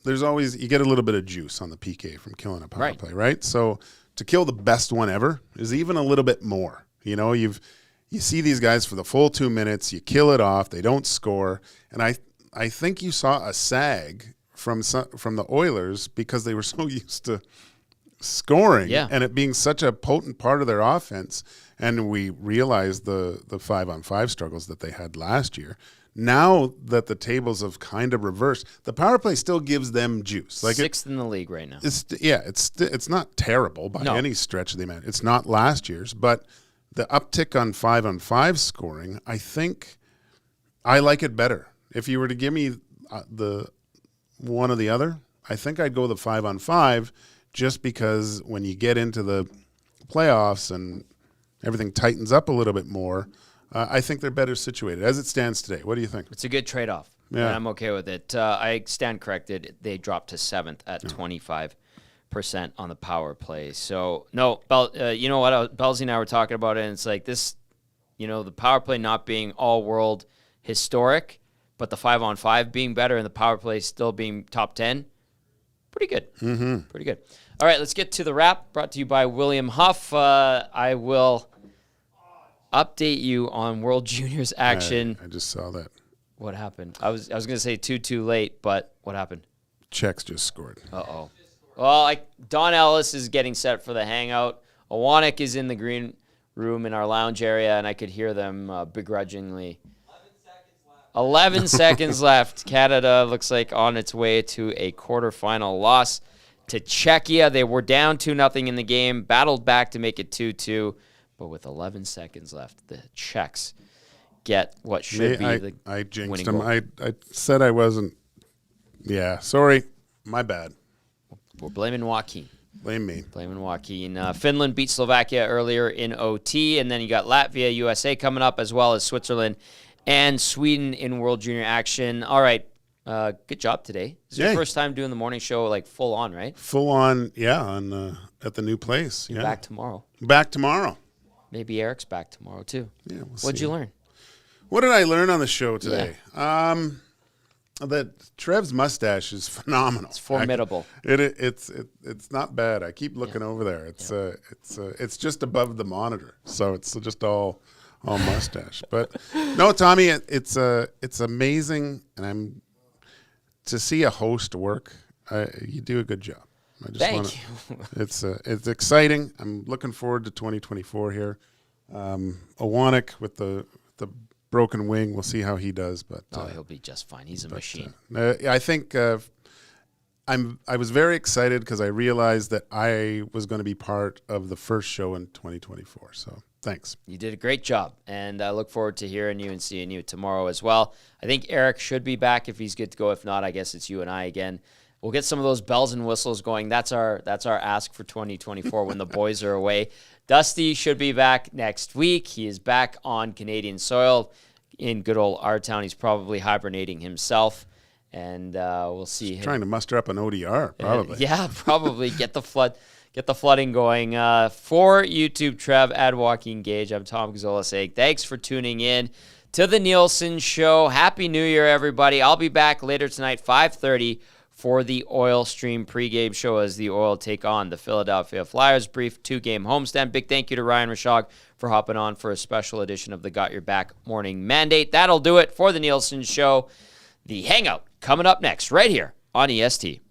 there's always, you get a little bit of juice on the PK from killing a power play, right? So to kill the best one ever is even a little bit more. You see these guys for the full 2 minutes, you kill it off, they don't score, and I think you saw a sag from the Oilers because they were so used to scoring and it being such a potent part of their offense, and we realized the 5-on-5 struggles that they had last year. Now that the tables have kind of reversed, the power play still gives them juice. Like sixth in the league right now. It's not terrible by any stretch of the imagination. It's not last year's, but the uptick on 5-on-5 scoring, I think I like it better. If you were to give me the one or the other, I think I'd go the 5-on-5 just because when you get into the playoffs and everything tightens up a little bit more, I think they're better situated as it stands today. What do you think? It's a good trade-off. Yeah. And I'm okay with it. I stand corrected. They dropped to 7th at 25% on the power play. So, no, you know what? Belzy and I were talking about it, and it's like this, the power play not being all-world historic, but the 5-on-5 being better and the power play still being top 10, pretty good. Mm-hmm. Pretty good. All right, let's get to the wrap, brought to you by William Huff. I will update you on World Juniors action. I just saw that. What happened? I was going to say too late, but what happened? Czechs just scored. Uh-oh. Well, Don Ellis is getting set for the hangout. Owanek is in the green room in our lounge area, and I could hear them begrudgingly. 11 seconds left. Canada looks like on its way to a quarterfinal loss to Czechia. They were down 2-0 in the game, battled back to make it 2-2, but with 11 seconds left, the Czechs get what should be the I jinxed winning them. goal. I said I wasn't. Yeah, sorry. My bad. We're blaming Joaquin. Blame me. Blaming Joaquin. Finland beat Slovakia earlier in OT, and then you got Latvia, USA coming up, as well as Switzerland and Sweden in World Junior action. All right. Good job today. This is your first time doing the morning show, like full on, right? Full on, yeah, at the new place. You're back tomorrow. Back tomorrow. Maybe Eric's back tomorrow too. Yeah, What'd you learn? What did I learn on the show today? That Trev's mustache is phenomenal. It's formidable. It's not bad. I keep looking over there. It's just above the monitor, so it's just all mustache. But no, Tommy, it's amazing, and to see a host work. You do a good job. Thank you. It's exciting. I'm looking forward to 2024 here. Owanek with the broken wing. We'll see how he does, but he'll be just fine. He's a machine. I think I was very excited because I realized that I was going to be part of the first show in 2024. So thanks. You did a great job, and I look forward to hearing you and seeing you tomorrow as well. I think Eric should be back if he's good to go. If not, I guess it's you and I again. We'll get some of those bells and whistles going. That's our ask for 2024 when the boys are away. Dusty should be back next week. He is back on Canadian soil in good old our town. He's probably hibernating himself, and we'll see him. Trying to muster up an ODR, probably. Yeah, probably get the flooding going. For YouTube, Trev at Joaquin Gage, I'm Tom Gazzola saying thanks for tuning in to the Nielson Show. Happy New Year, everybody. I'll be back later tonight, 5:30. For the Oil Stream pregame show as the Oil take on the Philadelphia Flyers. Brief 2-game homestand. Big thank you to Ryan Rishaug for hopping on for a special edition of the Got Your Back Morning Mandate. That'll do it for the Nielsen Show. The Hangout coming up next right here on EST.